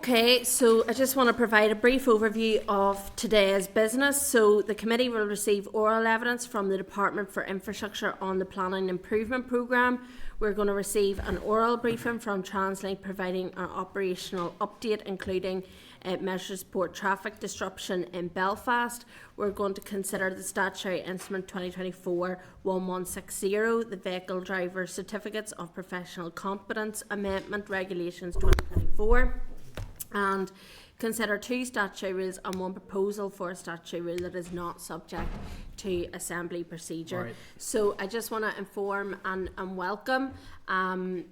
Okay, so I just want to provide a brief overview of today's business. So the committee will receive oral evidence from the Department for Infrastructure on the Planning Improvement Programme. We're going to receive an oral briefing from TransLink providing an operational update, including measures to support traffic disruption in Belfast. We're going to consider the statutory instrument 2024-1160, the Vehicle Driver Certificates of Professional Competence Amendment Regulations 2024, and consider 2 statutory rules and 1 proposal for a statutory rule that is not subject to assembly procedure. Right. So I just want to inform and welcome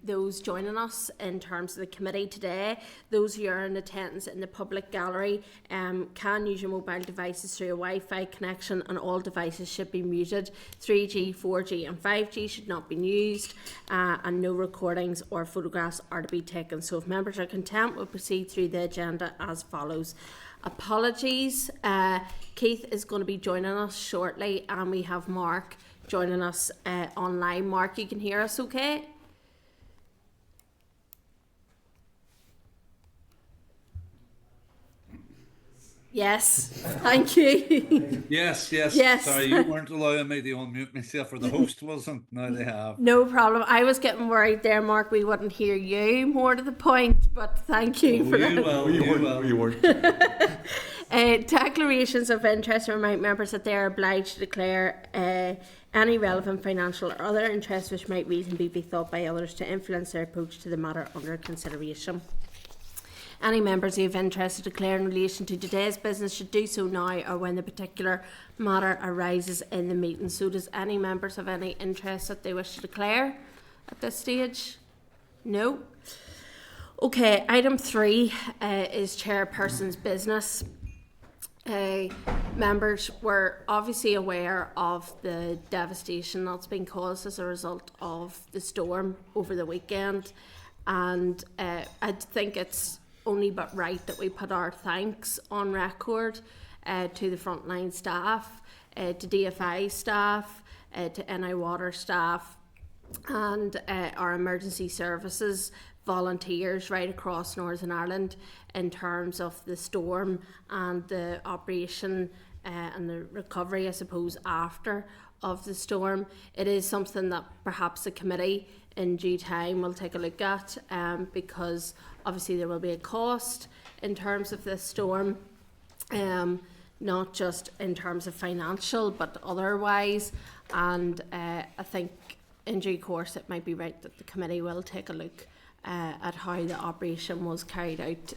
those joining us in terms of the committee today. Those who are in attendance in the public gallery can use your mobile devices through a Wi-Fi connection, and all devices should be muted. 3G, 4G and 5G should not be used, and no recordings or photographs are to be taken. So if members are content, we'll proceed through the agenda as follows. Apologies, Keith is going to be joining us shortly, and we have Mark joining us online. Mark, you can hear us okay? Yes, thank you. Yes. Sorry, you weren't allowing me to unmute myself, or the host wasn't. Now they have. No problem. I was getting worried there, Mark, we wouldn't hear you, more to the point, but thank you for that. You weren't. Declarations of interest remind members that they are obliged to declare any relevant financial or other interests which might reasonably be thought by others to influence their approach to the matter under consideration. Any members who have interest to declare in relation to today's business should do so now or when the particular matter arises in the meeting. So does any members have any interest that they wish to declare at this stage? No? Okay, item 3 is chairperson's business. Members were obviously aware of the devastation that's been caused as a result of the storm over the weekend, and I think it's only but right that we put our thanks on record to the frontline staff, to DFI staff, to NI Water staff, and our emergency services volunteers right across Northern Ireland in terms of the storm and the operation and the recovery, I suppose, after of the storm. It is something that perhaps the committee in due time will take a look at, because obviously there will be a cost in terms of this storm, not just in terms of financial but otherwise, and I think in due course it might be right that the committee will take a look at how the operation was carried out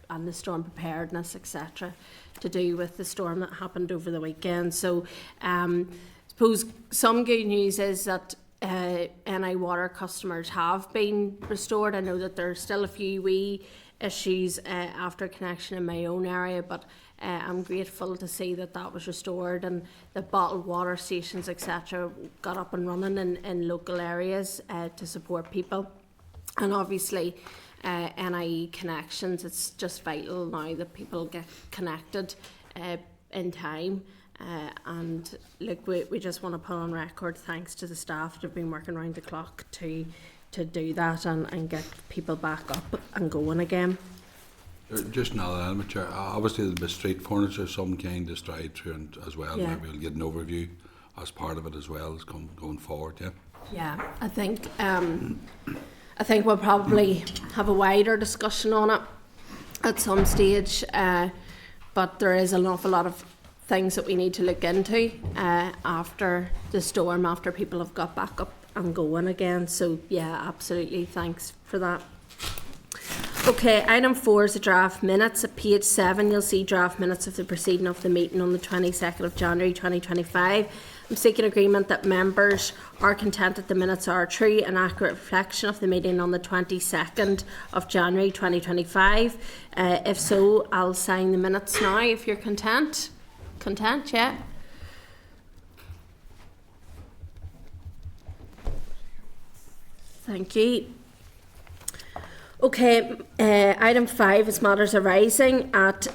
and the storm preparedness, etc., to do with the storm that happened over the weekend. So I suppose some good news is that NI Water customers have been restored. I know that there are still a few wee issues after connection in my own area, but I'm grateful to see that that was restored, and the bottled water stations, etc., got up and running in local areas to support people. And obviously NIE connections, it's just vital now that people get connected in time. And look, we just want to put on record thanks to the staff that have been working around the clock to do that and get people back up and going again. Just another element, Chair. Obviously there'll be street furniture, some kind of stride through and as well. Yeah. Maybe we'll get an overview as part of it as well as going forward. Yeah, I think we'll probably have a wider discussion on it at some stage, but there is an awful lot of things that we need to look into after the storm, after people have got back up and going again. So yeah, absolutely, thanks for that. Okay, item 4 is the draft minutes. At page 7 you'll see draft minutes of the proceeding of the meeting on the 22nd of January 2025. I'm seeking agreement that members are content that the minutes are a true and accurate reflection of the meeting on the 22nd of January 2025. If so, I'll sign the minutes now if you're content. Content, yeah? Thank you. Okay, item 5 is matters arising. At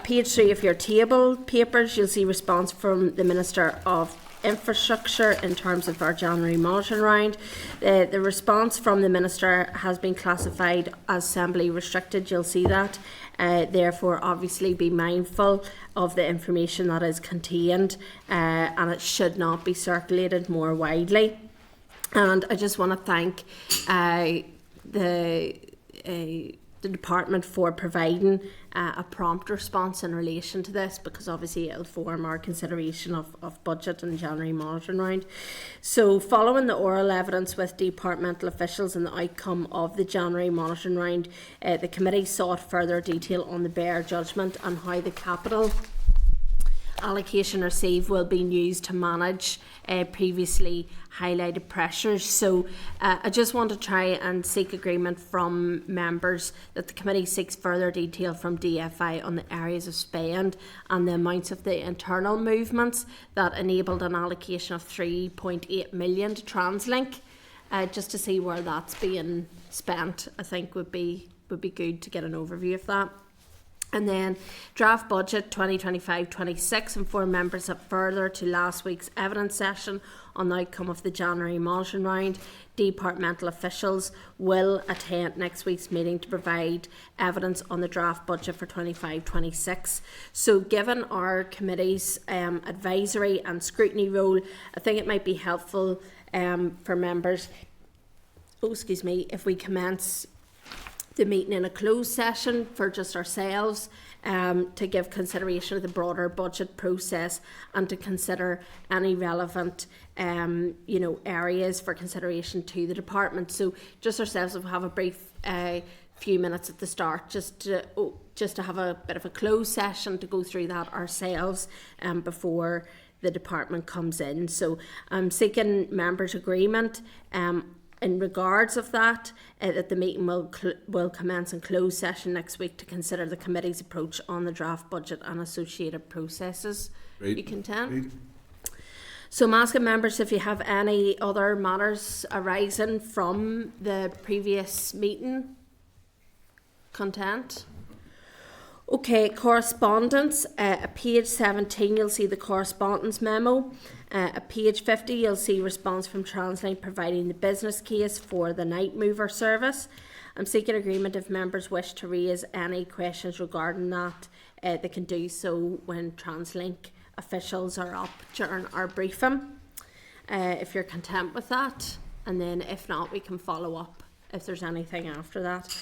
page 3 of your table papers, you'll see response from the Minister of infrastructure in terms of our January monitoring round. The response from the Minister has been classified as assembly restricted, you'll see that. Therefore, obviously be mindful of the information that is contained, and it should not be circulated more widely. And I just want to thank the department for providing a prompt response in relation to this, because obviously it'll form our consideration of budget and January monitoring round. So following the oral evidence with departmental officials and the outcome of the January monitoring round, the committee sought further detail on the BEAR judgment and how the capital allocation received will be used to manage previously highlighted pressures. So I just want to try and seek agreement from members that the committee seeks further detail from DFI on the areas of spend and the amounts of the internal movements that enabled an allocation of 3.8 million to TransLink, just to see where that's being spent. I think would be good to get an overview of that. And then draft budget 2025-26, inform members that further to last week's evidence session on the outcome of the January monitoring round, departmental officials will attend next week's meeting to provide evidence on the draft budget for 25-26. So given our committee's advisory and scrutiny role, I think it might be helpful for members, if we commence the meeting in a closed session for just ourselves, to give consideration of the broader budget process and to consider any relevant areas for consideration to the department. So just ourselves will have a brief few minutes at the start just to have a bit of a closed session to go through that ourselves before the department comes in. So I'm seeking members' agreement in regards of that, that the meeting will commence in closed session next week to consider the committee's approach on the draft budget and associated processes. Right. You content? Right. So I'm asking members if you have any other matters arising from the previous meeting. Content? Okay, correspondence. At page 17 you'll see the correspondence memo. At page 50 you'll see response from TransLink providing the business case for the night mover service. I'm seeking agreement if members wish to raise any questions regarding that. They can do so when TransLink officials are up during our briefing, if you're content with that, and then if not we can follow up if there's anything after that.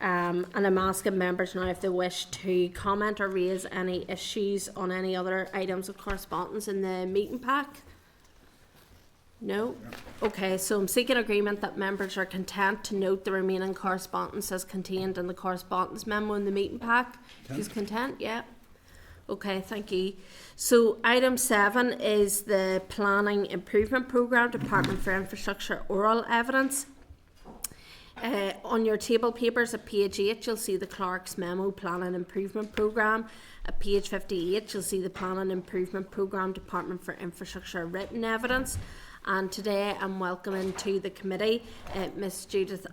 And I'm asking members now if they wish to comment or raise any issues on any other items of correspondence in the meeting pack. No? Okay, so I'm seeking agreement that members are content to note the remaining correspondence as contained in the correspondence memo in the meeting pack. Who's content? Yeah. Okay, thank you. So item 7 is the Planning Improvement Programme, Department for Infrastructure oral evidence. On your table papers at page 8 you'll see the Clerk's Memo Planning Improvement Programme. At page 58 you'll see the Planning Improvement Programme, Department for Infrastructure written evidence. And today I'm welcoming to the committee Ms Judith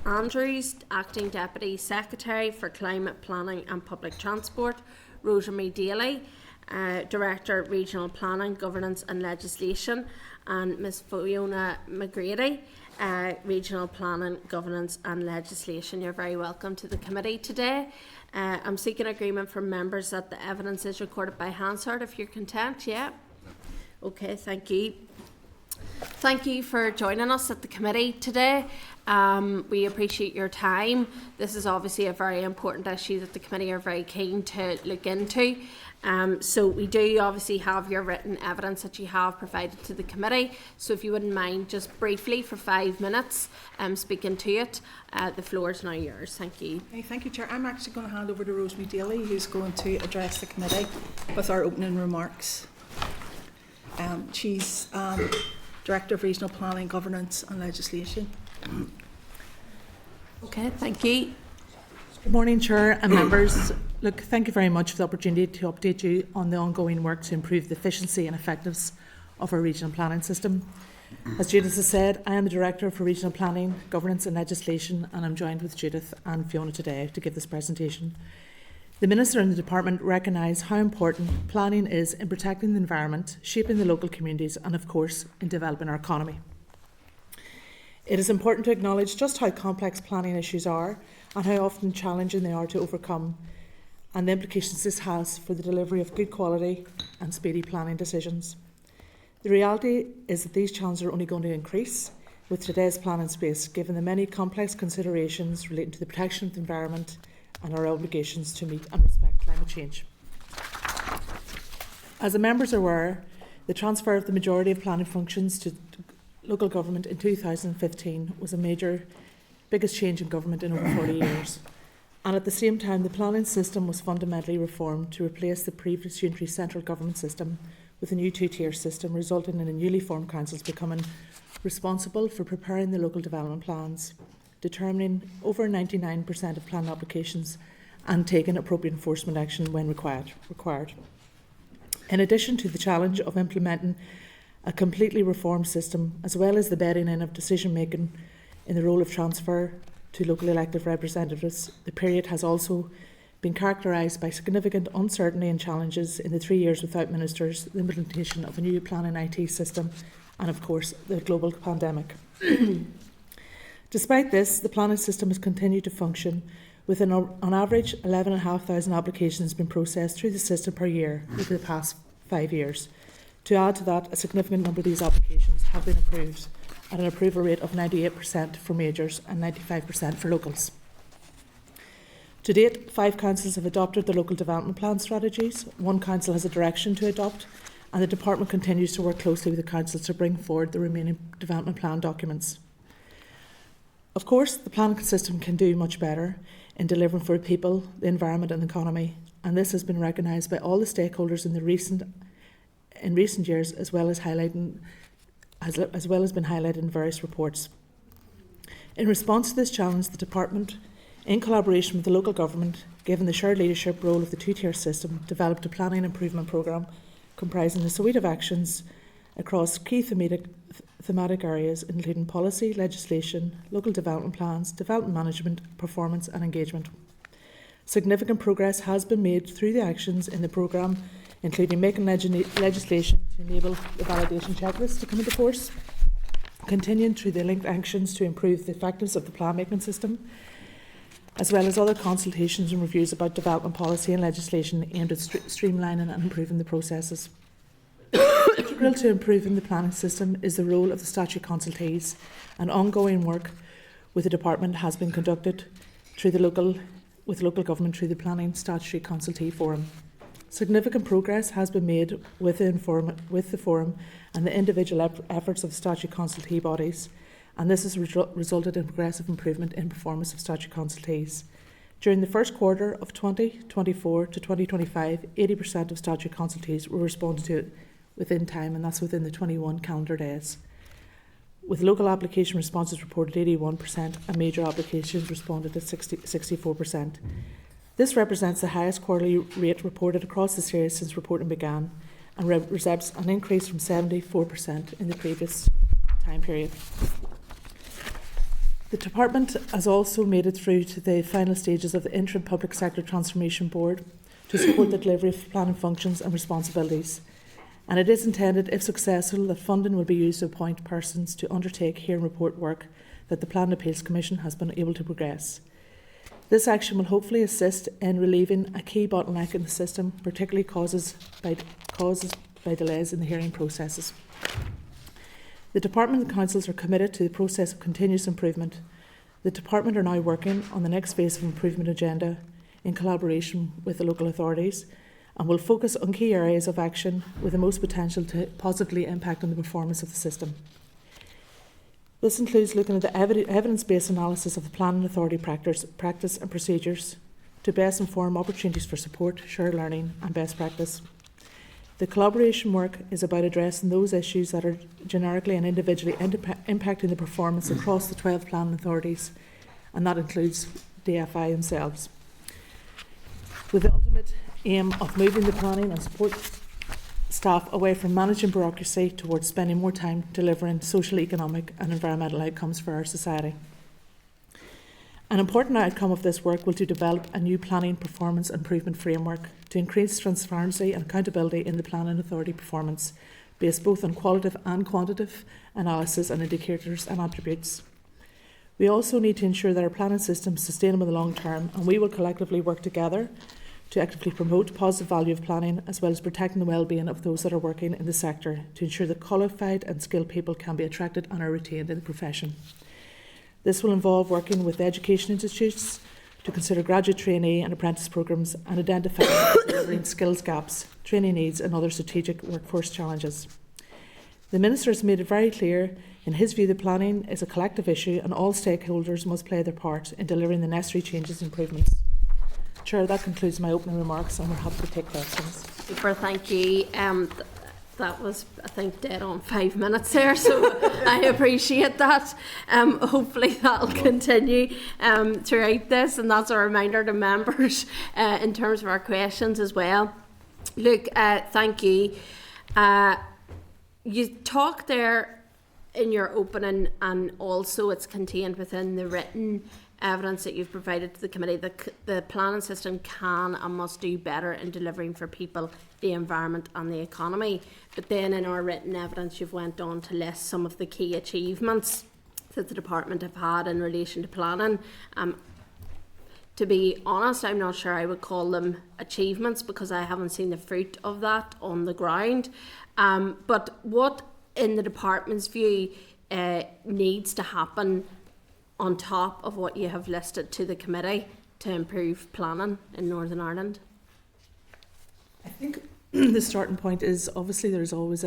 Andrews, Acting Deputy Secretary for Climate Planning and Public Transport, Rosemary Daly, Director Regional Planning, Governance and Legislation, and Ms Fiona McGrady, Regional Planning, Governance and Legislation. You're very welcome to the committee today. I'm seeking agreement from members that the evidence is recorded by Hansard. If you're content, yeah? Okay, thank you. Thank you for joining us at the committee today. We appreciate your time. This is obviously a very important issue that the committee are very keen to look into. So we do obviously have your written evidence that you have provided to the committee. So if you wouldn't mind just briefly for 5 minutes speaking to it, the floor is now yours. Thank you. Okay, thank you, Chair. I'm actually going to hand over to Rosemary Daly, who's going to address the committee with our opening remarks. She's Director of Regional Planning, Governance and Legislation. Okay, thank you. Good morning, Chair and members. Look, thank you very much for the opportunity to update you on the ongoing work to improve the efficiency and effectiveness of our regional planning system. As Judith has said, I am the Director for Regional Planning, Governance and Legislation, and I'm joined with Judith and Fiona today to give this presentation. The Minister and the Department recognise how important planning is in protecting the environment, shaping the local communities and, of course, in developing our economy. It is important to acknowledge just how complex planning issues are and how often challenging they are to overcome, and the implications this has for the delivery of good quality and speedy planning decisions. The reality is that these challenges are only going to increase with today's planning space, given the many complex considerations relating to the protection of the environment and our obligations to meet and respect climate change. As the members are aware, the transfer of the majority of planning functions to local government in 2015 was a biggest change in government in over 40 years. And at the same time, the planning system was fundamentally reformed to replace the previous unitary central government system with a new two-tier system, resulting in a newly formed councils becoming responsible for preparing the local development plans, determining over 99% of plan applications and taking appropriate enforcement action when required. In addition to the challenge of implementing a completely reformed system, as well as the bedding in of decision-making in the role of transfer to local elected representatives, the period has also been characterised by significant uncertainty and challenges in the 3 years without ministers, the implementation of a new planning IT system, and of course the global pandemic. Despite this, the planning system has continued to function, with on average 11,500 applications being processed through the system per year over the past 5 years. To add to that, a significant number of these applications have been approved at an approval rate of 98% for majors and 95% for locals. To date, 5 councils have adopted the local development plan strategies, 1 council has a direction to adopt, and the Department continues to work closely with the councils to bring forward the remaining development plan documents. Of course, the planning system can do much better in delivering for people, the environment and the economy, and this has been recognised by all the stakeholders in recent years, as well as been highlighted in various reports. In response to this challenge, the Department, in collaboration with the local government, given the shared leadership role of the two-tier system, developed a planning improvement programme comprising a suite of actions across key thematic areas, including policy, legislation, local development plans, development management, performance and engagement. Significant progress has been made through the actions in the programme, including making legislation to enable the validation checklist to come into force, continuing through the linked actions to improve the effectiveness of the plan-making system, as well as other consultations and reviews about development policy and legislation aimed at streamlining and improving the processes. Integral to improving the planning system is the role of the statutory consultees, and ongoing work with the Department has been conducted with local government through the Planning Statutory Consultee Forum. Significant progress has been made with the forum and the individual efforts of statutory consultee bodies, and this has resulted in progressive improvement in performance of statutory consultees. During the first quarter of 2024 to 2025, 80% of statutory consultees were responded to within time, and that's within the 21 calendar days. With local application responses reported 81% and major applications responded at 64%. This represents the highest quarterly rate reported across the series since reporting began, and represents an increase from 74% in the previous time period. The Department has also made it through to the final stages of the Interim Public Sector Transformation Board to support the delivery of planning functions and responsibilities. And it is intended, if successful, that funding will be used to appoint persons to undertake hear and report work that the Planning Appeals Commission has been able to progress. This action will hopefully assist in relieving a key bottleneck in the system, particularly caused by delays in the hearing processes. The Department and councils are committed to the process of continuous improvement. The Department are now working on the next phase of improvement agenda in collaboration with the local authorities, and will focus on key areas of action with the most potential to positively impact on the performance of the system. This includes looking at the evidence-based analysis of the planning authority practice and procedures to best inform opportunities for support, shared learning and best practice. The collaboration work is about addressing those issues that are generically and individually impacting the performance across the 12 planning authorities, and that includes DFI themselves, with the ultimate aim of moving the planning and support staff away from managing bureaucracy towards spending more time delivering social, economic and environmental outcomes for our society. An important outcome of this work will be to develop a new planning performance improvement framework to increase transparency and accountability in the planning authority performance, based both on qualitative and quantitative analysis and indicators and attributes. We also need to ensure that our planning system is sustainable in the long term, and we will collectively work together to actively promote positive value of planning, as well as protecting the well-being of those that are working in the sector, to ensure that qualified and skilled people can be attracted and are retained in the profession. This will involve working with education institutes to consider graduate trainee and apprentice programmes and identify delivering skills gaps, training needs and other strategic workforce challenges. The Minister has made it very clear, in his view, that planning is a collective issue and all stakeholders must play their part in delivering the necessary changes and improvements. Chair, that concludes my opening remarks, and we're happy to take questions. Super, thank you. That was, I think, dead on 5 minutes there, so I appreciate that. Hopefully that'll continue throughout this, and that's a reminder to members in terms of our questions as well. Look, thank you. You talked there in your opening, and also it's contained within the written evidence that you've provided to the committee, that the planning system can and must do better in delivering for people, the environment and the economy. But then in our written evidence you've went on to list some of the key achievements that the department have had in relation to planning. To be honest, I'm not sure I would call them achievements, because I haven't seen the fruit of that on the ground. But what, in the department's view, needs to happen on top of what you have listed to the committee to improve planning in Northern Ireland? I think the starting point is, obviously there's always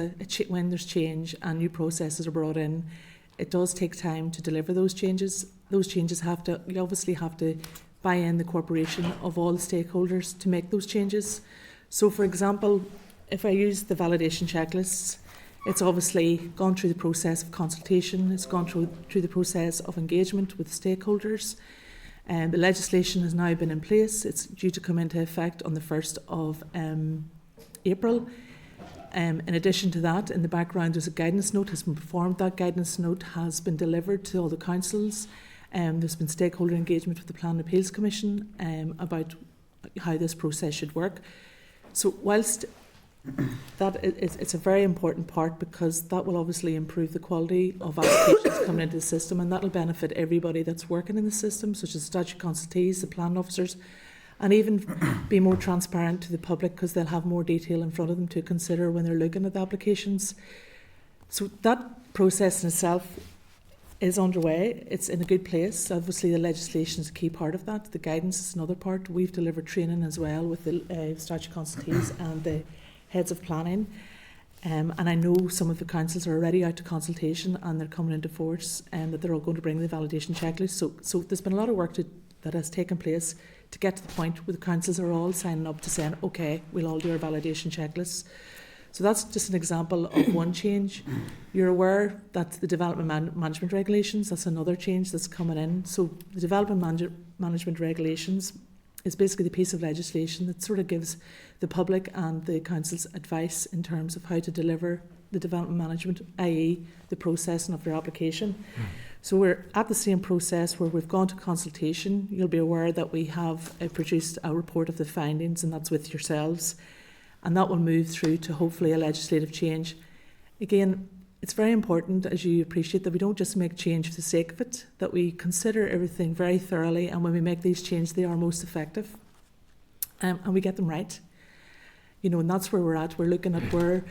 when there's change and new processes are brought in, it does take time to deliver those changes. Those changes you obviously have to buy in the cooperation of all the stakeholders to make those changes. So for example, if I use the validation checklists, it's obviously gone through the process of consultation, it's gone through the process of engagement with stakeholders, and the legislation has now been in place. It's due to come into effect on the 1st of April. In addition to that, in the background there's a guidance note has been performed. That guidance note has been delivered to all the councils. There's been stakeholder engagement with the Planning Appeals Commission about how this process should work. So whilst it's a very important part, because that will obviously improve the quality of applications coming into the system, and that will benefit everybody that's working in the system, such as statutory consultees, the planning officers, and even be more transparent to the public, because they'll have more detail in front of them to consider when they're looking at the applications. So that process in itself is underway. It's in a good place. Obviously the legislation is a key part of that. The guidance is another part. We've delivered training as well with the statutory consultees and the heads of planning, and I know some of the councils are already out to consultation and they're coming into force, and that they're all going to bring the validation checklist. So there's been a lot of work that has taken place to get to the point where the councils are all signing up to saying, okay, we'll all do our validation checklists. So that's just an example of one change. You're aware that the development management regulations, that's another change that's coming in. So the development management regulations is basically the piece of legislation that sort of gives the public and the councils advice in terms of how to deliver the development management, i.e. the processing of their application. So we're at the same process where we've gone to consultation. You'll be aware that we have produced a report of the findings, and that's with yourselves, and that will move through to hopefully a legislative change. Again, it's very important, as you appreciate, that we don't just make change for the sake of it, that we consider everything very thoroughly, and when we make these changes, they are most effective, and we get them right. And that's where we're at. We're looking at where,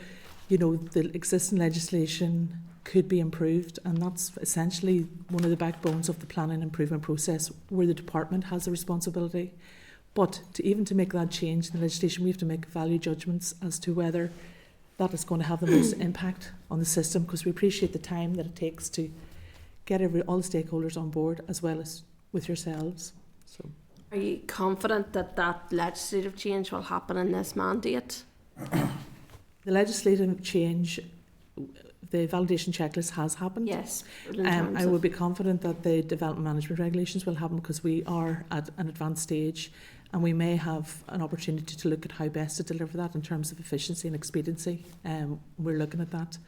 the existing legislation could be improved, and that's essentially one of the backbones of the planning improvement process, where the department has a responsibility. But to make that change in the legislation, we have to make value judgments as to whether that is going to have the most impact on the system, because we appreciate the time that it takes to get all the stakeholders on board, as well as with yourselves. So, are you confident that that legislative change will happen in this mandate? The legislative change, the validation checklist has happened. Yes. I would be confident that the development management regulations will happen, because we are at an advanced stage, and we may have an opportunity to look at how best to deliver that in terms of efficiency and expediency. We're looking at that.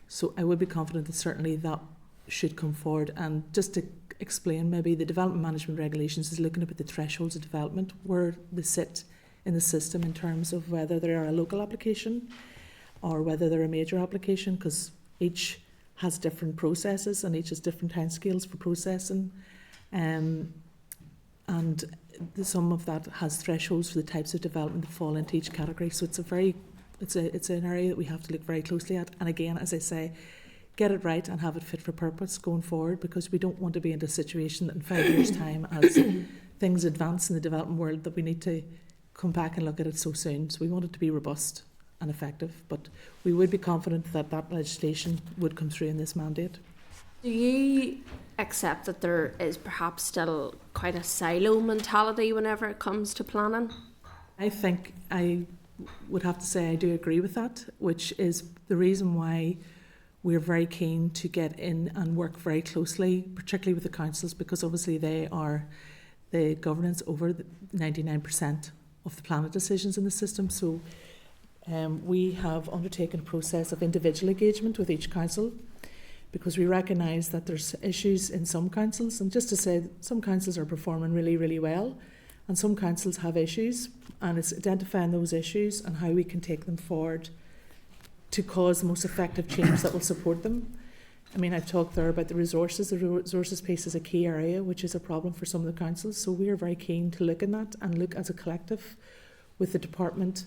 So I would be confident that certainly that should come forward. And just to explain, maybe the development management regulations is looking at the thresholds of development, where they sit in the system in terms of whether they are a local application or whether they're a major application, because each has different processes and each has different timescales for processing. And some of that has thresholds for the types of development that fall into each category. So it's an area that we have to look very closely at. And again, as I say, get it right and have it fit for purpose going forward, because we don't want to be in a situation that in 5 years' time, as things advance in the development world, that we need to come back and look at it so soon. So we want it to be robust and effective, but we would be confident that that legislation would come through in this mandate. Do you accept that there is perhaps still quite a silo mentality whenever it comes to planning? I think I would have to say I do agree with that, which is the reason why we're very keen to get in and work very closely, particularly with the councils, because obviously they are the governance over 99% of the planning decisions in the system. So we have undertaken a process of individual engagement with each council, because we recognise that there's issues in some councils, and just to say, some councils are performing really, really well, and some councils have issues, and it's identifying those issues and how we can take them forward to cause the most effective change that will support them. I mean, I've talked there about the resources. The resources piece is a key area, which is a problem for some of the councils. So we are very keen to look in that and look as a collective with the department,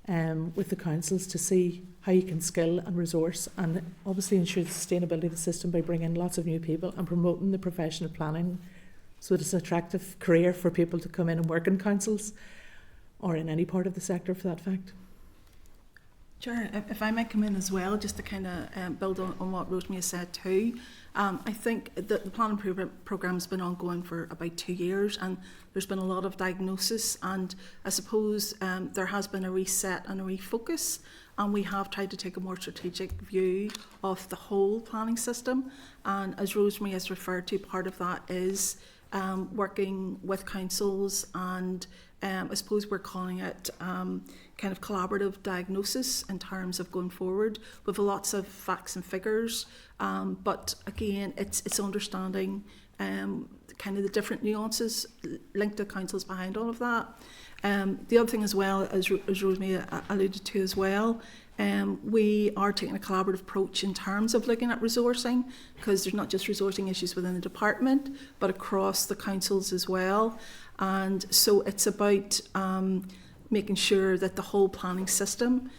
with the councils, to see how you can skill and resource and obviously ensure the sustainability of the system by bringing lots of new people and promoting the profession of planning so that it's an attractive career for people to come in and work in councils or in any part of the sector for that fact. Chair, if I might come in as well, just to kind of build on what Rosemary has said too. I think that the planning programme has been ongoing for about 2 years, and there's been a lot of diagnosis, and I suppose there has been a reset and a refocus, and we have tried to take a more strategic view of the whole planning system. And as Rosemary has referred to, part of that is working with councils, and I suppose we're calling it kind of collaborative diagnosis in terms of going forward with lots of facts and figures, but again it's understanding kind of the different nuances linked to councils behind all of that. The other thing as well, as Rosemary alluded to as well, we are taking a collaborative approach in terms of looking at resourcing, because there's not just resourcing issues within the department but across the councils as well. And so it's about making sure that the whole planning system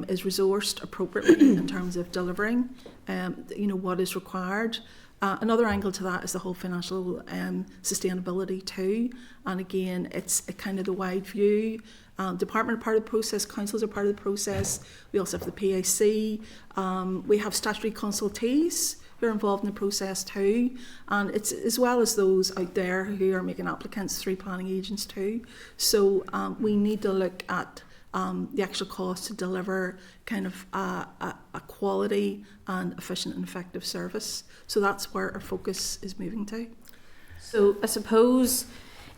is resourced appropriately in terms of delivering what is required. Another angle to that is the whole financial sustainability too, and again it's a kind of the wide view. Department are part of the process, councils are part of the process, we also have the PAC, we have statutory consultees who are involved in the process too, and it's as well as those out there who are making applicants through planning agents too. So we need to look at the actual cost to deliver kind of a quality and efficient and effective service. So that's where our focus is moving to. So I suppose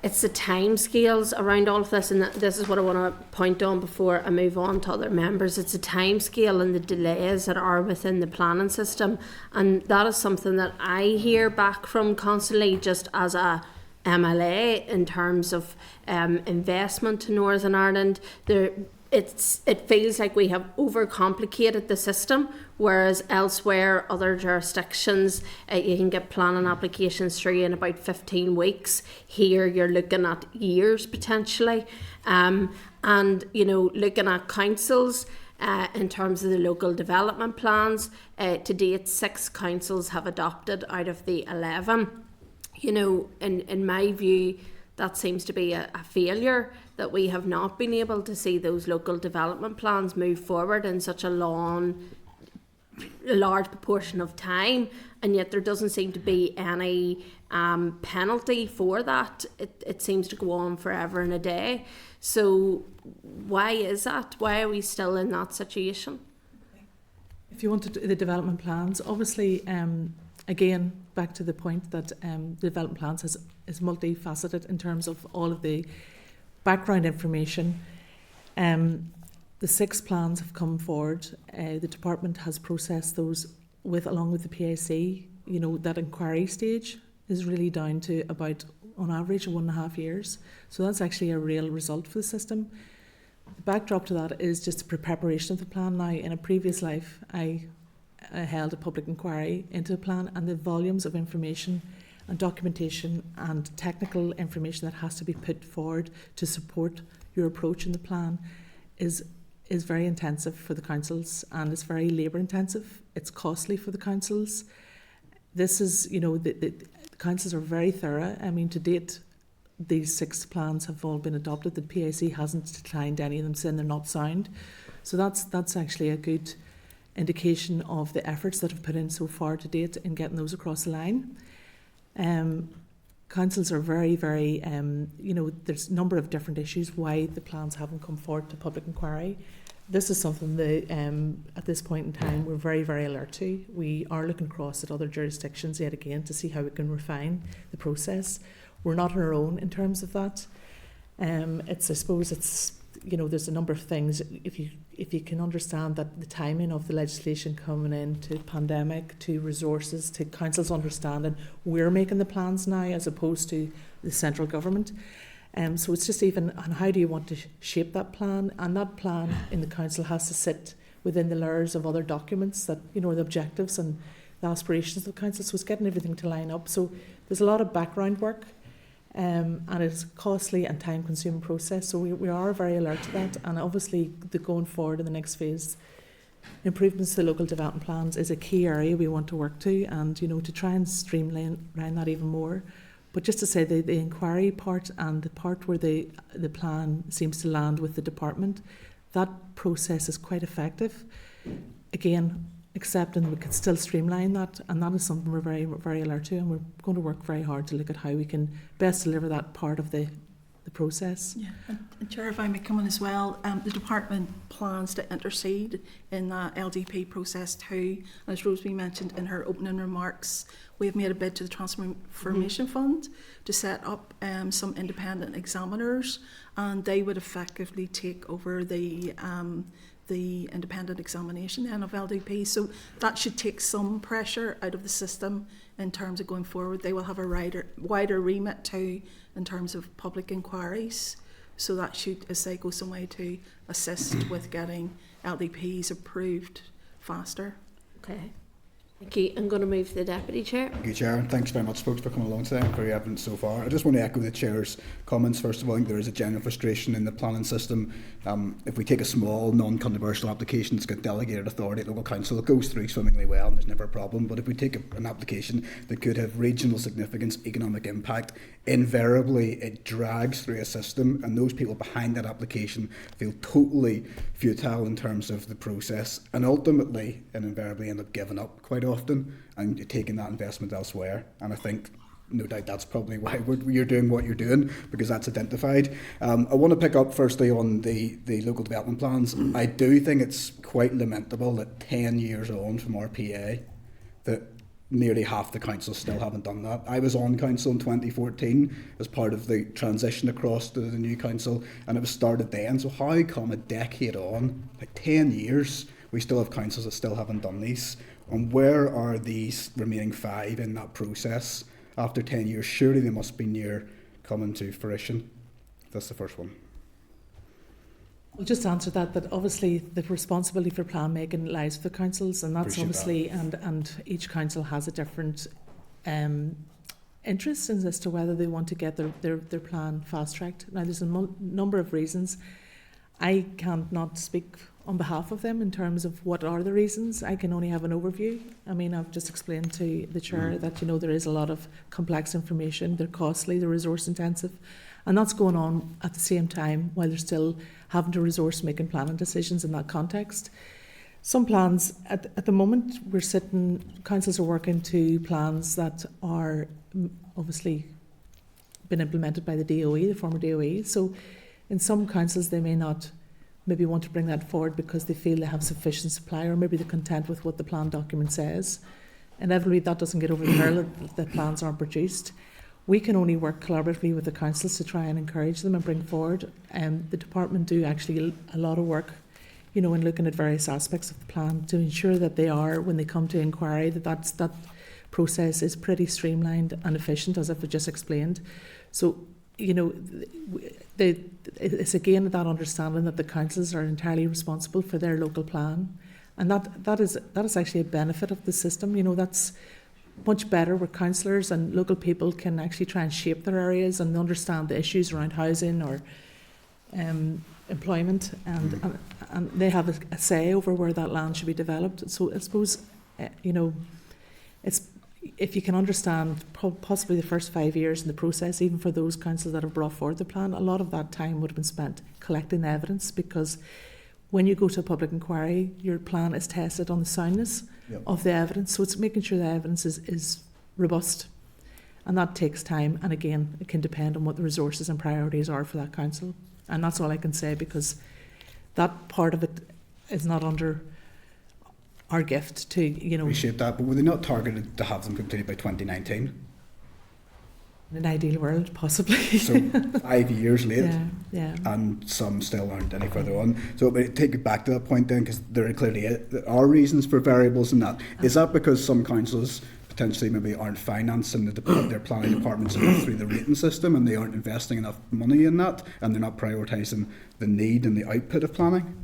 it's the time scales around all of this, and this is what I want to point on before I move on to other members. It's the time scale and the delays that are within the planning system, and that is something that I hear back from constantly just as a MLA in terms of investment to Northern Ireland. It feels like we have overcomplicated the system, whereas elsewhere, other jurisdictions, you can get planning applications through in about 15 weeks. Here, you're looking at years potentially. And, looking at councils, in terms of the local development plans, to date, 6 councils have adopted out of the 11. In my view, that seems to be a failure, that we have not been able to see those local development plans move forward in such a large proportion of time, and yet there doesn't seem to be any penalty for that. It seems to go on forever and a day. So why is that? Why are we still in that situation? If you want to do the development plans, obviously, again, back to the point that the development plans is multifaceted in terms of all of the background information. The 6 plans have come forward. The department has processed those along with the PAC you know, that inquiry stage is really down to about, on average, 1.5 years. So that's actually a real result for the system. The backdrop to that is just the preparation of the plan. Now, in a previous life, I held a public inquiry into a plan, and the volumes of information and documentation and technical information that has to be put forward to support your approach in the plan is very intensive for the councils, and it's very labour intensive. It's costly for the councils. This is, you know, the councils are very thorough. I mean, to date, these 6 plans have all been adopted. The PIC hasn't declined any of them, saying they're not sound. So that's actually a good indication of the efforts that have put in so far to date in getting those across the line. Councils are very, very, you know, there's a number of different issues why the plans haven't come forward to public inquiry. This is something that, at this point in time, we're very, very alert to. We are looking across at other jurisdictions yet again to see how we can refine the process. We're not on our own in terms of that. I suppose it's, you know, there's a number of things. If you can understand that the timing of the legislation coming in, to pandemic, to resources, to councils understanding we're making the plans now as opposed to the central government. So it's just even on how do you want to shape that plan, and that plan in the council has to sit within the layers of other documents that, you know, the objectives and the aspirations of the council. So it's getting everything to line up. So there's a lot of background work. And it's a costly and time-consuming process, so we are very alert to that. And obviously, the going forward in the next phase, improvements to the local development plans is a key area we want to work to, and, you know, to try and streamline that even more. But just to say, the inquiry part and the part where the plan seems to land with the department, that process is quite effective. Again, accepting we can still streamline that, and that is something we're very, very alert to, and we're going to work very hard to look at how we can best deliver that part of the process. Yeah, and Chair, if I may come in as well, the department plans to intercede in that LDP process too. As Rosemary mentioned in her opening remarks, we have made a bid to the Transformation Fund to set up some independent examiners, and they would effectively take over the independent examination then of LDP. So that should take some pressure out of the system in terms of going forward. They will have a wider remit too in terms of public inquiries. So that should, as they go some way to assist with getting LDPs approved faster. Okay. Thank you. I'm going to move to the Deputy Chair. Thank you, Chair, and thanks very much, folks, for coming along today. Very evident so far. I just want to echo the Chair's comments. First of all, I think there is a genuine frustration in the planning system. If we take a small, non-controversial application that's got delegated authority at local council, it goes through swimmingly well and there's never a problem. But if we take an application that could have regional significance, economic impact, invariably it drags through a system, and those people behind that application feel totally futile in terms of the process, and ultimately and invariably end up giving up quite often and taking that investment elsewhere. And I think no doubt that's probably why you're doing what you're doing, because that's identified. I want to pick up firstly on the local development plans. I do think it's quite lamentable that 10 years on from RPA that nearly half the councils still haven't done that. I was on council in 2014 as part of the transition across to the new council, and it was started then. So how come a decade on, like 10 years, we still have councils that still haven't done these? And where are these remaining 5 in that process after 10 years? Surely they must be near coming to fruition. That's the first one. We'll just answer that obviously the responsibility for plan making lies with the councils, and that's obviously, and each council has a different interest in as to whether they want to get their plan fast tracked. Now there's a number of reasons. I can't not speak on behalf of them in terms of what are the reasons. I can only have an overview. I mean, I've just explained to the Chair that, you know, there is a lot of complex information, they're costly, they're resource intensive, and that's going on at the same time while they're still having to resource making planning decisions in that context. Some plans, at the moment, councils are working to plans that are obviously been implemented by the DOE, the former DOE. So in some councils they may not maybe want to bring that forward because they feel they have sufficient supply, or maybe they're content with what the plan document says. Inevitably that doesn't get over the hurdle that plans aren't produced. We can only work collaboratively with the councils to try and encourage them and bring forward. The department do actually a lot of work, you know, in looking at various aspects of the plan to ensure that they are, when they come to inquiry, that process is pretty streamlined and efficient, as I've just explained. So, you know, it's again that understanding that the councils are entirely responsible for their local plan, and that is actually a benefit of the system. You know, that's much better where councillors and local people can actually try and shape their areas and understand the issues around housing or employment, and they have a say over where that land should be developed. So I suppose, you know, it's, if you can understand possibly the first 5 years in the process, even for those councils that have brought forward the plan, a lot of that time would have been spent collecting evidence, because when you go to a public inquiry, your plan is tested on the soundness of the evidence. So it's making sure the evidence is robust, and that takes time. And again, it can depend on what the resources and priorities are for that council. And that's all I can say, because that part of it is not under our gift to, you know. Appreciate that, but were they not targeted to have them completed by 2019? In an ideal world, possibly. So 5 years late, yeah. and some still aren't any further on. So but take it back to that point then, because there are reasons for variables in that. Is that because some councils potentially maybe aren't financing their planning departments enough through the rating system, and they aren't investing enough money in that, and they're not prioritising the need and the output of planning?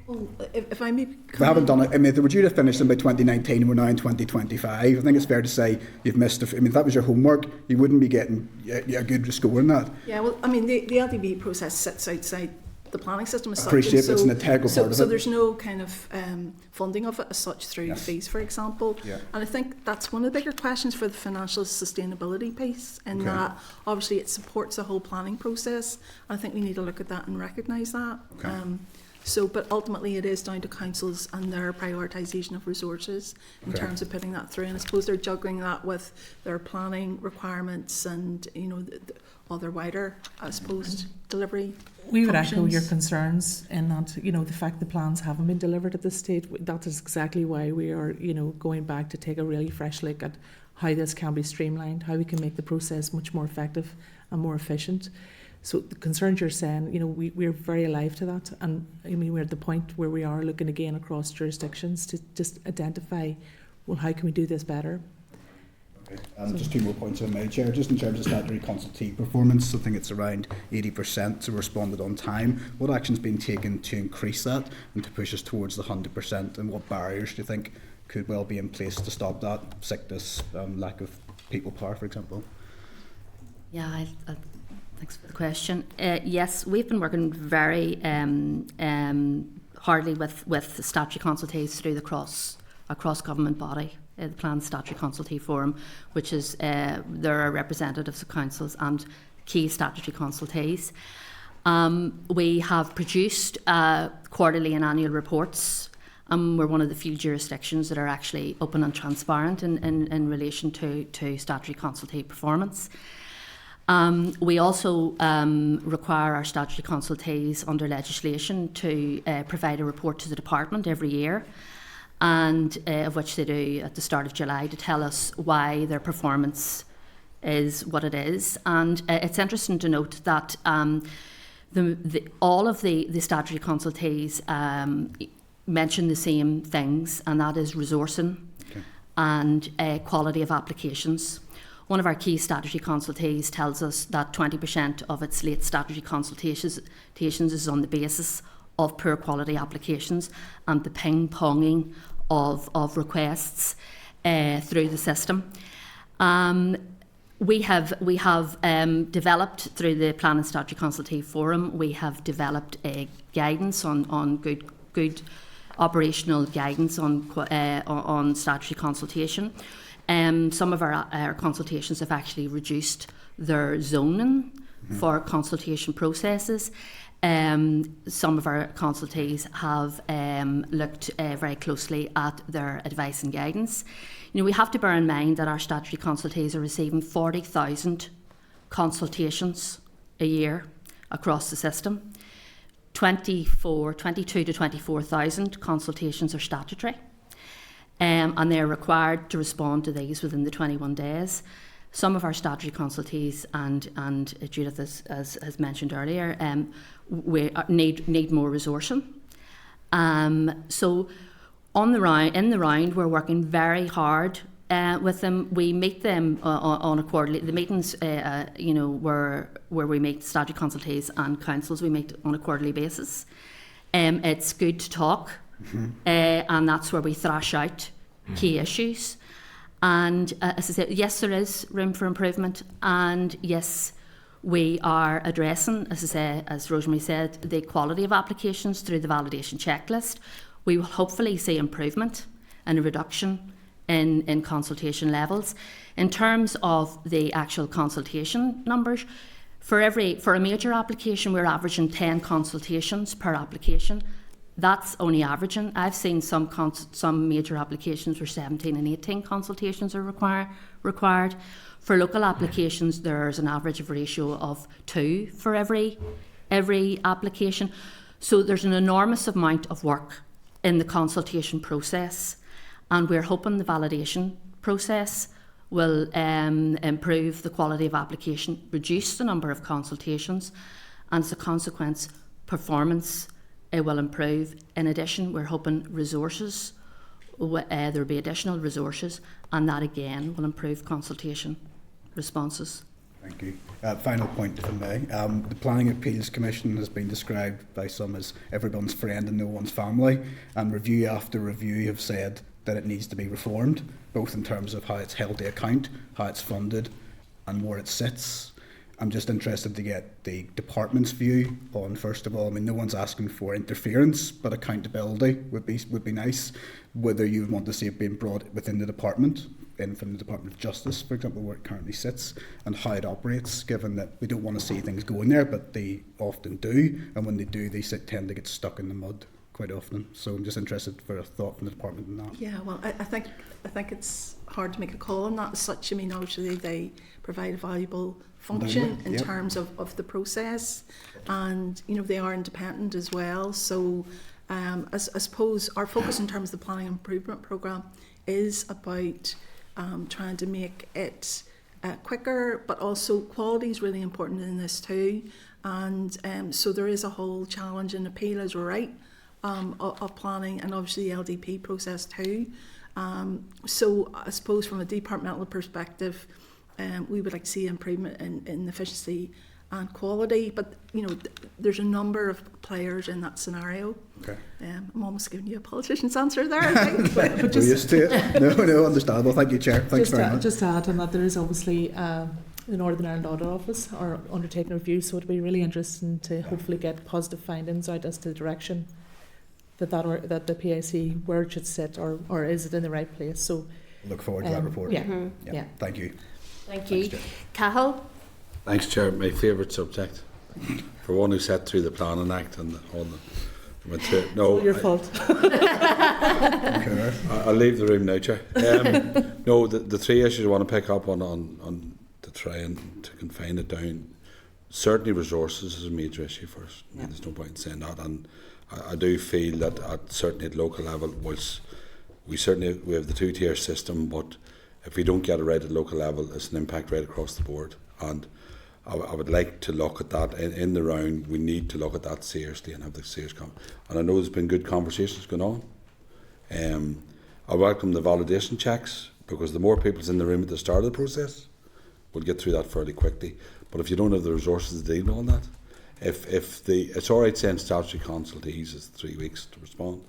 Well, if I may... We haven't done it. I mean, if they were due to finish them by 2019 and we're now in 2025, I think it's fair to say you've missed I mean, if that was your homework, you wouldn't be getting a good score in that. Yeah, well, I mean, the LDB process sits outside the planning system as such. Appreciate it's an integral part of it. So there's no kind of funding of it as such through fees, for example. Yeah. And I think that's one of the bigger questions for the financial sustainability piece, in that obviously it supports the whole planning process. I think we need to look at that and recognise that. But ultimately it is down to councils and their prioritisation of resources in terms of putting that through. And I suppose they're juggling that with their planning requirements and, you know, the other wider, I suppose, delivery We would functions. echo your concerns in that, you know, the fact the plans haven't been delivered at this stage. That is exactly why we are, you know, going back to take a really fresh look at how this can be streamlined, how we can make the process much more effective and more efficient. So the concerns you're saying, you know, we're very alive to that. And I mean, we're at the point where we are looking again across jurisdictions to just identify, well, how can we do this better? Okay. And just 2 more points on my chair. Just in terms of statutory consultee performance, I think it's around 80% to responded on time. What action's been taken to increase that and to push us towards the 100%? And what barriers do you think could well be in place to stop that? Sickness, lack of people power, for example? Yeah, thanks for the question. Yes, we've been working very hardly with the statutory consultees through a cross-government body, the Plan Statutory Consultee Forum, which is, there are representatives of councils and key statutory consultees. We have produced quarterly and annual reports. We're one of the few jurisdictions that are actually open and transparent in relation to statutory consultee performance. We also require our statutory consultees under legislation to provide a report to the department every year, and of which they do at the start of July, to tell us why their performance is what it is. And it's interesting to note that all of the statutory consultees mention the same things, and that is resourcing and quality of applications. One of our key statutory consultees tells us that 20% of its late statutory consultations is on the basis of poor quality applications and the ping-ponging of requests through the system. We have developed, through the Plan and Statutory Consultee Forum, we have developed a guidance on good operational guidance on statutory consultation. Some of our consultations have actually reduced their zoning for consultation processes. Some of our consultees have looked very closely at their advice and guidance. You know, we have to bear in mind that our statutory consultees are receiving 40,000 consultations a year across the system. 22 to 24,000 consultations are statutory. And they're required to respond to these within the 21 days. Some of our statutory consultees, and Judith has mentioned earlier, we need more resourcing. So in the round, we're working very hard with them. We meet them on a quarterly. The meetings, where we meet statutory consultees and councils, we meet on a quarterly basis. It's good to talk, and that's where we thrash out key issues. And as I said, yes, there is room for improvement, and yes, we are addressing, as Rosemary said, the quality of applications through the validation checklist. We will hopefully see improvement and a reduction in consultation levels. In terms of the actual consultation numbers, for a major application, we're averaging 10 consultations per application. That's only averaging. I've seen some major applications where 17 and 18 consultations are required. For local applications, there's an average of ratio of 2 for every application. So there's an enormous amount of work in the consultation process, and we're hoping the validation process will improve the quality of application, reduce the number of consultations, and as a consequence, performance will improve. In addition, we're hoping resources, there will be additional resources, and that again will improve consultation responses. Thank you. Final point, if I may. The Planning Appeals Commission has been described by some as everyone's friend and no one's family, and review after review have said that it needs to be reformed, both in terms of how it's held to account, how it's funded, and where it sits. I'm just interested to get the department's view on, first of all, I mean, no one's asking for interference, but accountability would be nice. Whether you would want to see it being brought within the department, in from the Department of Justice, for example, where it currently sits, and how it operates, given that we don't want to see things going there, but they often do, and when they do, they tend to get stuck in the mud quite often. So I'm just interested for a thought from the department on that. Yeah, well, I think it's hard to make a call on that as such. I mean, obviously they provide a valuable function in terms of the process, and they are independent as well. So I suppose our focus in terms of the planning improvement programme is about trying to make it quicker, but also quality is really important in this too. And so there is a whole challenge and appeal, as we're right, of planning, and obviously the LDP process too. So I suppose from a departmental perspective, we would like to see improvement in efficiency and quality, but there's a number of players in that scenario. Okay. I'm almost giving you a politician's answer there, I think. But we're used to it. No, understandable. Thank you, Chair. Thanks very much. Just to add on that, there is obviously the Northern Ireland Audit Office are undertaking a review, so it'll be really interesting to hopefully get positive findings out as to the direction that the PIC, where it should sit, or is it in the right place. So look forward to that report. Yeah. Thank you. Thank you. Thanks, Cahill? Thanks, Chair. My favourite subject, for one who sat through the Planning Act and all the went through it. No, your fault. I'll leave the room now, Chair. No, the three issues I want to pick up on to try and to confine it down. Certainly, resources is a major issue for us. Yeah. There's no point in saying that, and I do feel that certainly at local level, whilst we have the two-tier system, but if we don't get it right at local level, it's an impact right across the board. And I would like to look at that in the round. We need to look at that seriously and have the serious and I know there's been good conversations going on. I welcome the validation checks, because the more people's in the room at the start of the process, we'll get through that fairly quickly. But if you don't have the resources to deal with all that, it's all right saying statutory consultees is 3 weeks to respond.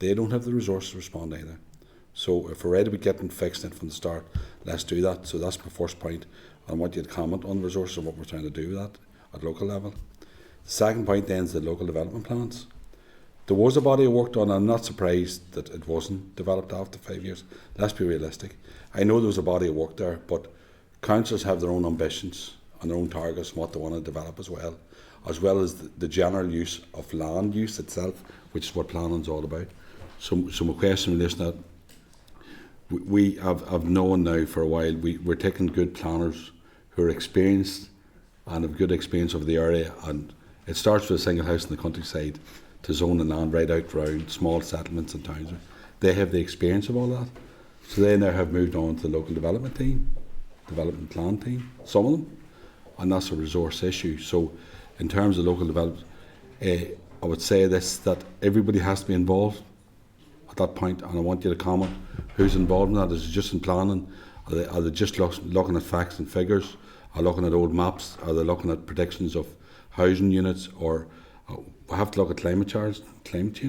They don't have the resources to respond either. So if we're ready to be getting fixed it from the start, let's do that. So that's my first point. I want you to comment on the resources and what we're trying to do with that at local level. The second point then is the local development plans. There was a body of work done. I'm not surprised that it wasn't developed after 5 years. Let's be realistic. I know there was a body of work there, but councils have their own ambitions and their own targets and what they want to develop as well as the general use of land use itself, which is what planning is all about. So my question in relation to that, we have known now for a while, we're taking good planners who are experienced and have good experience of the area, and it starts with a single house in the countryside to zone the land right out around small settlements and towns. They have the experience of all that, so they now have moved on to the local development plan team, some of them, and that's a resource issue. So in terms of local development, I would say this, that everybody has to be involved at that point, and I want you to comment who's involved in that. Is it just in planning? Are they just looking at facts and figures? Are they looking at old maps? Are they looking at predictions of housing units? Or we have to look at climate change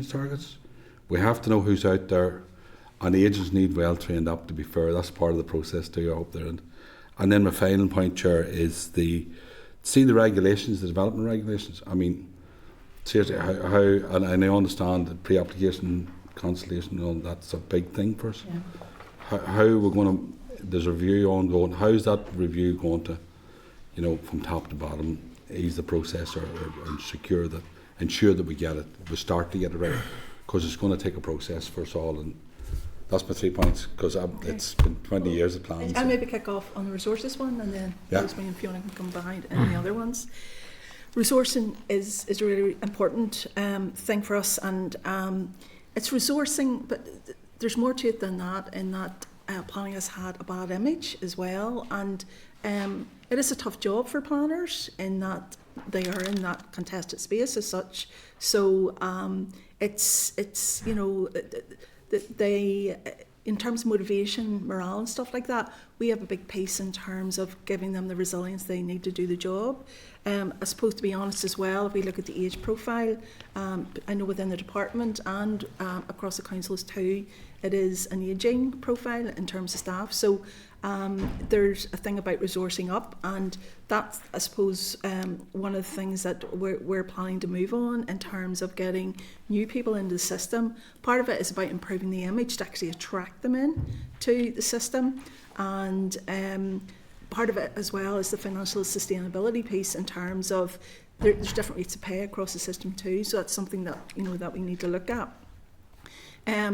targets. We have to know who's out there, and the agents need well trained up. To be fair, that's part of the process too. I hope they're in. And then my final point, Chair, is the regulations, the development regulations. I mean, seriously, how and I understand that pre-application consultation and all that's a big thing for us. Yeah. How we're going to, there's a review ongoing. How is that review going to, from top to bottom, ease the process or ensure that we get it, we start to get it right, because it's going to take a process for us all. And that's my 3 points, because it's been 20 years of plans. I'll maybe kick off on the resources one, and then Rosemary and Fiona can come behind in the other ones. Resourcing is a really important thing for us, and it's resourcing, but there's more to it than that, in that planning has had a bad image as well, and it is a tough job for planners in that they are in that contested space as such. So it's they, in terms of motivation, morale and stuff like that, we have a big piece in terms of giving them the resilience they need to do the job. I suppose, to be honest as well, if we look at the age profile, I know within the department and across the councils too, it is an ageing profile in terms of staff. So there's a thing about resourcing up, and that's, I suppose, one of the things that we're planning to move on in terms of getting new people into the system. Part of it is about improving the image to actually attract them in to the system, and part of it as well is the financial sustainability piece in terms of there's different rates of pay across the system too, so that's something that that we need to look at.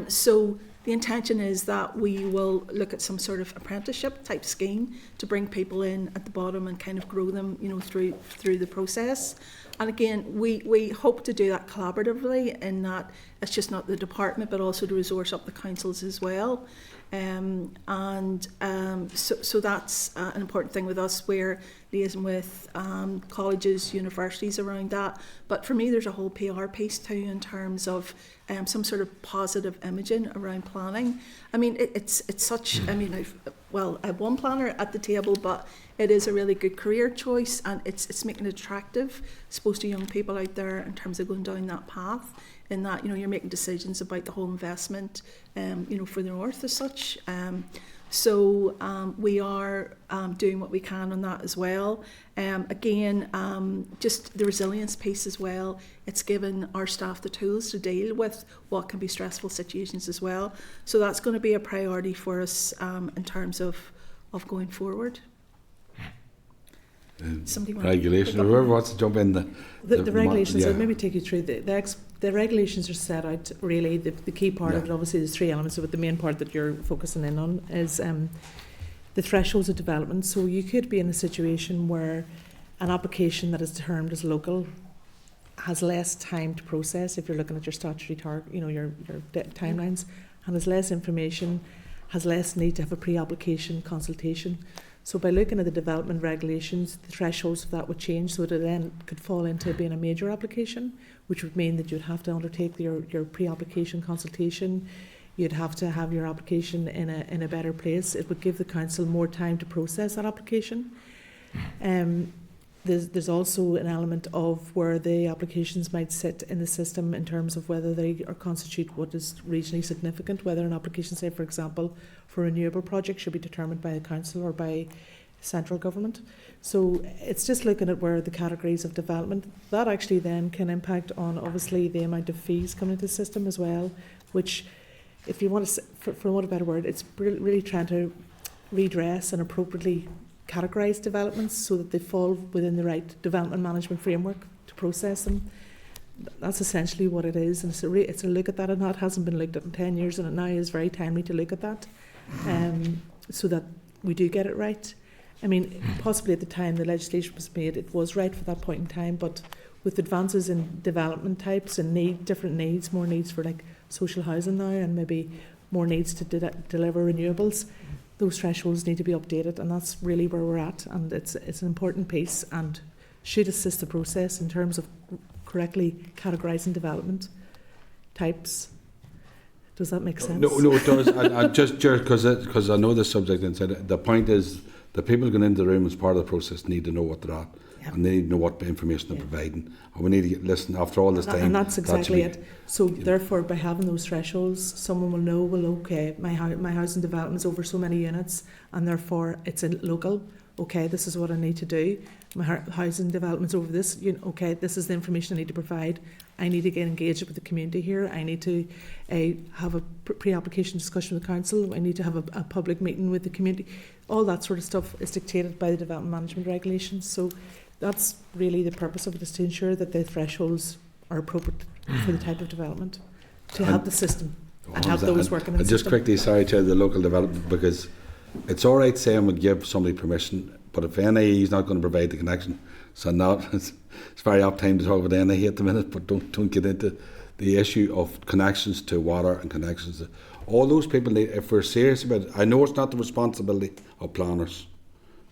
So the intention is that we will look at some sort of apprenticeship type scheme to bring people in at the bottom and kind of grow them, through the process. And again, we hope to do that collaboratively, in that it's just not the department but also to resource up the councils as well. So that's an important thing with us. We're liaising with colleges, universities around that. But for me, there's a whole PR piece too in terms of some sort of positive imaging around planning. I mean, it's such. I mean, I have one planner at the table, but it is a really good career choice, and it's making it attractive, I suppose, to young people out there in terms of going down that path. In that, you're making decisions about the whole investment, for the north as such. So we are doing what we can on that as well. Again, just the resilience piece as well. It's given our staff the tools to deal with what can be stressful situations as well. So that's going to be a priority for us in terms of going forward. Regulation, whoever wants to jump in. The regulations, I'll maybe take you through the regulations are set out. Really, the key part of it, obviously, there's three elements of it. The main part that you're focusing in on is the thresholds of development. So you could be in a situation where an application that is termed as local has less time to process if you're looking at your statutory target, your timelines, and has less information, has less need to have a pre-application consultation. So by looking at the development regulations, the thresholds of that would change, so that it then could fall into being a major application, which would mean that you'd have to undertake your pre-application consultation. You'd have to have your application in a better place. It would give the council more time to process that application. There's also an element of where the applications might sit in the system in terms of whether they constitute what is regionally significant, whether an application, say for example, for a renewable project should be determined by the council or by central government. So it's just looking at where the categories of development, that actually then can impact on obviously the amount of fees coming into the system as well, which, if you want to, for want of a better word, it's really trying to redress and appropriately categorise developments so that they fall within the right development management framework to process them. That's essentially what it is, and it's a look at that, and that hasn't been looked at in 10 years, and it now is very timely to look at that, so that we do get it right. I mean, possibly at the time the legislation was made, it was right for that point in time, but with advances in development types and different needs, more needs for like social housing now, and maybe more needs to deliver renewables, those thresholds need to be updated, and that's really where we're at, and it's an important piece and should assist the process in terms of correctly categorising development types. Does that make sense? No, it does. I just because I know the subject and said the point is the people going into the room as part of the process need to know what they're at. Yeah. And they need to know what information they're providing. And we need to listen after all this time. And that's exactly that should it. So therefore, by having those thresholds, someone will know, well, okay, my housing development is over so many units, and therefore it's a local. Okay, this is what I need to do. My housing development's over this. Okay, this is the information I need to provide. I need to get engaged with the community here. I need to have a pre-application discussion with the council. I need to have a public meeting with the community. All that sort of stuff is dictated by the development management regulations. So that's really the purpose of it, is to ensure that the thresholds are appropriate for the type of development, to help the system and help those working in the just system. quickly, sorry, to the local development, because it's all right saying we give somebody permission, but if NIE is not going to provide the connection, so it's very apt time to talk about NIE at the minute, but don't get into the issue of connections to water and connections to all those people. Need, if we're serious about it, I know it's not the responsibility of planners,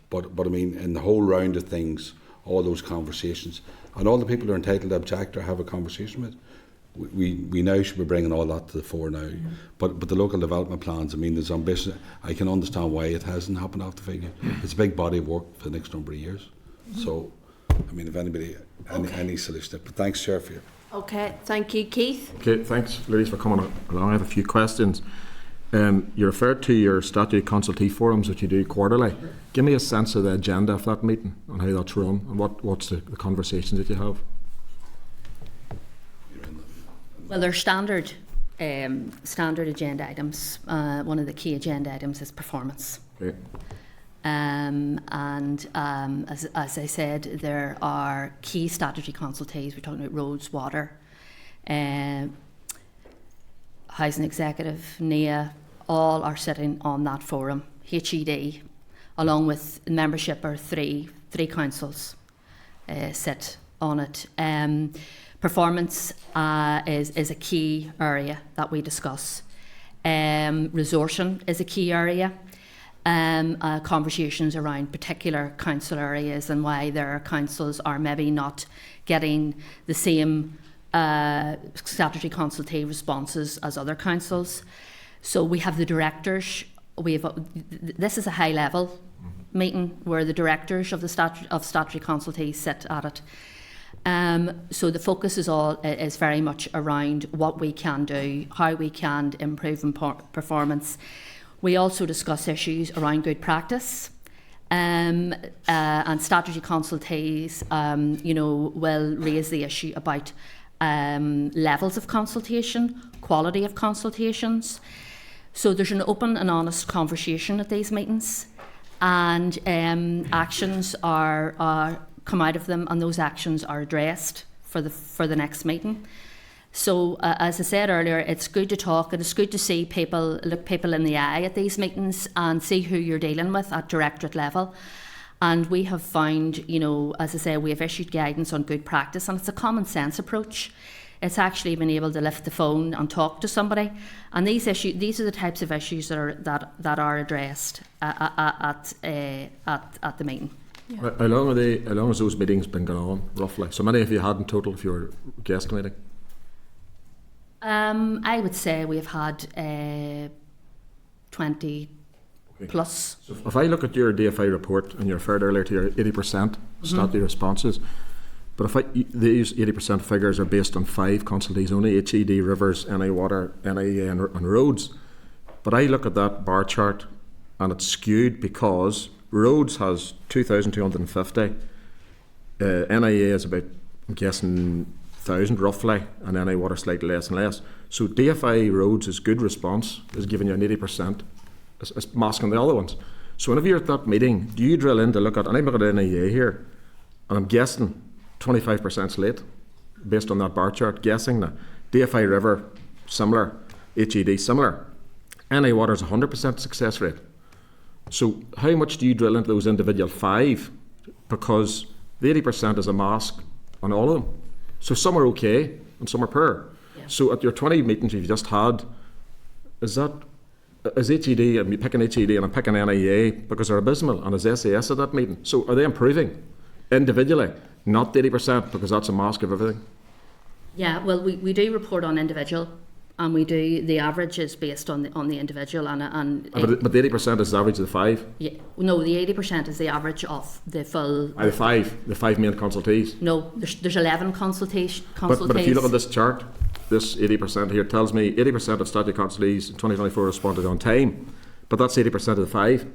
but I mean in the whole round of things, all those conversations, and all the people who are entitled to object or have a conversation with, we now should be bringing all that to the fore now. Mm-hmm. But the local development plans, I mean, there's ambition. I can understand why it hasn't happened off the figure. It's a big body of work for the next number of years. Mm-hmm. So, I mean, if anybody, any solution, but thanks, Chair, for your... Okay, thank you, Keith. Okay, thanks, Louise, for coming along. I have a few questions. You referred to your statutory consultee forums that you do quarterly. Give me a sense of the agenda of that meeting and how that's run, and what's the conversations that you have. Well, they're standard agenda items. One of the key agenda items is performance. Okay. As I said, there are key statutory consultees. We're talking about roads, water, housing executive, NIA, all are sitting on that forum. HED, along with membership, are three councils sit on it. Performance is a key area that we discuss. Resourcing is a key area. Conversations around particular council areas and why their councils are maybe not getting the same statutory consultative responses as other councils. So we have the directors. This is a high level meeting where the directors of the statutory consultees sit at it. So the focus is very much around what we can do, how we can improve performance. We also discuss issues around good practice, and statutory consultees, will raise the issue about levels of consultation, quality of consultations. So there's an open and honest conversation at these meetings, and actions are come out of them, and those actions are addressed for the next meeting. So as I said earlier, it's good to talk, and it's good to see look people in the eye at these meetings and see who you're dealing with at directorate level. And we have found, as I say, we have issued guidance on good practice, and it's a common sense approach. It's actually being able to lift the phone and talk to somebody, and these are the types of issues that are addressed at the meeting. Yeah. How long has those meetings been going on, roughly? So many have you had in total, if you were guesstimating? I would say we've had 20 plus. So if I look at your DFI report, and you referred earlier to your 80% statutory responses, but these 80% figures are based on 5 consultees only: HED, Rivers, NI Water, NIA and Roads. But I look at that bar chart and it's skewed because Roads has 2,250, NIA is about, I'm guessing, 1,000 roughly, and NI Water slightly less and less. So DFI Roads is good response, is giving you an 80%, is masking the other ones. So whenever you're at that meeting, do you drill in to look at, and I'm looking at NIA here, and I'm guessing 25% late, based on that bar chart, guessing that DFI River, similar, HED, similar. NI Water is 100% success rate. So how much do you drill into those individual 5? Because the 80% is a mask on all of them. So some are okay and some are poor. Yeah. So at your 20 meetings you've just had, is HED, I'm picking HED and I'm picking NIA because they're abysmal, and is SAS at that meeting? So are they improving individually? Not the 80%, because that's a mask of everything. Yeah, well, we do report on individual And we do, the average is based on the individual But the 80% is the average of the 5? yeah, no, the 80% is the average of the full. The 5 main consultees. No, there's 11 consultees. But if you look at this chart, this 80% here tells me 80% of statutory consultees in 2024 responded on time, but that's 80% of the 5.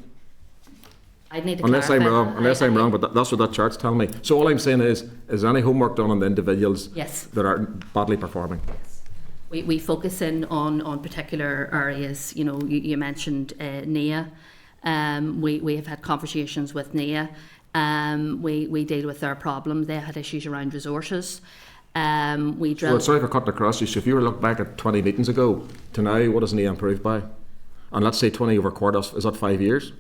I'd need to Unless I'm clarify wrong, that. I'm wrong, but that's what that chart's telling me. So all I'm saying is any homework done on the individuals Yes. that are badly performing? We focus in on particular areas. You know, you mentioned NIA. We have had conversations with NIA. We deal with their problem. They had issues around resources. We drill. Well, sorry for cutting across you. So if you were to look back at 20 meetings ago to now, what has NIA improved by? And let's say 20 over quarter, is that 5 years?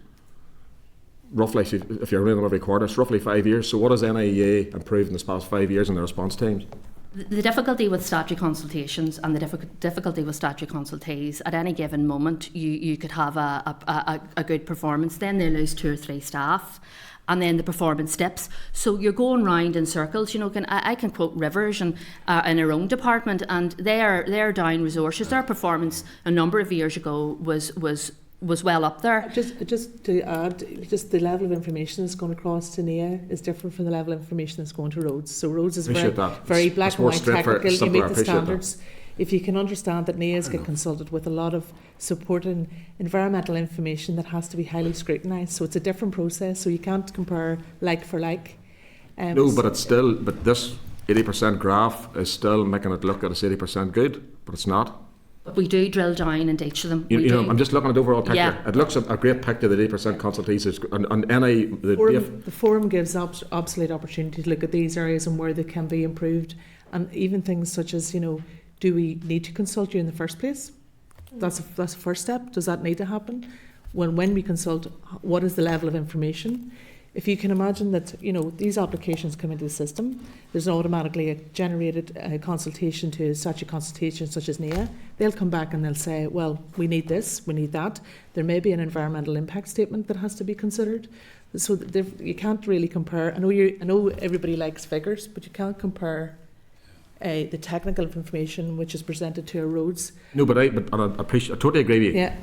Roughly, if you're running them every quarter, it's roughly 5 years. So what has NIA improved in this past 5 years in their response times? The difficulty with statutory consultations and the difficulty with statutory consultees, at any given moment, you could have a good performance, then they lose 2 or 3 staff, and then the performance dips. So you're going round in circles. You know, I can quote Rivers and in our own department, and they're down resources. Their performance a number of years ago was well up there. Just to add, just the level of information that's going across to NIA is different from the level of information that's going to roads. So roads is very, very black and white technical. You meet the standards. If you can understand that NIAs get consulted with a lot of support and environmental information that has to be highly scrutinised, so it's a different process. So you can't compare like for like. No, but it's still. But this 80% graph is still making it look at it's 80% good, but it's not. But we do drill down into each of them. You know, I'm just looking at the overall picture. Yeah. It looks a great picture that 80% consultees is, and any the forum gives absolute opportunity to look at these areas and where they can be improved, and even things such as, you know, do we need to consult you in the first place? That's a first step. Does that need to happen? When we consult, what is the level of information? If you can imagine that, you know, these applications come into the system, there's automatically a generated consultation to such a consultation such as NIA. They'll come back and they'll say, well, we need this, we need that. There may be an environmental impact statement that has to be considered. So you can't really compare. I know everybody likes figures, but you can't compare the technical information which is presented to our roads. No, but I totally agree with you. Yeah.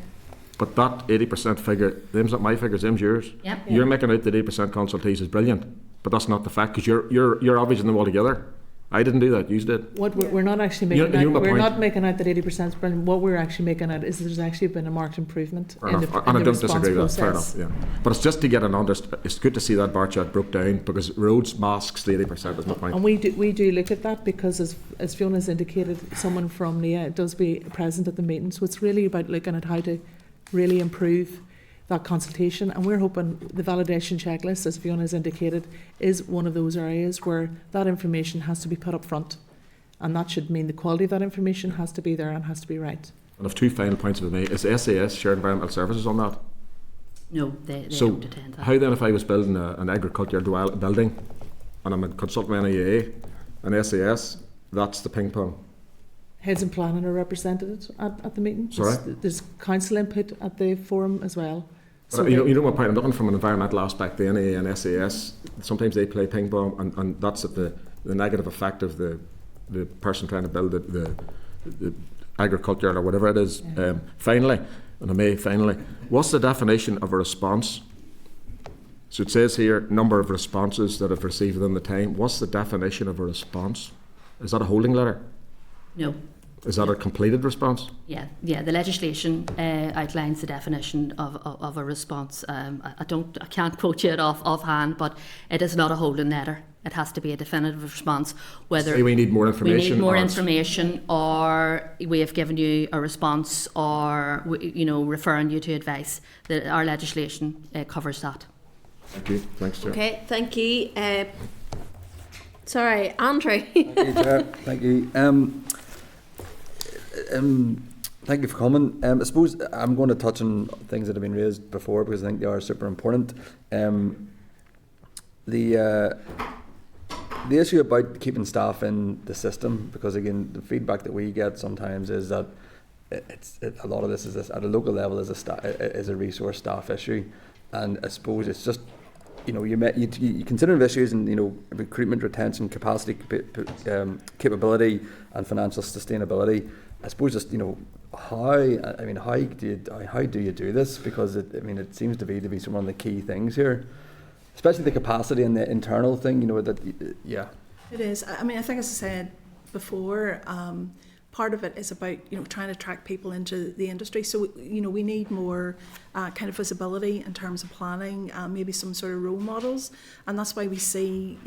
But that 80% figure, them's not my figures, them's yours. Yep. You're making out that 80% consultees is brilliant, but that's not the fact, because you're averaging them all together. I didn't do that, you did. What we're not actually making out, we're not making out that 80% is brilliant. What we're actually making out is there's actually been a marked improvement in the and I don't response disagree with that. Fair process. enough, yeah. But it's just to get an understanding. It's good to see that bar chart broke down, because roads masks the 80% is my point. And we do look at that because, as Fiona's indicated, someone from NIA does be present at the meeting. So it's really about looking at how to really improve that consultation, and we're hoping the validation checklist, as Fiona has indicated, is one of those areas where that information has to be put up front, and that should mean the quality of that information has to be there and has to be right. And I've 2 final points for me. Is SAS Shared Environmental Services on that? No, they So don't attend that. how then, if I was building an agricultural building and I'm a consultant with NIA and SAS, that's the ping pong? Heads and planning are represented at the meeting. Sorry? There's council input at the forum as well. So you know my point. I'm looking from an environmental aspect. The NIA and SAS, sometimes they play ping pong, and that's at the negative effect of the person trying to build the agriculture or whatever it is. Yeah. Finally, what's the definition of a response? So it says here, number of responses that have received within the time. What's the definition of a response? Is that a holding letter? No. Is that a completed response? Yeah. The legislation outlines the definition of a response. I can't quote you it offhand, but it is not a holding letter. It has to be a definitive response. Whether Say we need more information. We need more information, or we have given you a response, or referring you to advice. Our legislation covers that. Thank you. Thanks, Chair. Okay, thank you. Sorry, Andrew. Thank you, Chair. Thank you. Thank you for coming. I suppose I'm going to touch on things that have been raised before because I think they are super important. The issue about keeping staff in the system, because again, the feedback that we get sometimes is that a lot of this is at a local level is a resource staff issue, and I suppose it's just you consider issues and recruitment, retention, capacity, capability, and financial sustainability. I suppose just, how do you do this? Because it seems to be some of the key things here, especially the capacity and the internal thing. It is. I mean, I think, as I said before, part of it is about trying to attract people into the industry. So we need more kind of visibility in terms of planning, maybe some sort of role models, and that's why we see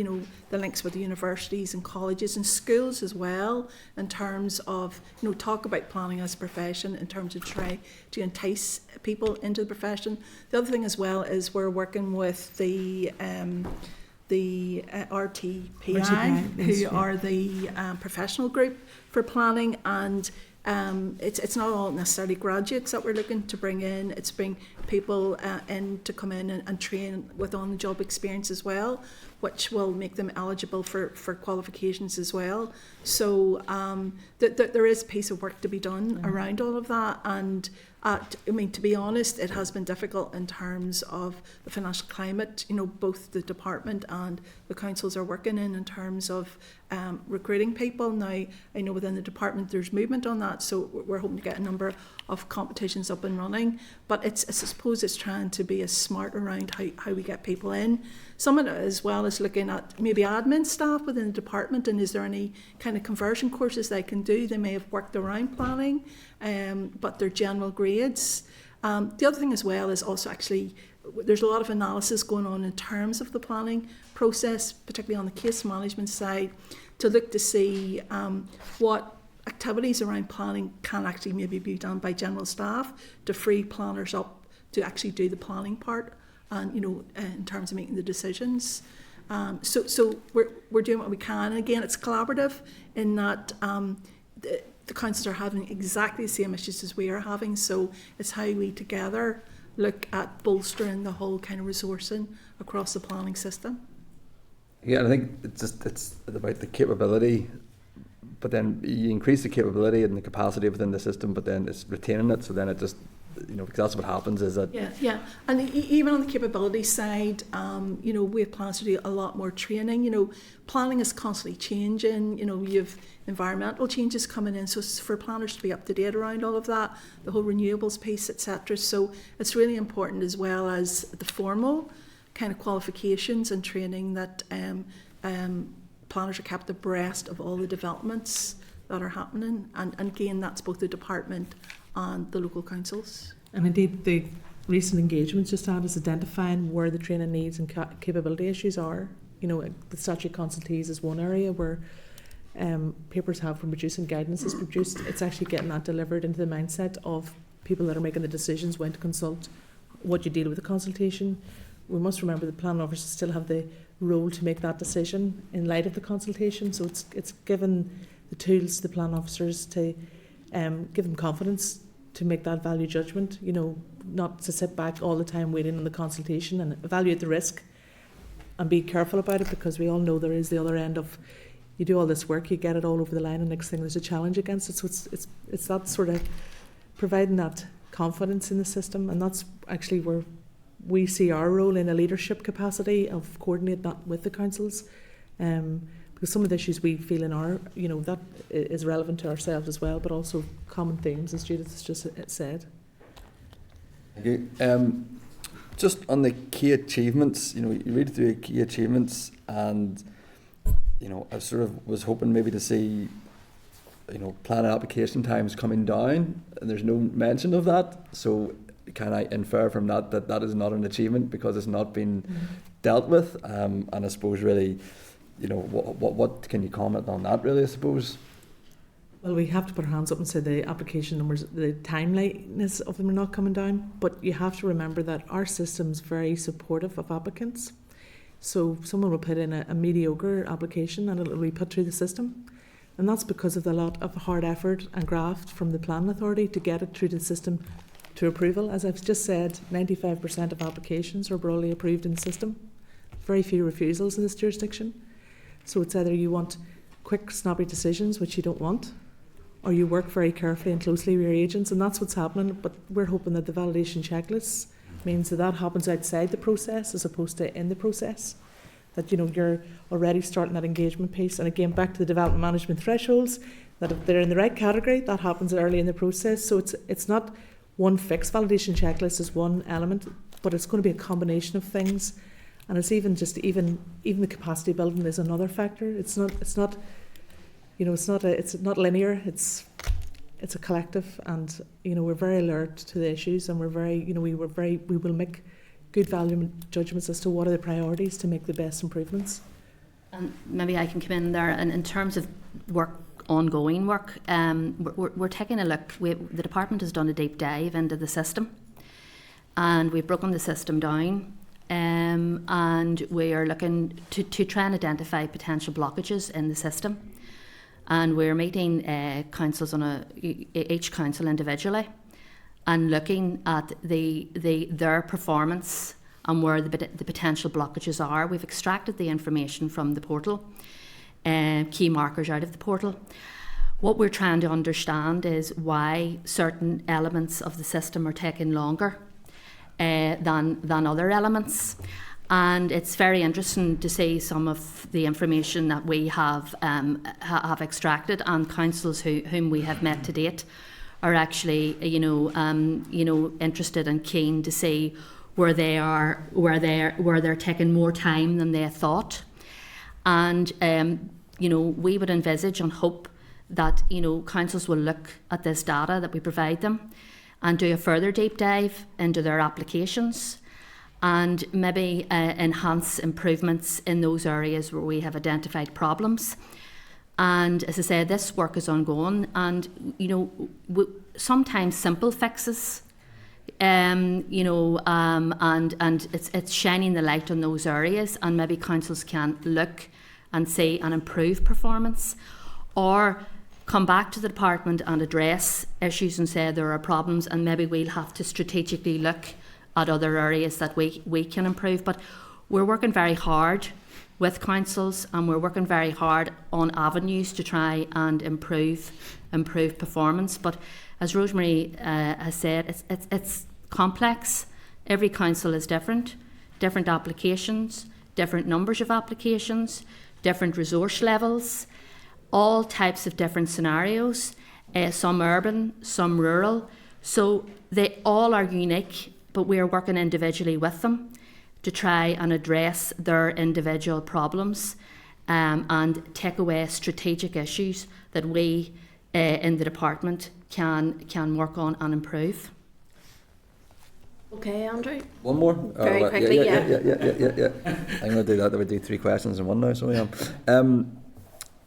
the links with the universities and colleges and schools as well, in terms of talk about planning as a profession, in terms of try to entice people into the profession. The other thing as well is we're working with the RTPI, who are the professional group for planning, and it's not all necessarily graduates that we're looking to bring in. It's bring people in to come in and train with on-the-job experience as well, which will make them eligible for qualifications as well. So there is a piece of work to be done around all of that, and to be honest, it has been difficult in terms of the financial climate. Both the department and the councils are working in terms of recruiting people. Now, I know within the department there's movement on that, so we're hoping to get a number of competitions up and running. But I suppose it's trying to be as smart around how we get people in. Some of it as well is looking at maybe admin staff within the department, and is there any kind of conversion courses they can do? They may have worked around planning, but they're general grades. The other thing as well is also actually there's a lot of analysis going on in terms of the planning process, particularly on the case management side, to look to see what activities around planning can actually maybe be done by general staff to free planners up to actually do the planning part, and in terms of making the decisions. So we're doing what we can. And again, it's collaborative in that the councils are having exactly the same issues as we are having. So it's how we together look at bolstering the whole kind of resourcing across the planning system. Yeah, I think it's about the capability, but then you increase the capability and the capacity within the system, but then it's retaining it. So then it just, because that's what happens is that... Yeah. And even on the capability side, we have plans to do a lot more training. Planning is constantly changing. You have environmental changes coming in, so it's for planners to be up to date around all of that, the whole renewables piece, etc. So it's really important, as well as the formal kind of qualifications and training, that planners are kept abreast of all the developments that are happening. And again, that's both the department and the local councils. And indeed, the recent engagements just had is identifying where the training needs and capability issues are. The statutory consultees is one area where papers have been produced and guidance is produced. It's actually getting that delivered into the mindset of people that are making the decisions when to consult, what you deal with the consultation. We must remember that planning officers still have the role to make that decision in light of the consultation. So it's given the tools to the planning officers to give them confidence to make that value judgment, not to sit back all the time waiting on the consultation, and evaluate the risk and be careful about it, because we all know there is the other end of, you do all this work, you get it all over the line, and next thing there's a challenge against it. So it's that sort of providing that confidence in the system, and that's actually where we see our role in a leadership capacity of coordinate that with the councils, because some of the issues we feel in our, that is relevant to ourselves as well, but also common themes, as Judith has just said. Thank you. Just on the key achievements, you read through key achievements, and I sort of was hoping maybe to see, planning application times coming down, and there's no mention of that. So can I infer from that that is not an achievement because it's not been dealt with? And I suppose really, what can you comment on that really, I suppose? Well, we have to put our hands up and say the application numbers, the timeliness of them are not coming down, but you have to remember that our system's very supportive of applicants. So someone will put in a mediocre application and it'll be put through the system. And that's because of the lot of hard effort and graft from the planning authority to get it through the system to approval. As I've just said, 95% of applications are broadly approved in the system. Very few refusals in this jurisdiction. So it's either you want quick, snappy decisions, which you don't want, or you work very carefully and closely with your agents, and that's what's happening. But we're hoping that the validation checklists means that happens outside the process as opposed to in the process. That you're already starting that engagement piece. And again, back to the development management thresholds, that if they're in the right category, that happens early in the process. So it's not one fixed validation checklist is one element, but it's going to be a combination of things, and it's even the capacity building is another factor. It's not linear. It's a collective, and we're very alert to the issues, and we will make good value judgments as to what are the priorities to make the best improvements. And maybe I can come in there, and in terms of ongoing work, we're taking a look. The department has done a deep dive into the system, and we've broken the system down, and we are looking to try and identify potential blockages in the system. And we're meeting councils each council individually, and looking at their performance and where the potential blockages are. We've extracted the information from the portal, key markers out of the portal. What we're trying to understand is why certain elements of the system are taking longer than other elements. And it's very interesting to see some of the information that we have extracted, and councils whom we have met to date are actually interested and keen to see where they're taking more time than they thought. And we would envisage and hope that councils will look at this data that we provide them and do a further deep dive into their applications, and maybe enhance improvements in those areas where we have identified problems. And as I said, this work is ongoing, and sometimes simple fixes, and it's shining the light on those areas, and maybe councils can look and see and improve performance, or come back to the department and address issues and say there are problems, and maybe we'll have to strategically look at other areas that we can improve. But we're working very hard with councils, and we're working very hard on avenues to try and improve performance. But as Rosemary has said, it's complex. Every council is different applications, different numbers of applications, different resource levels, all types of different scenarios, some urban, some rural. So they all are unique, but we are working individually with them to try and address their individual problems, and take away strategic issues that we in the department can work on and improve. Okay, Andrew. One more? Very quickly, yeah. I'm going to do that. I would do 3 questions in one now, so I am.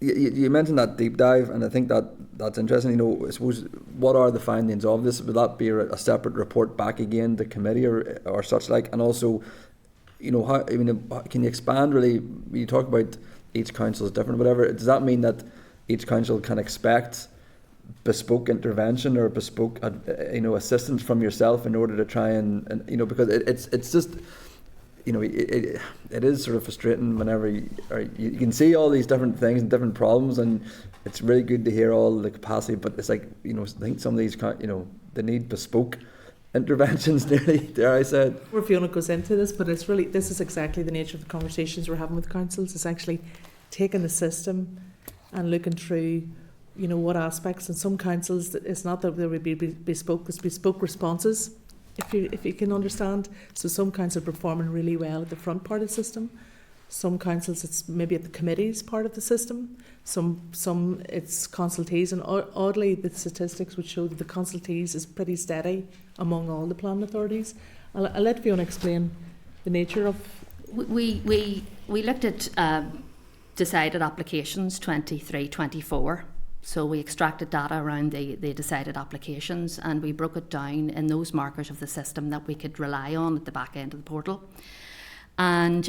You mentioned that deep dive, and I think that's interesting. I suppose, what are the findings of this? Would that be a separate report back again to committee or such like? And also, can you expand really? You talk about each council is different, whatever. Does that mean that each council can expect bespoke intervention or bespoke, assistance from yourself in order to try and because it's just. It is sort of frustrating whenever you can see all these different things and different problems, and it's really good to hear all the capacity, but it's like, I think some of these, they need bespoke interventions nearly, dare I said. Where Fiona goes into this, but this is exactly the nature of the conversations we're having with councils. It's actually taking the system and looking through, what aspects. And some councils, it's not that there would be bespoke responses, if you can understand. So some councils are performing really well at the front part of the system. Some councils, it's maybe at the committees part of the system. Some it's consultees, and oddly the statistics would show that the consultees is pretty steady among all the planning authorities. I'll let Fiona explain the nature of. We looked at decided applications 23-24. So we extracted data around the decided applications, and we broke it down in those markers of the system that we could rely on at the back end of the portal. And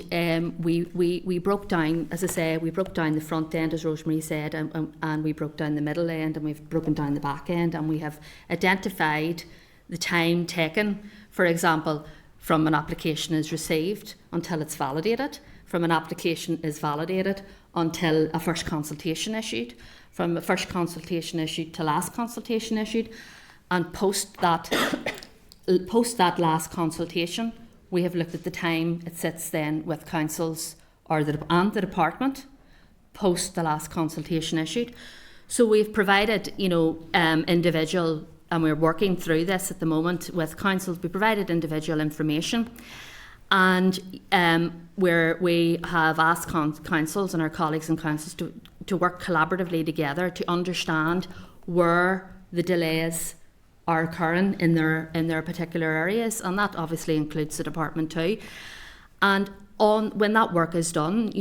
we broke down, as I say, we broke down the front end, as Rosemary said, and we broke down the middle end, and we've broken down the back end, and we have identified the time taken, for example, from an application is received until it's validated, from an application is validated until a first consultation issued, from the first consultation issued to last consultation issued, and post that last consultation, we have looked at the time it sits then with councils and the department post the last consultation issued. So we've provided, individual, and we're working through this at the moment with councils. We provided individual information, and where we have asked councils and our colleagues and councils to work collaboratively together to understand where the delays are occurring in their particular areas, and that obviously includes the department too. And when that work is done,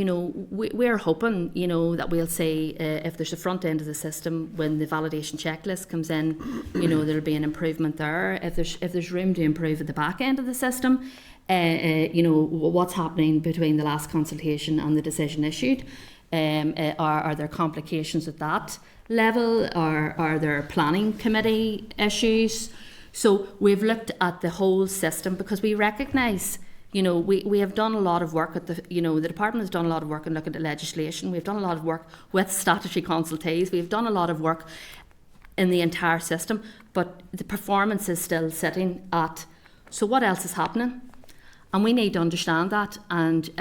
we're hoping, that we'll see if there's a front end of the system when the validation checklist comes in, there'll be an improvement there. If there's room to improve at the back end of the system, what's happening between the last consultation and the decision issued. Are there complications at that level? Are there planning committee issues? So we've looked at the whole system because we recognise, we have done a lot of work at the department has done a lot of work in looking at legislation. We've done a lot of work with statutory consultees. We've done a lot of work in the entire system, but the performance is still sitting at, so what else is happening? And we need to understand that, and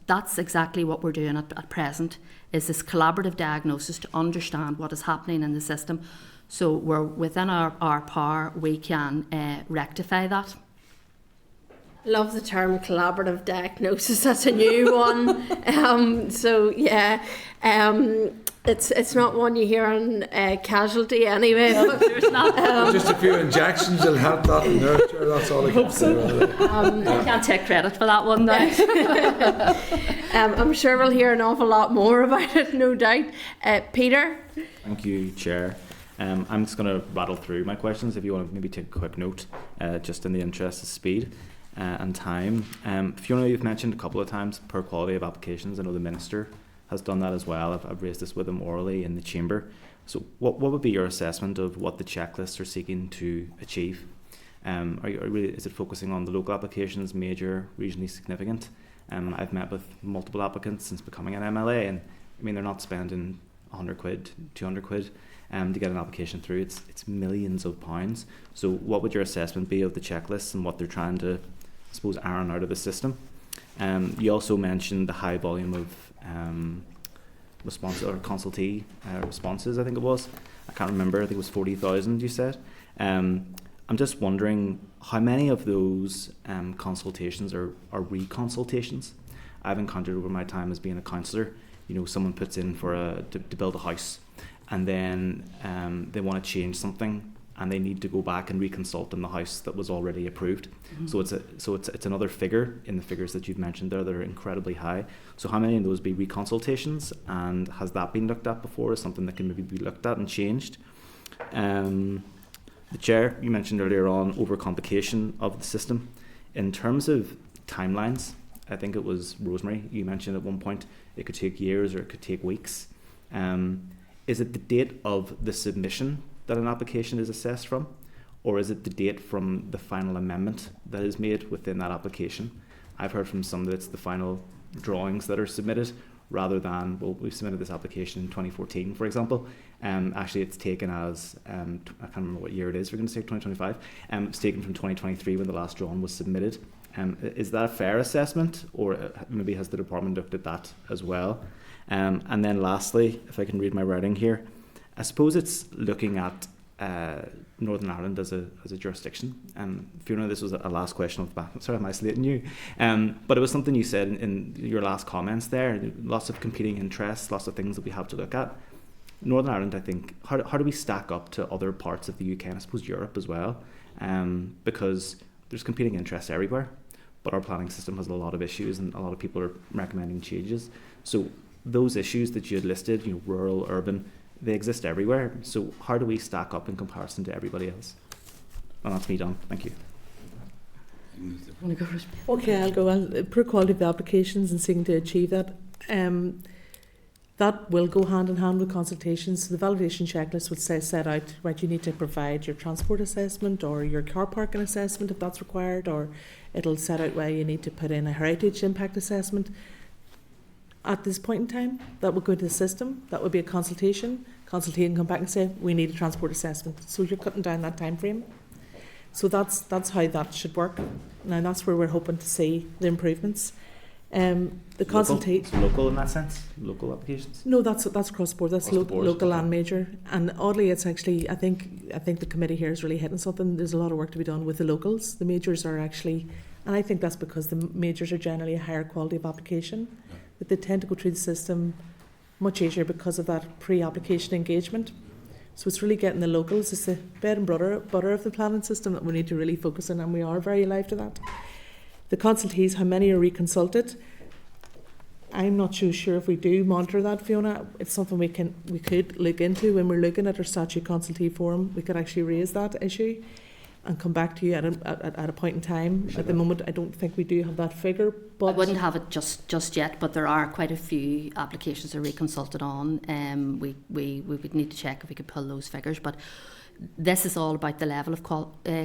that's exactly what we're doing at present, is this collaborative diagnosis to understand what is happening in the system. So we're within our power, we can rectify that. Love the term collaborative diagnosis. That's a new one. It's not one you hear on Casualty anyway. No, there's not. Just a few injections will help that nurture. That's all I can say. I can't take credit for that one now. I'm sure we'll hear an awful lot more about it, no doubt. Peter? Thank you, Chair. I'm just going to rattle through my questions if you want to maybe take a quick note, just in the interest of speed and time. Fiona, you've mentioned a couple of times poor quality of applications. I know the Minister has done that as well. I've raised this with him orally in the Chamber. So what would be your assessment of what the checklists are seeking to achieve? Is it focusing on the local applications, major, regionally significant? I've met with multiple applicants since becoming an MLA, and I mean, they're not spending 100 quid, 200 quid to get an application through. It's millions of pounds. So what would your assessment be of the checklists and what they're trying to, I suppose, iron out of the system? You also mentioned the high volume of response or consultee responses, I think it was. I can't remember, I think it was 40,000 you said. I'm just wondering how many of those consultations are reconsultations. I've encountered over my time as being a councillor, someone puts in for to build a house, and then they want to change something, and they need to go back and reconsult on the house that was already approved. Mm-hmm. So it's another figure in the figures that you've mentioned there that are incredibly high. So how many of those be reconsultations, and has that been looked at before as something that can maybe be looked at and changed? The Chair, you mentioned earlier on overcomplication of the system. In terms of timelines, I think it was Rosemary, you mentioned at one point it could take years or it could take weeks. Is it the date of the submission that an application is assessed from, or is it the date from the final amendment that is made within that application? I've heard from some that it's the final drawings that are submitted rather than, well, we've submitted this application in 2014, for example. Actually, it's taken as, I can't remember what year it is, we're going to say 2025. It's taken from 2023 when the last drawing was submitted. Is that a fair assessment, or maybe has the department looked at that as well? And then lastly, if I can read my writing here, I suppose it's looking at Northern Ireland as a jurisdiction. Fiona, this was a last question off the back. Sorry, I'm isolating you. But it was something you said in your last comments there. Lots of competing interests, lots of things that we have to look at. Northern Ireland, I think, how do we stack up to other parts of the UK and I suppose Europe as well? Because there's competing interests everywhere, but our planning system has a lot of issues and a lot of people are recommending changes. So those issues that you had listed, rural, urban, they exist everywhere. So how do we stack up in comparison to everybody else? And that's me done. Thank you. Okay, I'll go on. Poor quality of the applications and seeking to achieve that. That will go hand in hand with consultations. So the validation checklist would set out, right, you need to provide your transport assessment or your car parking assessment if that's required, or it'll set out where you need to put in a heritage impact assessment. At this point in time, that would go to the system. That would be a consultation. Consultate and come back and say, we need a transport assessment. So you're cutting down that time frame. So that's how that should work. Now that's where we're hoping to see the improvements. The consultation. So local in that sense? Local applications? No, that's cross board. That's Across the board, local okay. and major. And oddly, it's actually I think the committee here is really hitting something. There's a lot of work to be done with the locals. The majors are actually, and I think that's because the majors are generally a higher quality of application. That they tend to go through the system much easier because of that pre-application engagement. So it's really getting the locals. It's the bread and butter of the planning system that we need to really focus on, and we are very alive to that. The consultees, how many are reconsulted? I'm not too sure if we do monitor that, Fiona. It's something we could look into when we're looking at our statute consultee forum. We could actually raise that issue and come back to you at a point in time. At the moment, I don't think we do have that figure. But I wouldn't have it just yet, but there are quite a few applications that are reconsulted on. We would need to check if we could pull those figures, but this is all about the level of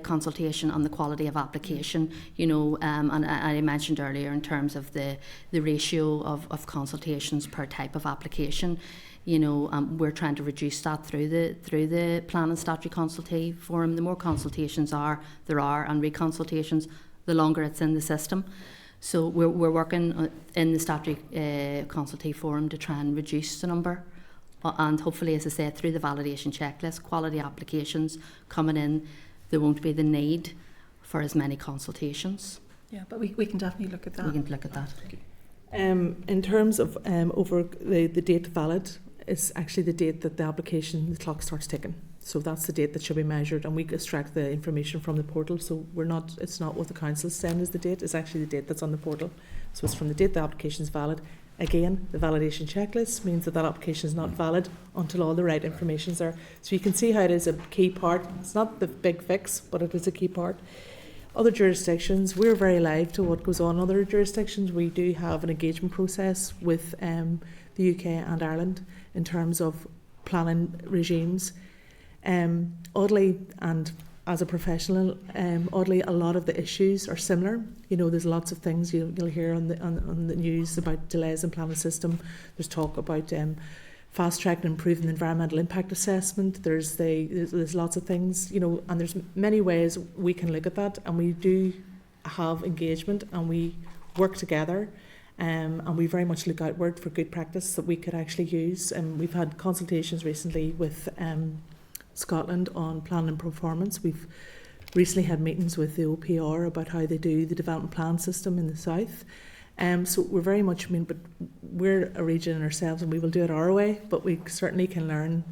consultation and the quality of application, and I mentioned earlier in terms of the ratio of consultations per type of application. We're trying to reduce that through the Plan and Statutory Consultative Forum. The more consultations there are and reconsultations, the longer it's in the system. So we're working in the Statutory Consultative Forum to try and reduce the number. And hopefully, as I said, through the validation checklist, quality applications coming in, there won't be the need for as many consultations. Yeah, but we can definitely look at that. We can look at that. In terms of over the date valid, is actually the date that the clock starts ticking. So that's the date that should be measured, and we extract the information from the portal. So it's not what the council is saying is the date, it's actually the date that's on the portal. So it's from the date the application is valid. Again, the validation checklist means that application is not valid until all the right information is there. So you can see how it is a key part. It's not the big fix, but it is a key part. Other jurisdictions, we're very alive to what goes on in other jurisdictions. We do have an engagement process with the UK and Ireland in terms of planning regimes. Oddly, and as a professional, oddly, a lot of the issues are similar. There's lots of things you'll hear on the news about delays in planning system. There's talk about fast track and improving the environmental impact assessment. There's lots of things, and there's many ways we can look at that, and we do have engagement and we work together. And we very much look outward for good practice that we could actually use. We've had consultations recently with Scotland on plan and performance. We've recently had meetings with the OPR about how they do the development plan system in the south. So we're very much, but we're a region in ourselves and we will do it our way, but we certainly can learn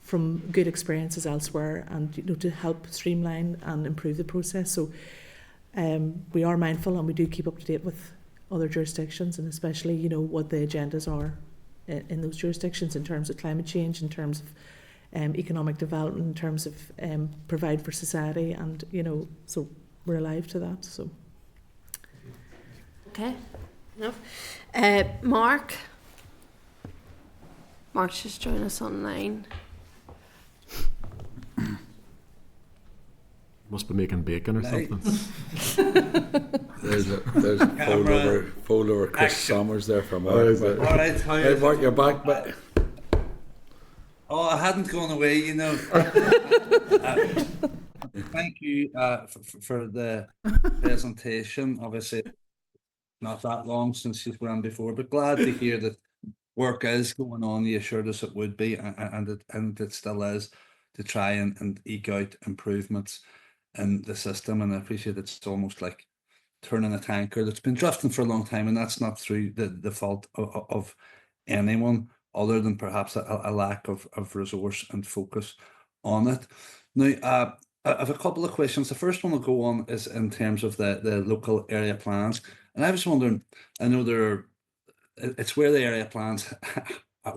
from good experiences elsewhere and to help streamline and improve the process. So we are mindful and we do keep up to date with other jurisdictions, and especially what the agendas are in those jurisdictions in terms of climate change, in terms of economic development, in terms of provide for society, and so we're alive to that. So Okay. No. Mark's just joined us online. Must be making bacon or Right. something. There's a fold over Chris Action. Summers there for Oh, is Mark. it? All right, how Hey, is Mark, it? you're back, but Oh, I hadn't gone away, Thank you for the presentation. Obviously, not that long since you've run before, but glad to hear that work is going on. You assured us it would be, and it still is, to try and eke out improvements in the system. And I appreciate it's almost like turning a tanker that's been drifting for a long time, and that's not through the fault of anyone other than perhaps a lack of resource and focus on it. Now, I have a couple of questions. The first one will go on is in terms of the local area plans. And I was wondering, I know it's where the area plans,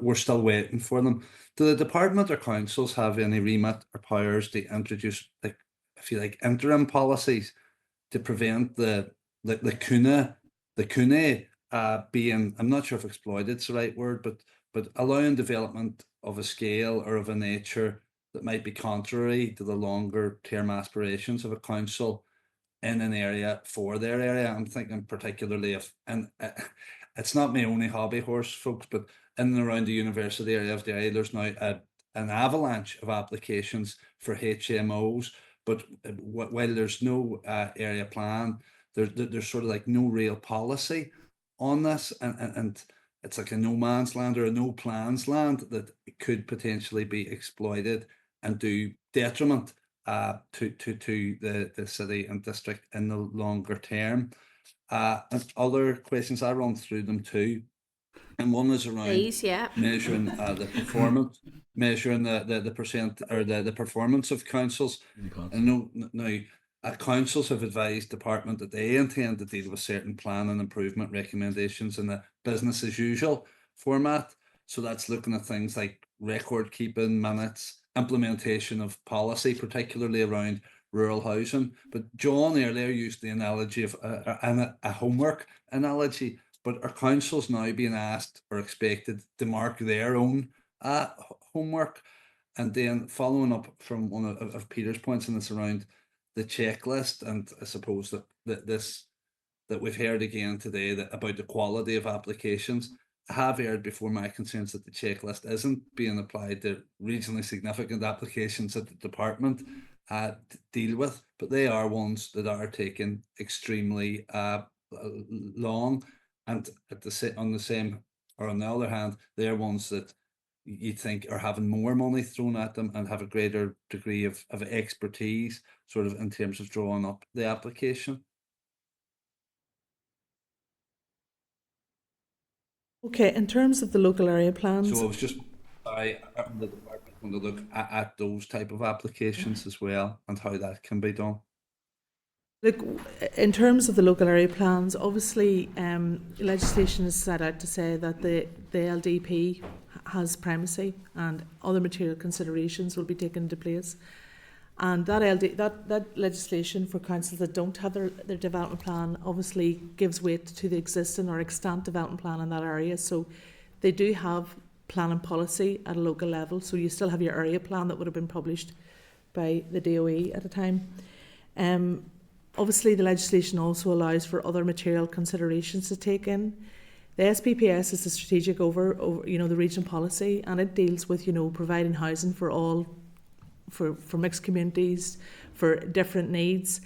we're still waiting for them. Do the department or councils have any remit or powers to introduce, if you like, interim policies to prevent the CUNA being, I'm not sure if exploited's the right word, but allowing development of a scale or of a nature that might be contrary to the longer term aspirations of a council in an area for their area. I'm thinking particularly and it's not my only hobby horse, folks, but in and around the university area of Derry, there's now an avalanche of applications for HMOs, but while there's no area plan, there's sort of like no real policy on this, and it's like a no man's land or a no plans land that could potentially be exploited and do detriment to the city and district in the longer term. And other questions, I run through them too, and one is around Please, yeah. measuring the performance, measuring the percent or the performance of councils. And now, councils have advised Department that they intend to deal with certain plan and improvement recommendations in the business as usual format. So that's looking at things like record keeping minutes, implementation of policy, particularly around rural housing. But John earlier used the analogy of a homework analogy. But are councils now being asked or expected to mark their own homework? And then following up from one of Peter's points, and it's around the checklist, and I suppose that we've heard again today about the quality of applications. I have heard before my concerns that the checklist isn't being applied to regionally significant applications that the department deal with, but they are ones that are taking extremely long. And on the other hand, they're ones that you think are having more money thrown at them and have a greater degree of expertise, sort of in terms of drawing up the application. Okay, in terms of the local area plans, So I was just the department going to look at those type of applications as well, and how that can be done. look, in terms of the local area plans, obviously legislation is set out to say that the LDP has primacy and other material considerations will be taken into place. And that legislation for councils that don't have their development plan obviously gives weight to the existing or extant development plan in that area. So they do have planning policy at a local level. So you still have your area plan that would have been published by the DOE at a time. Obviously, the legislation also allows for other material considerations to take in. The SPPS is the strategic over the regional policy, and it deals with providing housing for all, for mixed communities, for different needs.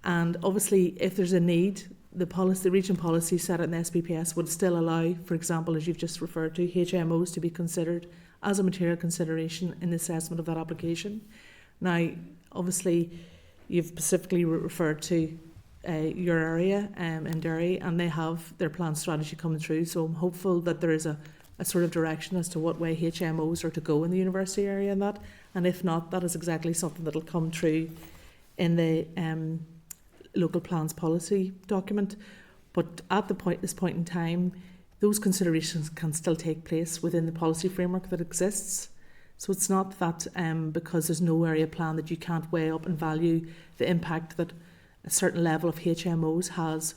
And obviously, if there's a need, the regional policy set in the SPPS would still allow, for example, as you've just referred to, HMOs to be considered as a material consideration in the assessment of that application. Now, obviously, you've specifically referred to your area in Derry, and they have their plan strategy coming through. So I'm hopeful that there is a sort of direction as to what way HMOs are to go in the university area and that. And if not, that is exactly something that will come through in the local plans policy document. But at this point in time, those considerations can still take place within the policy framework that exists. So it's not that because there's no area plan that you can't weigh up and value the impact that a certain level of HMOs has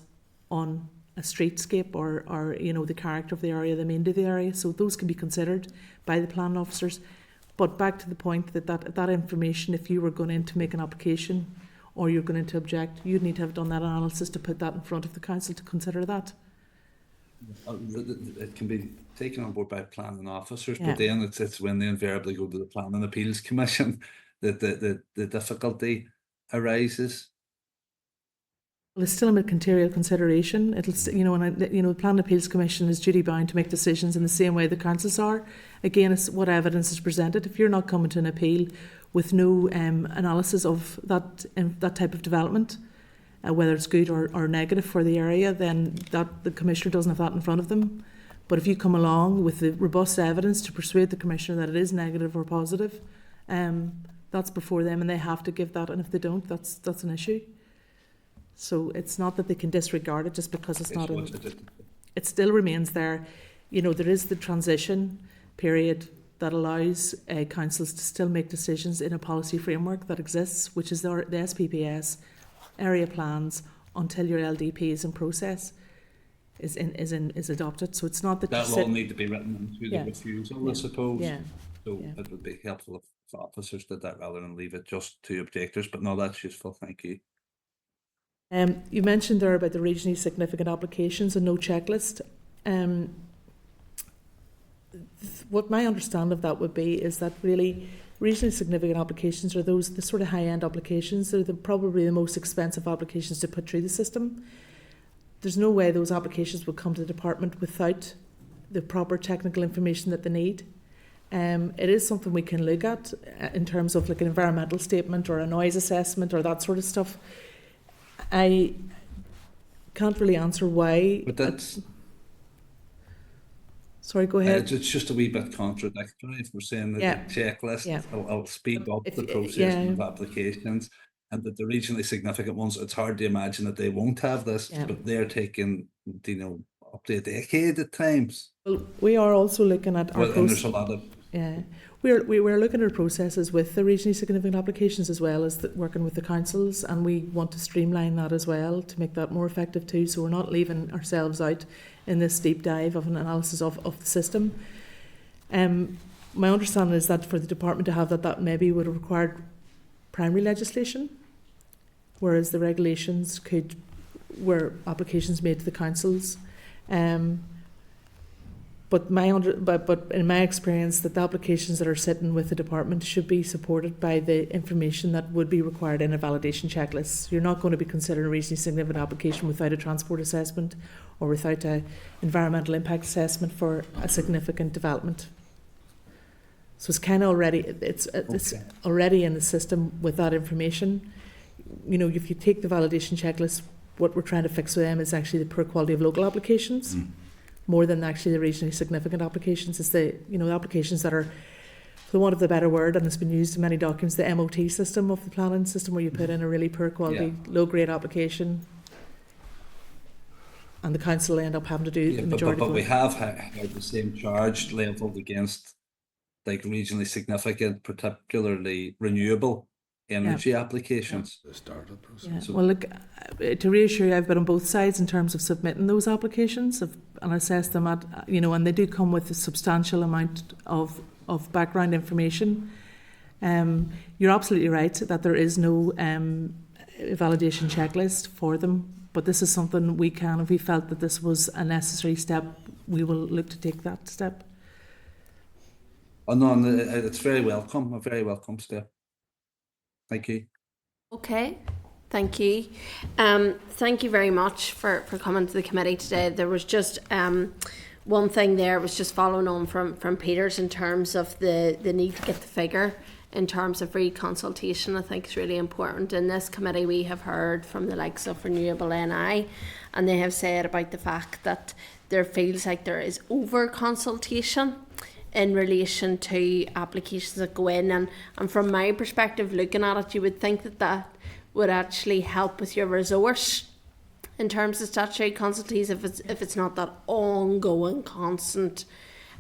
on a streetscape or the character of the area, the amenity of the area. So those can be considered by the planning officers. But back to the point that information, if you were going in to make an application or you're going in to object, you'd need to have done that analysis to put that in front of the council to consider that. It can be taken on board by planning officers, Yeah. but then it's when they invariably go to the Planning Appeals Commission that the difficulty arises. Well, it's still a material consideration. It'll, the Planning Appeals Commission is duty bound to make decisions in the same way the councils are. Again, it's what evidence is presented. If you're not coming to an appeal with no analysis of that type of development, whether it's good or negative for the area, then the commissioner doesn't have that in front of them. But if you come along with the robust evidence to persuade the commissioner that it is negative or positive, that's before them, and they have to give that. And if they don't, that's an issue. So it's not that they can disregard it just because it's not in. It still remains there. There is the transition period that allows councils to still make decisions in a policy framework that exists, which is the SPPS area plans, until your LDP is in process, is adopted. So it's not that that will all need to be written into the refusal, I suppose. Yeah. So it would be helpful if officers did that rather than leave it just to objectors. But no, that's useful. Thank you. You mentioned there about the regionally significant applications and no checklist. What my understanding of that would be is that really regionally significant applications are the sort of high-end applications. They're probably the most expensive applications to put through the system. there's no way those applications would come to the department without the proper technical information that they need. It is something we can look at in terms of like an environmental statement or a noise assessment or that sort of stuff. I can't really answer why. But that's Sorry, go ahead. it's just a wee bit contradictory if we're saying that Yeah. the checklist Yeah. will speed up If- the process yeah. of applications, and that the regionally significant ones, it's hard to imagine that they won't have this, Yeah. but they're taking, you know, up to a decade at times. Well, we are also looking at our Well, and there's process. a lot of Yeah, we're looking at our processes with the regionally significant applications as well as working with the councils, and we want to streamline that as well to make that more effective too. So we're not leaving ourselves out in this deep dive of an analysis of the system. My understanding is that for the department to have that maybe would have required primary legislation, whereas the regulations were applications made to the councils. But in my experience, that the applications that are sitting with the department should be supported by the information that would be required in a validation checklist. You're not going to be considering a regionally significant application without a transport assessment or without an environmental impact assessment for a significant development. So it's kind of it's already in the system with that information. You know, if you take the validation checklist, what we're trying to fix with them is actually the poor quality of local applications. More than actually the regionally significant applications. It's the applications that are, for want of the better word, and it's been used in many documents, the MOT system of the planning system, where you put in a really poor quality, low grade application, and the council end up having to do the majority but of we it. have had the same charge levelled against like regionally significant, particularly renewable energy applications. The startup process. Yeah. So- Well, look, to reassure you, I've been on both sides in terms of submitting those applications and assess them at, and they do come with a substantial amount of background information. You're absolutely right that there is no validation checklist for them, but this is something we can, if we felt that this was a necessary step, we will look to take that step. Oh no, and it's very welcome, a very welcome step. Thank you. Okay, thank you. Thank you very much for coming to the committee today. There was just one thing there, was just following on from Peter's in terms of the need to get the figure in terms of reconsultation. I think it's really important. In this committee, we have heard from the likes of Renewable NI, and they have said about the fact that there feels like there is over consultation in relation to applications that go in, and from my perspective looking at it, you would think that would actually help with your resource in terms of statutory consultees if it's not that ongoing constant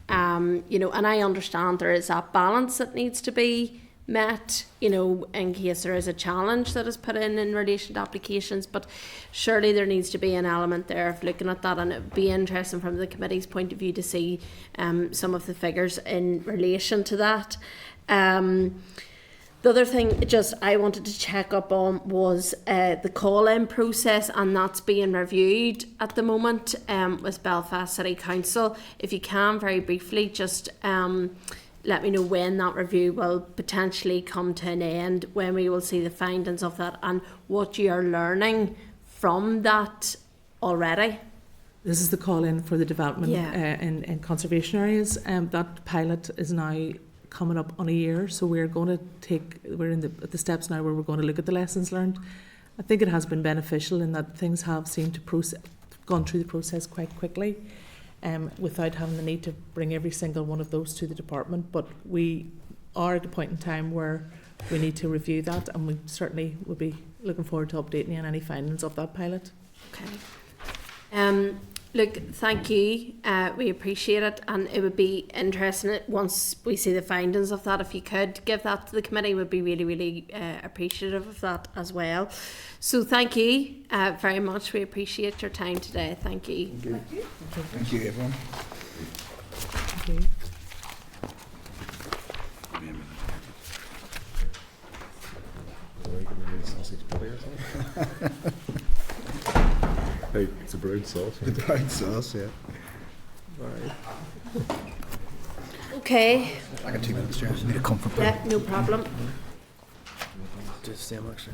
and I understand there is that balance that needs to be met, in case there is a challenge that is put in relation to applications, but surely there needs to be an element there of looking at that, and it would be interesting from the committee's point of view to see some of the figures in relation to that. The other thing just I wanted to check up on was the call-in process, and that's being reviewed at the moment with Belfast City Council. If you can, very briefly, just let me know when that review will potentially come to an end, when we will see the findings of that, and what you are learning from that already. This is the call-in for the development Yeah. in conservation areas. That pilot is now coming up on a year, so we're at the steps now where we're going to look at the lessons learned. I think it has been beneficial in that things have seemed to gone through the process quite quickly, without having the need to bring every single one of those to the department. But we are at a point in time where we need to review that, and we certainly will be looking forward to updating you on any findings of that pilot. Okay. Look, thank you. We appreciate it, and it would be interesting once we see the findings of that. If you could give that to the committee, would be really, really appreciative of that as well. So thank you very much. We appreciate your time today. Thank you. Thank you. Thank you, everyone. Thank you. Hey, it's a brown sauce. The brown sauce, yeah. Okay. I got 2 minutes, Chair. I need a comfort break. Yeah, no problem. Do the same, actually.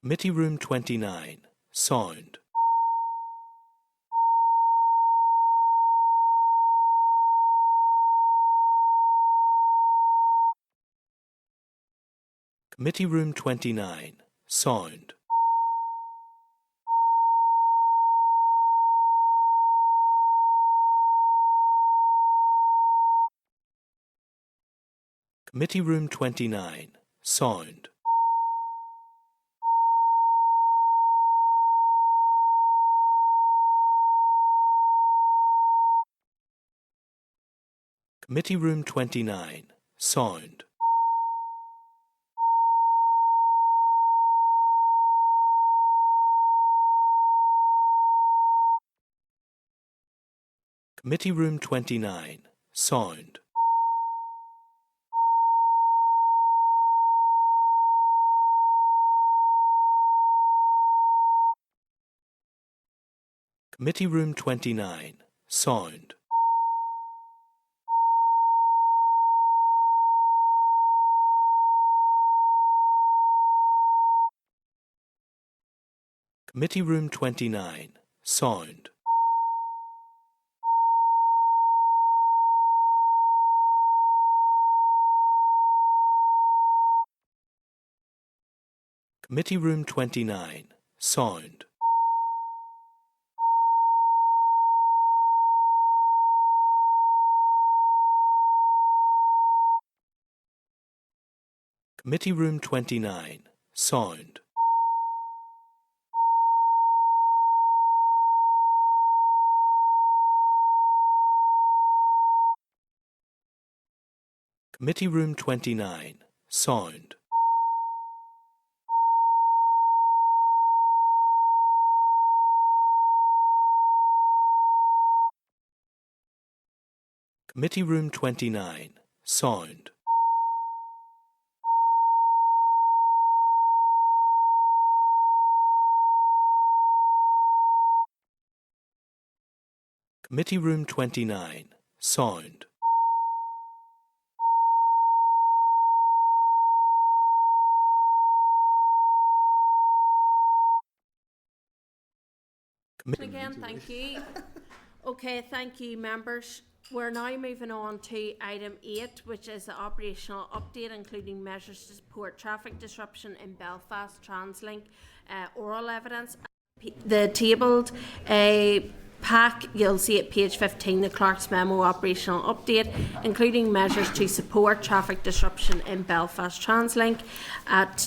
Committee Room 29, Sound. Committee Room 29, Sound. Committee Room 29, Sound. Committee Room 29, Sound. Committee Room 29, Sound. Committee Room 29, Sound. Committee Room 29, Sound. Committee Room 29, Sound. Committee Room 29, Sound. Committee Room 29, Sound. Committee Room 29, Sound. Committee Room 29, Sound. Again, thank you. Okay, thank you, members. We're now moving on to item 8, which is the operational update, including measures to support traffic disruption in Belfast, TransLink, oral evidence. The tabled pack, you'll see at page 15, the Clerk's Memo operational update, including measures to support traffic disruption in Belfast, TransLink.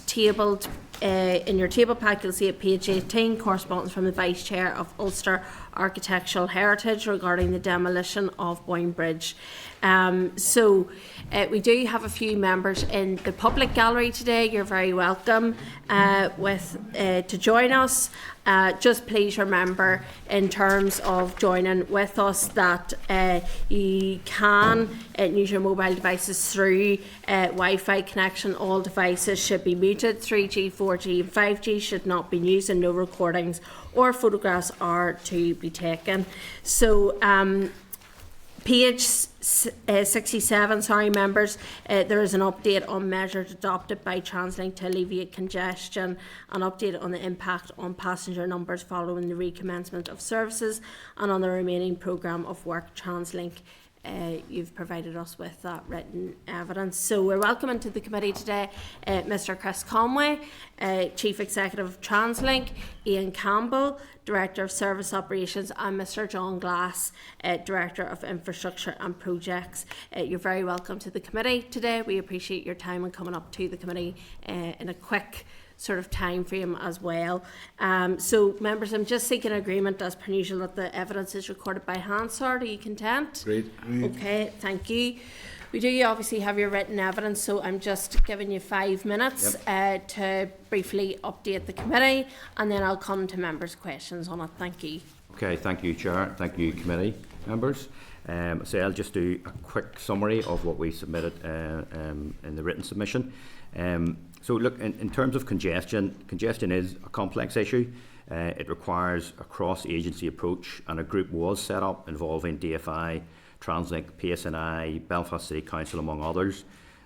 Tabled in your table pack, you'll see at page 18, correspondence from the Vice Chair of Ulster Architectural Heritage regarding the demolition of Boyne Bridge. We do have a few members in the public gallery today. You're very welcome to join us. Just please remember, in terms of joining with us, that you can use your mobile devices through Wi-Fi connection. All devices should be muted. 3G, 4G and 5G should not be used, and no recordings or photographs are to be taken. So page 67, members, there is an update on measures adopted by TransLink to alleviate congestion, an update on the impact on passenger numbers following the recommencement of services, and on the remaining programme of work. TransLink, you've provided us with that written evidence. So we're welcoming to the committee today Mr. Chris Conway, Chief Executive of TransLink, Ian Campbell, Director of Service Operations, and Mr. John Glass, Director of Infrastructure and Projects. You're very welcome to the committee today. We appreciate your time and coming up to the committee in a quick sort of time frame as well. So members, I'm just seeking agreement as per usual that the evidence is recorded by Hansard. Are you content? Great. Okay, thank you. We do obviously have your written evidence, so I'm just giving you 5 minutes to briefly update the committee, and then I'll come to members' questions on it. Thank you. Okay, thank you, Chair. Thank you, committee members. So I'll just do a quick summary of what we submitted in the written submission. So look, in terms of congestion is a complex issue. It requires a cross-agency approach, and a group was set up involving DFI, TransLink, PSNI, Belfast City Council, among others.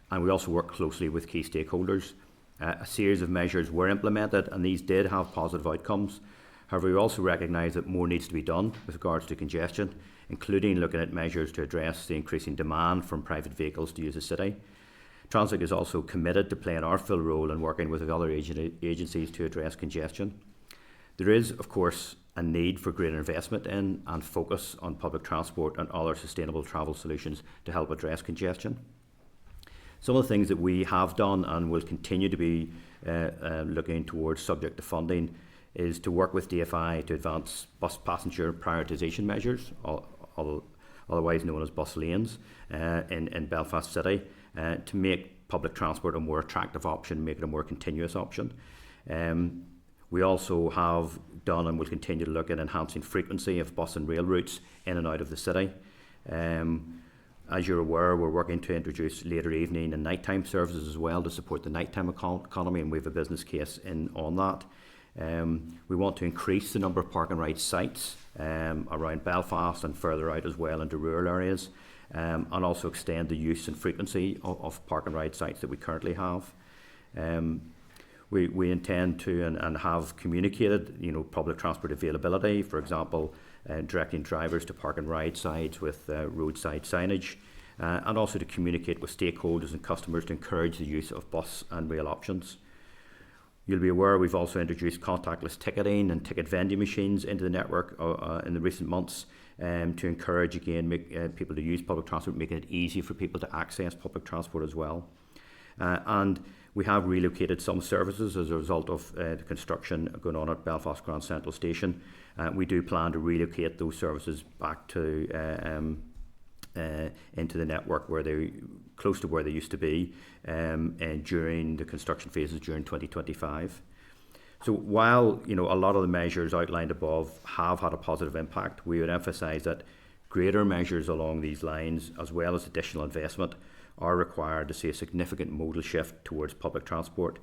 And we also work closely with key stakeholders. A series of measures were implemented, and these did have positive outcomes. However, we also recognise that more needs to be done with regards to congestion, including looking at measures to address the increasing demand from private vehicles to use the city. Translink is also committed to playing our full role in working with other agencies to address congestion. There is, of course, a need for greater investment in and focus on public transport and other sustainable travel solutions to help address congestion. Some of the things that we have done and will continue to be looking towards, subject to funding, is to work with DFI to advance bus passenger prioritisation measures, otherwise known as bus lanes, in Belfast City, to make public transport a more attractive option, make it a more continuous option. We also have done and will continue to look at enhancing frequency of bus and rail routes in and out of the city. As you're aware, we're working to introduce later evening and nighttime services as well to support the nighttime economy, and we have a business case on that. We want to increase the number of park and ride sites around Belfast and further out as well into rural areas, and also extend the use and frequency of park and ride sites that we currently have. We intend to and have communicated, public transport availability, for example, directing drivers to park and ride sites with roadside signage, and also to communicate with stakeholders and customers to encourage the use of bus and rail options. You'll be aware we've also introduced contactless ticketing and ticket vending machines into the network in the recent months to encourage, again, people to use public transport, making it easy for people to access public transport as well. And we have relocated some services as a result of the construction going on at Belfast Grand Central Station. We do plan to relocate those services back to into the network close to where they used to be during the construction phases during 2025. So while a lot of the measures outlined above have had a positive impact, we would emphasise that greater measures along these lines, as well as additional investment, are required to see a significant modal shift towards public transport.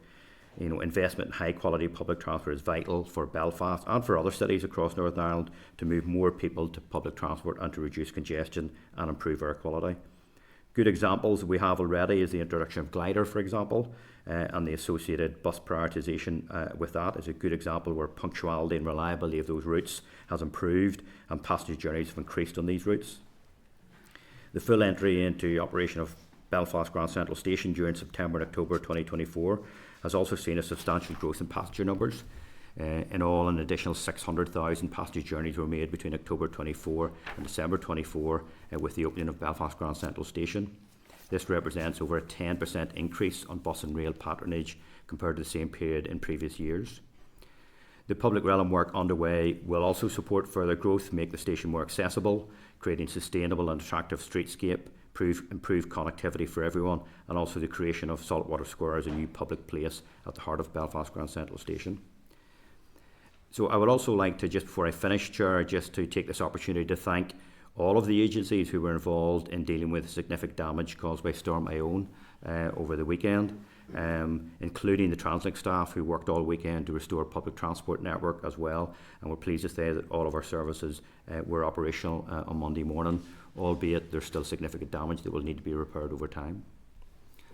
Investment in high quality public transport is vital for Belfast and for other cities across Northern Ireland to move more people to public transport and to reduce congestion and improve air quality. Good examples we have already is the introduction of Glider, for example, and the associated bus prioritisation with that is a good example where punctuality and reliability of those routes has improved and passenger journeys have increased on these routes. The full entry into operation of Belfast Grand Central Station during September and October 2024 has also seen a substantial growth in passenger numbers. In all, an additional 600,000 passenger journeys were made between October 24 and December 24 with the opening of Belfast Grand Central Station. This represents over a 10% increase on bus and rail patronage compared to the same period in previous years. The public realm work underway will also support further growth, make the station more accessible, creating sustainable and attractive streetscape, improve connectivity for everyone, and also the creation of Saltwater Square as a new public place at the heart of Belfast Grand Central Station. So I would also like to, just before I finish, Chair, just to take this opportunity to thank all of the agencies who were involved in dealing with significant damage caused by Storm Ione over the weekend, including the Translink staff who worked all weekend to restore public transport network as well. And we're pleased to say that all of our services were operational on Monday morning, albeit there's still significant damage that will need to be repaired over time.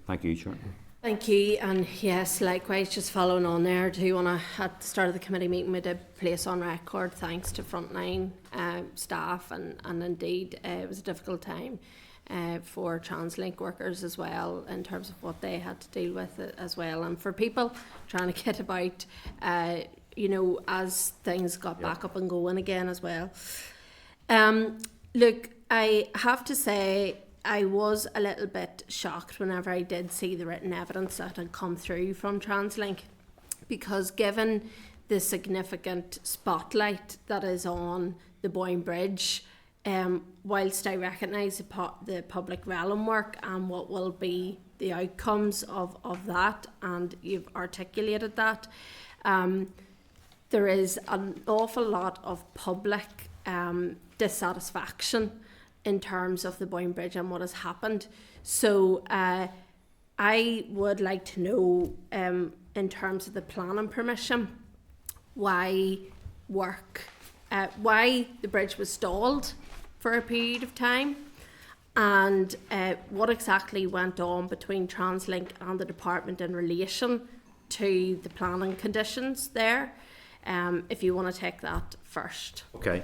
Thank you, Chair. Thank you, and yes, likewise, just following on there, I do want to, at the start of the committee meeting, we did place on record thanks to frontline staff, and indeed it was a difficult time for Translink workers as well, in terms of what they had to deal with as well, and for people trying to get about, as things got back up and going again as well. Look, I have to say, I was a little bit shocked whenever I did see the written evidence that had come through from Translink, because given the significant spotlight that is on the Boyne Bridge, whilst I recognise the public realm work and what will be the outcomes of that, and you've articulated that, there is an awful lot of public dissatisfaction in terms of the Boyne Bridge and what has happened. So I would like to know, in terms of the planning permission, why the bridge was stalled for a period of time, and what exactly went on between Translink and the department in relation to the planning conditions there. If you want to take that first. Okay.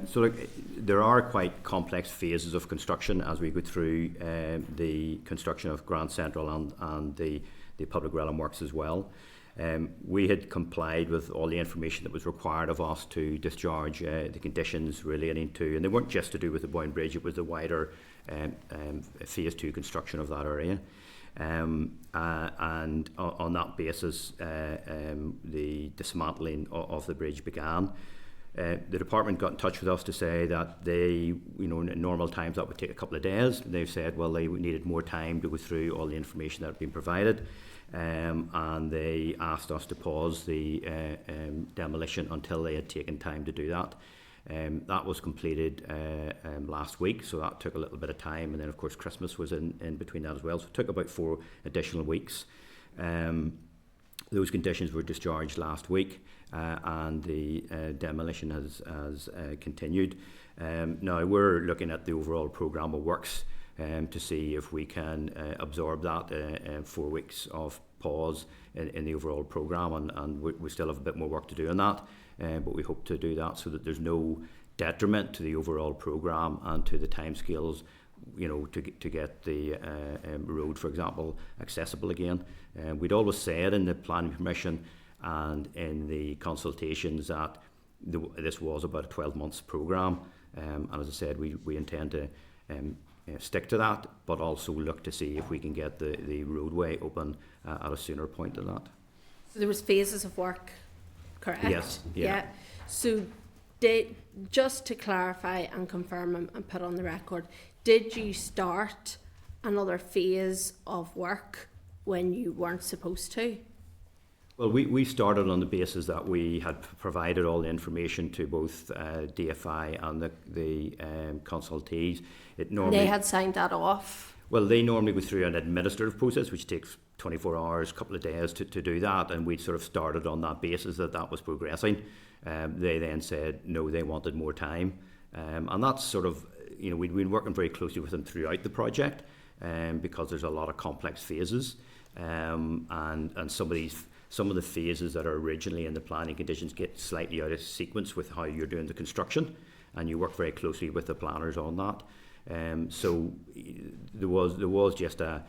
So look, there are quite complex phases of construction as we go through the construction of Grand Central and the public realm works as well. We had complied with all the information that was required of us to discharge the conditions relating to, and they weren't just to do with the Boyne Bridge, it was the wider phase 2 construction of that area. And on that basis, the dismantling of the bridge began. The department got in touch with us to say that they, in normal times that would take a couple of days. They've said, well, they needed more time to go through all the information that had been provided. And they asked us to pause the demolition until they had taken time to do that. That was completed last week, so that took a little bit of time, and then of course Christmas was in between that as well, so it took about 4 additional weeks. Those conditions were discharged last week, and the demolition has continued. Now we're looking at the overall programme of works to see if we can absorb that 4 weeks of pause in the overall programme, and we still have a bit more work to do on that, but we hope to do that so that there's no detriment to the overall programme and to the timescales, to get the road, for example, accessible again. We'd always said in the planning permission and in the consultations that this was about a 12 months programme, and as I said, we intend to stick to that, but also look to see if we can get the roadway open at a sooner point than that. So there was phases of work, correct? Yes. Yeah. So just to clarify and confirm and put on the record, did you start another phase of work when you weren't supposed to? Well, we started on the basis that we had provided all the information to both DFI and the consultees. They had signed that off? Well, they normally go through an administrative process, which takes 24 hours, a couple of days to do that, and we'd sort of started on that basis that was progressing. They then said, no, they wanted more time. And that's sort of, we'd been working very closely with them throughout the project because there's a lot of complex phases. And some of the phases that are originally in the planning conditions get slightly out of sequence with how you're doing the construction, and you work very closely with the planners on that. So there was just a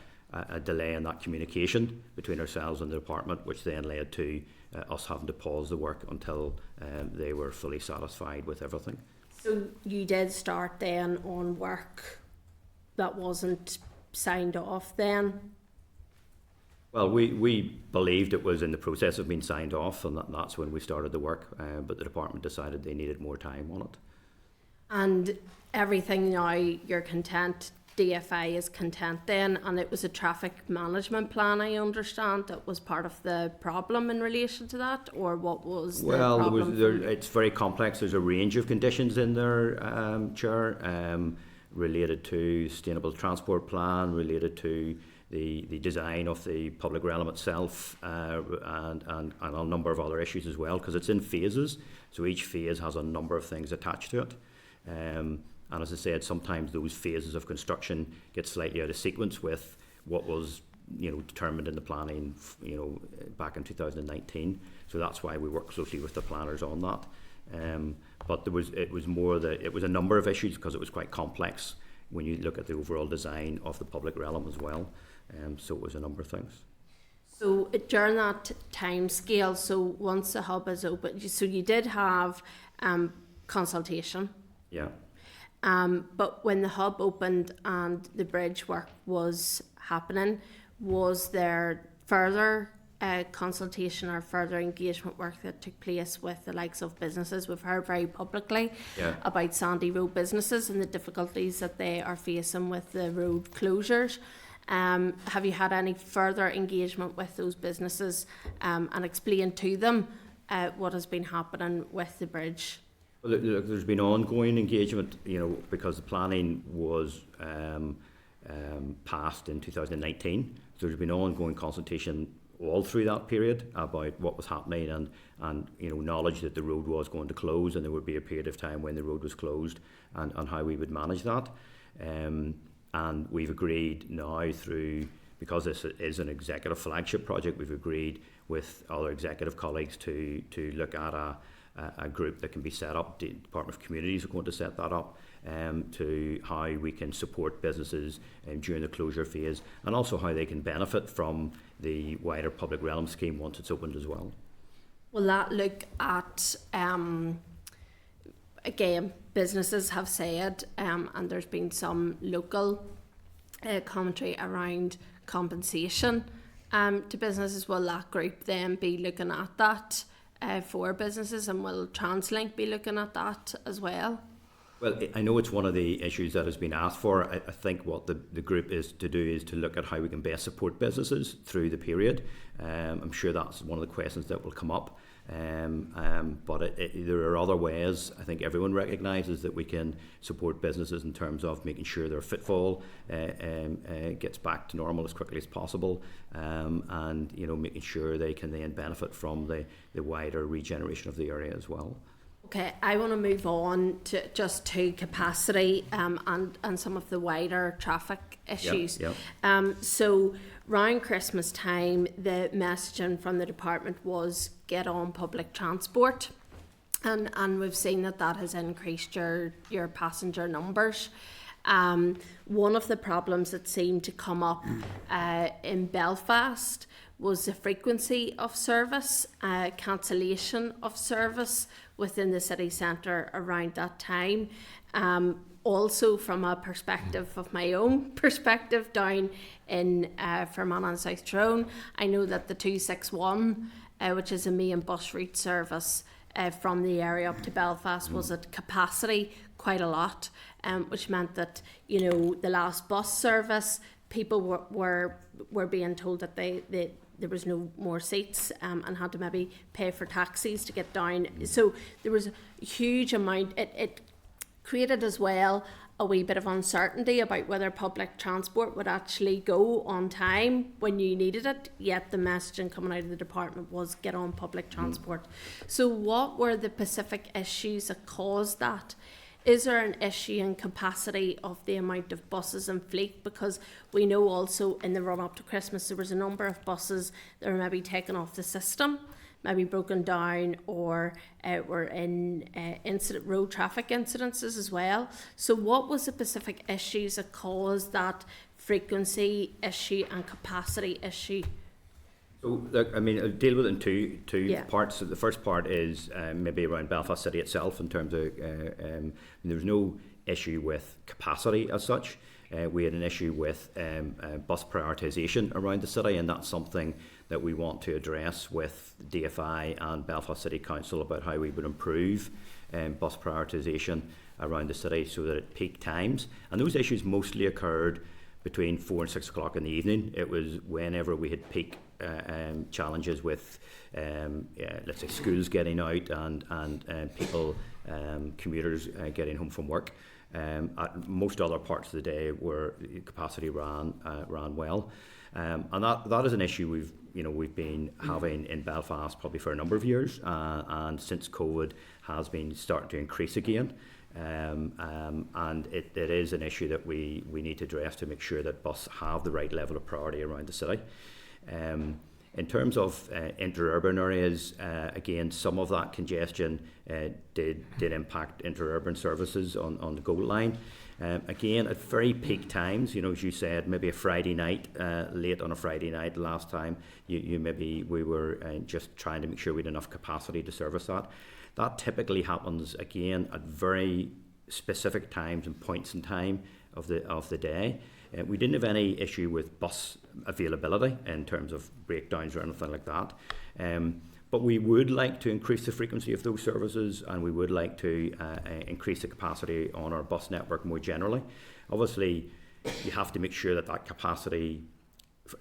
delay in that communication between ourselves and the department, which then led to us having to pause the work until they were fully satisfied with everything. So you did start then on work that wasn't signed off then? Well, we believed it was in the process of being signed off, and that's when we started the work, but the department decided they needed more time on it. And everything now, you're content, DFI is content then, and it was a traffic management plan, I understand, that was part of the problem in relation to that, or what was the problem? It's very complex. There's a range of conditions in there, Chair, related to sustainable transport plan, related to the design of the public realm itself, and a number of other issues as well, because it's in phases, so each phase has a number of things attached to it. And as I said, sometimes those phases of construction get slightly out of sequence with what was determined in the planning back in 2019. So that's why we work closely with the planners on that. But it was a number of issues because it was quite complex when you look at the overall design of the public realm as well. So it was a number of things. So during that time scale, so once the hub is open, so you did have consultation. Yeah. But when the hub opened and the bridge work was happening, was there further consultation or further engagement work that took place with the likes of businesses? We've heard very publicly about Sandy Road businesses and the difficulties that they are facing with the road closures. Have you had any further engagement with those businesses and explained to them what has been happening with the bridge? Well, there's been ongoing engagement, because the planning was passed in 2019. So there's been ongoing consultation all through that period about what was happening and knowledge that the road was going to close, and there would be a period of time when the road was closed and how we would manage that. And we've agreed now through because this is an executive flagship project, we've agreed with other executive colleagues to look at a group that can be set up. The Department of Communities are going to set that up, to how we can support businesses during the closure phase, and also how they can benefit from the wider public realm scheme once it's opened as well. Will that look at, again, businesses have said, and there's been some local commentary around compensation to businesses? Will that group then be looking at that for businesses, and will TransLink be looking at that as well? Well, I know it's one of the issues that has been asked for. I think what the group is to do is to look at how we can best support businesses through the period. I'm sure that's one of the questions that will come up. But there are other ways. I think everyone recognises that we can support businesses in terms of making sure their footfall gets back to normal as quickly as possible, and making sure they can then benefit from the wider regeneration of the area as well. Okay, I want to move on to capacity and some of the wider traffic issues. So around Christmas time, the messaging from the department was get on public transport, and we've seen that has increased your passenger numbers. One of the problems that seemed to come up in Belfast was the frequency of service, cancellation of service within the city centre around that time. Also from a perspective of my own perspective down in Fermanagh and South Tyrone, I know that the 261, which is a main bus route service from the area up to Belfast, was at capacity quite a lot, which meant that the last bus service, people were being told that there was no more seats, and had to maybe pay for taxis to get down. So there was a huge amount. It created as well a wee bit of uncertainty about whether public transport would actually go on time when you needed it, yet the messaging coming out of the department was get on public transport. So what were the specific issues that caused that? Is there an issue in capacity of the amount of buses and fleet? Because we know also in the run up to Christmas there was a number of buses that were maybe taken off the system, maybe broken down, or were in road traffic incidences as well. So what was the specific issues that caused that frequency issue and capacity issue? So, look, I mean, I'll deal with it in two parts. So the first part is maybe around Belfast City itself, in terms of there was no issue with capacity as such. We had an issue with bus prioritisation around the city, and that's something that we want to address with DFI and Belfast City Council about how we would improve bus prioritisation around the city so that at peak times. And those issues mostly occurred between 4 and 6 o'clock in the evening. It was whenever we had peak challenges with, let's say, schools getting out and people, commuters getting home from work. At most other parts of the day where capacity ran well, and that is an issue we've been having in Belfast probably for a number of years, and since COVID has been starting to increase again. And it is an issue that we need to address to make sure that buses have the right level of priority around the city. In terms of interurban areas, again, some of that congestion did impact interurban services on the GO line. Again, at very peak times, as you said, maybe a Friday night, late on a Friday night last time, we were just trying to make sure we had enough capacity to service that. That typically happens again at very specific times and points in time of the day. We didn't have any issue with bus availability in terms of breakdowns or anything like that. But we would like to increase the frequency of those services, and we would like to increase the capacity on our bus network more generally. Obviously, you have to make sure that capacity,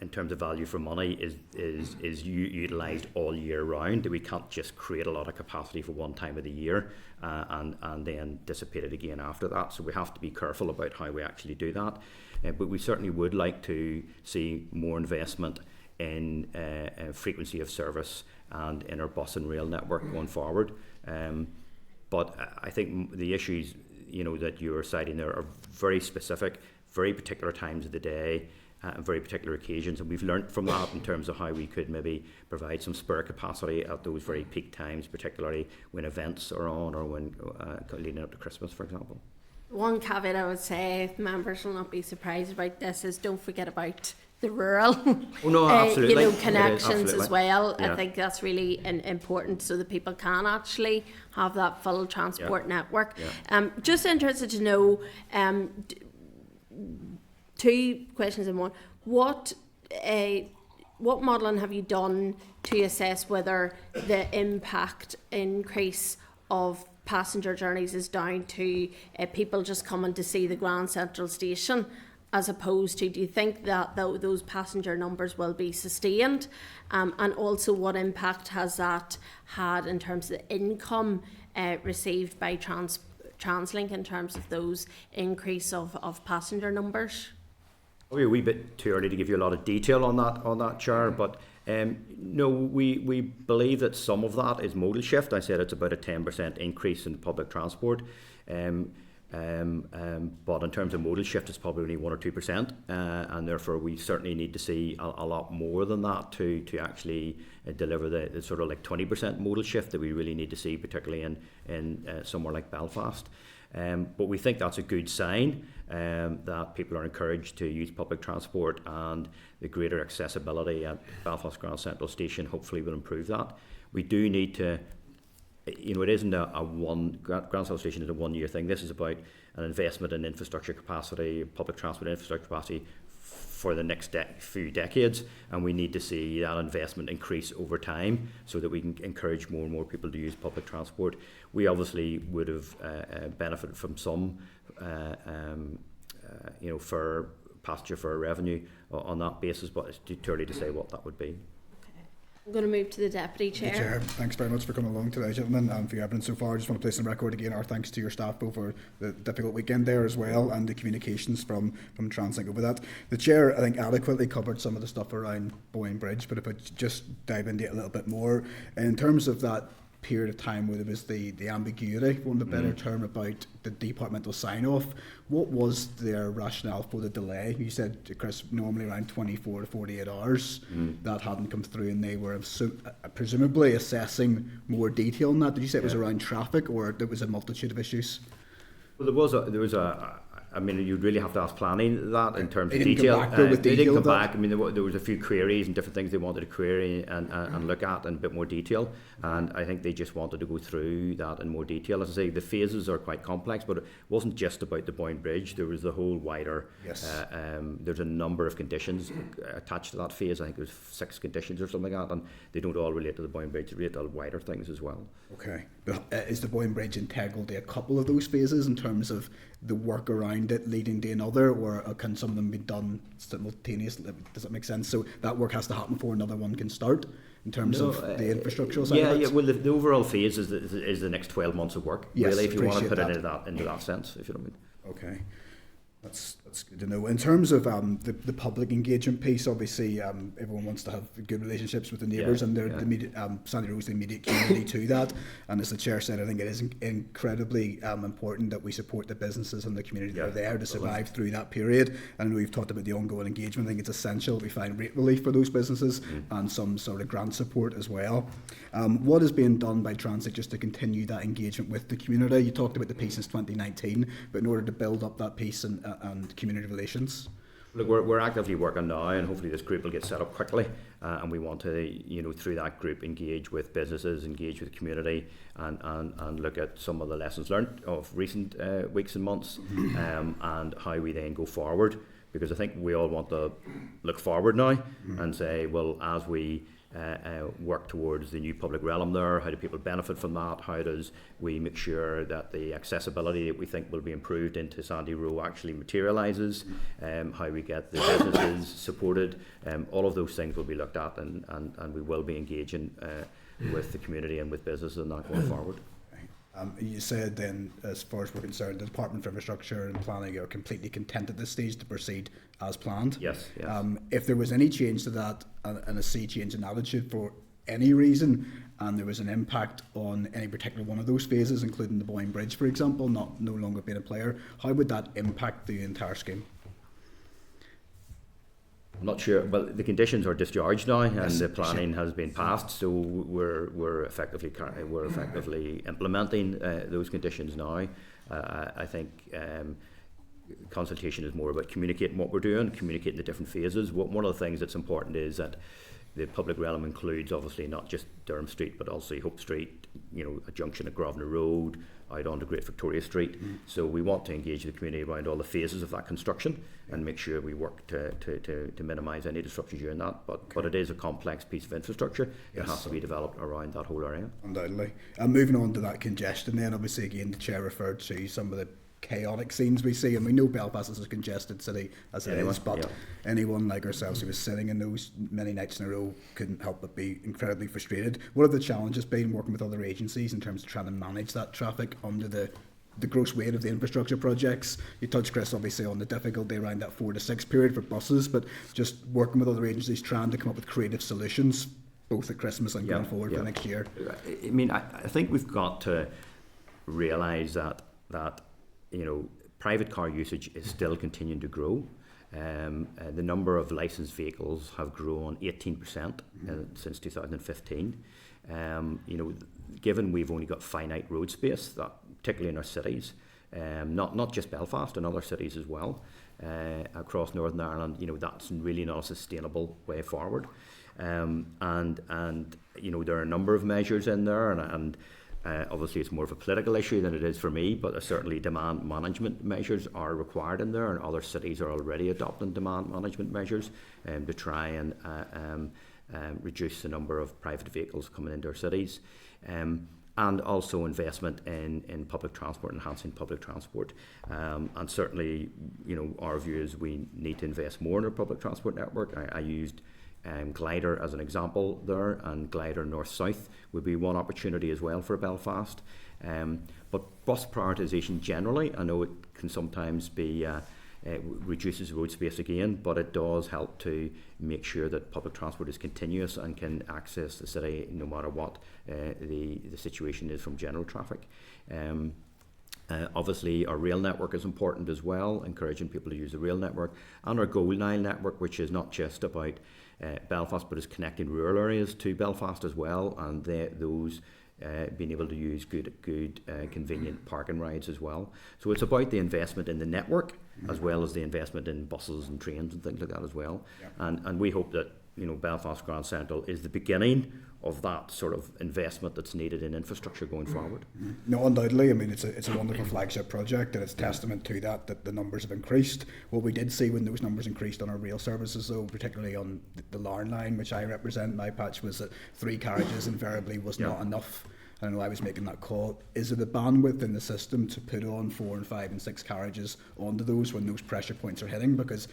in terms of value for money, is utilised all year round. That we can't just create a lot of capacity for one time of the year and then dissipate it again after that. So we have to be careful about how we actually do that. But we certainly would like to see more investment in frequency of service and in our bus and rail network going forward. But I think the issues that you are citing there are very specific, very particular times of the day. on very particular occasions, and we've learnt from that in terms of how we could maybe provide some spare capacity at those very peak times, particularly when events are on or when leading up to Christmas, for example. One caveat I would say, members will not be surprised about this, is don't forget about the rural Oh no, absolutely. you know, It is, connections absolutely. as well. Yeah. I think that's really important so that people can actually have that full transport network. Yeah. Just interested to know, two questions in one. What modelling have you done to assess whether the impact increase of passenger journeys is down to people just coming to see the Grand Central Station, as opposed to, do you think that those passenger numbers will be sustained? And also, what impact has that had in terms of the income received by TransLink in terms of those increase of passenger numbers? Probably a wee bit too early to give you a lot of detail on that, Chair, but no, we believe that some of that is modal shift. I said it's about a 10% increase in public transport, but in terms of modal shift, it's probably only 1 or 2%, and therefore we certainly need to see a lot more than that to actually deliver the sort of like 20% modal shift that we really need to see, particularly in somewhere like Belfast. But we think that's a good sign that people are encouraged to use public transport, and the greater accessibility at Belfast Grand Central Station hopefully will improve that. We do need to, it isn't Grand Central Station is a 1 year thing. This is about an investment in infrastructure capacity, public transport infrastructure capacity for the next few decades, and we need to see that investment increase over time so that we can encourage more and more people to use public transport. We obviously would have benefited from some for passenger fare revenue on that basis, but it's too early to say what that would be. I'm going to move to the Deputy Chair. Chair, thanks very much for coming along today, gentlemen, and for your evidence so far. I just want to place on record again our thanks to your staff over the difficult weekend there as well, and the communications from TransLink over that. The Chair, I think, adequately covered some of the stuff around Boyne Bridge, but if I just dive into it a little bit more, in terms of that period of time where there was the ambiguity, for want of a better term, about the departmental sign-off, what was their rationale for the delay? You said, Chris, normally around 24 to 48 hours. That hadn't come through, and they were presumably assessing more detail on that. Did you say it was around traffic, or there was a multitude of issues? Well, there was a I mean, you'd really have to ask planning that in terms of They detail. didn't They didn't come back. I mean, there was a few queries and different things they wanted to query and look at in a bit more detail. And I think they just wanted to go through that in more detail. As I say, the phases are quite complex, but it wasn't just about the Boyne Bridge. There was the whole wider. Yes. There's a number of conditions attached to that phase. I think there's 6 conditions or something like that, and they don't all relate to the Boyne Bridge. They relate to wider things as well. Okay. But, is the Boyne Bridge integral to a couple of those phases in terms of the work around it leading to another, or can some of them be done simultaneously? Does that make sense? So that work has to happen before another one can start in terms of the infrastructural side of it? Yeah, well, the overall phase is the next 12 months of work, yes, really, if you want to put that. it into that sense, if you know what I mean. Okay. That's good to know. In terms of the public engagement piece, obviously everyone wants to have good relationships with the neighbours, and they're the immediate, Sandy Rose, the immediate community to that. And as the Chair said, I think it is incredibly important that we support the businesses and the community that are there to survive through that period. And we've talked about the ongoing engagement. I think it's essential that we find rate relief for those businesses and some sort of grant support as well. What is being done by TransLink just to continue that engagement with the community? You talked about the piece since 2019, but in order to build up that piece and community relations? Look, we're actively working now, and hopefully this group will get set up quickly, and we want to, through that group, engage with businesses, engage with the community, and look at some of the lessons learned of recent weeks and months, and how we then go forward, because I think we all want to look forward now and say, well, as we work towards the new public realm there, how do people benefit from that? How does we make sure that the accessibility that we think will be improved into Sandy Row actually materialises? How we get the businesses supported? All of those things will be looked at, and we will be engaging with the community and with businesses in that going forward. You said then, as far as we're concerned, the Department for Infrastructure and Planning are completely content at this stage to proceed as planned. Yes. If there was any change to that and a sea change in attitude for any reason, and there was an impact on any particular one of those phases, including the Boyne Bridge, for example, no longer being a player, how would that impact the entire scheme? I'm not sure. Well, the conditions are discharged now, and Yes, the planning has been passed, so we're effectively implementing those conditions now. I think consultation is more about communicating what we're doing, communicating the different phases. One of the things that's important is that the public realm includes obviously not just Durham Street, but also Hope Street, a junction at Grosvenor Road, out onto Great Victoria Street. So we want to engage the community around all the phases of that construction and make sure we work to minimise any disruption during that. But it is a complex piece of infrastructure. It has to be developed around that whole area. Undoubtedly. And moving on to that congestion then, obviously again the Chair referred to some of the chaotic scenes we see, and we know Belfast is a congested city as it is, but anyone like ourselves who was sitting in those many nights in a row couldn't help but be incredibly frustrated. What have the challenges been working with other agencies in terms of trying to manage that traffic under the gross weight of the infrastructure projects? You touched, Chris, obviously on the difficulty around that 4 to 6 period for buses, but just working with other agencies trying to come up with creative solutions both at Christmas and going forward for next year. I mean, I think we've got to realise that private car usage is still continuing to grow. The number of licensed vehicles have grown 18% since 2015. Given we've only got finite road space, that particularly in our cities, not just Belfast, and other cities as well, across Northern Ireland, that's really not a sustainable way forward. And there are a number of measures in there, and obviously it's more of a political issue than it is for me, but certainly demand management measures are required in there, and other cities are already adopting demand management measures to try and reduce the number of private vehicles coming into our cities. And also investment in public transport, enhancing public transport. And certainly, our view is we need to invest more in our public transport network. I used Glider as an example there, and Glider North-South would be one opportunity as well for Belfast. But bus prioritisation generally, I know it can sometimes be it reduces road space again, but it does help to make sure that public transport is continuous and can access the city no matter what the situation is from general traffic. Obviously our rail network is important as well, encouraging people to use the rail network, and our Gold Nile network, which is not just about Belfast but is connecting rural areas to Belfast as well, and those being able to use good convenient parking rides as well. So it's about the investment in the network as well as the investment in buses and trains and things like that as well. And we hope that Belfast Grand Central is the beginning of that sort of investment that's needed in infrastructure going forward. No, undoubtedly. I mean, it's a wonderful flagship project, and it's testament to that the numbers have increased. What we did see when those numbers increased on our rail services, though, particularly on the Larne line, which I represent, my patch, was that 3 carriages invariably was not enough. I know I was making that call. Is there the bandwidth in the system to put on 4 and 5 and 6 carriages onto those when those pressure points are hitting? Because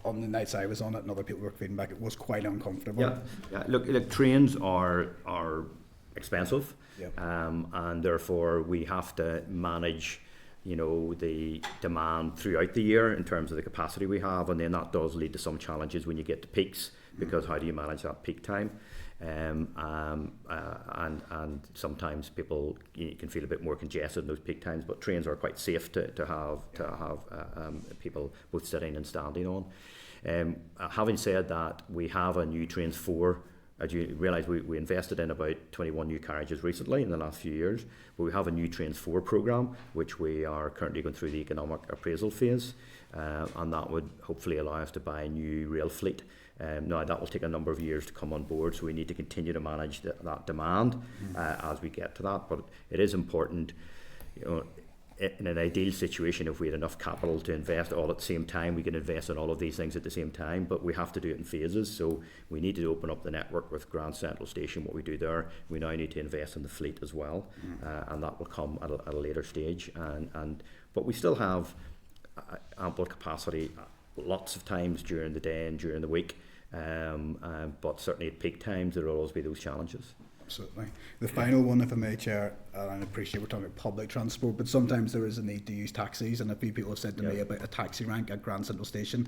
on the nights I was on it and other people were feeding back, it was quite uncomfortable. Yeah. Look, trains are expensive, and therefore we have to manage the demand throughout the year in terms of the capacity we have, and then that does lead to some challenges when you get to peaks, because how do you manage that peak time? And sometimes people can feel a bit more congested in those peak times, but trains are quite safe to have people both sitting and standing on. Having said that, we have a new Trains 4. As you realise, we invested in about 21 new carriages recently in the last few years, but we have a new Trains 4 programme which we are currently going through the economic appraisal phase, and that would hopefully allow us to buy a new rail fleet. Now that will take a number of years to come on board, so we need to continue to manage that demand as we get to that. But it is important, in an ideal situation, if we had enough capital to invest all at the same time, we can invest in all of these things at the same time, but we have to do it in phases. So we need to open up the network with Grand Central Station, what we do there. We now need to invest in the fleet as well, and that will come at a later stage. But we still have ample capacity lots of times during the day and during the week, but certainly at peak times there will always be those challenges. Absolutely. The final one, if I may, Chair, and I appreciate we're talking about public transport, but sometimes there is a need to use taxis, and a few people have said to me about a taxi rank at Grand Central Station.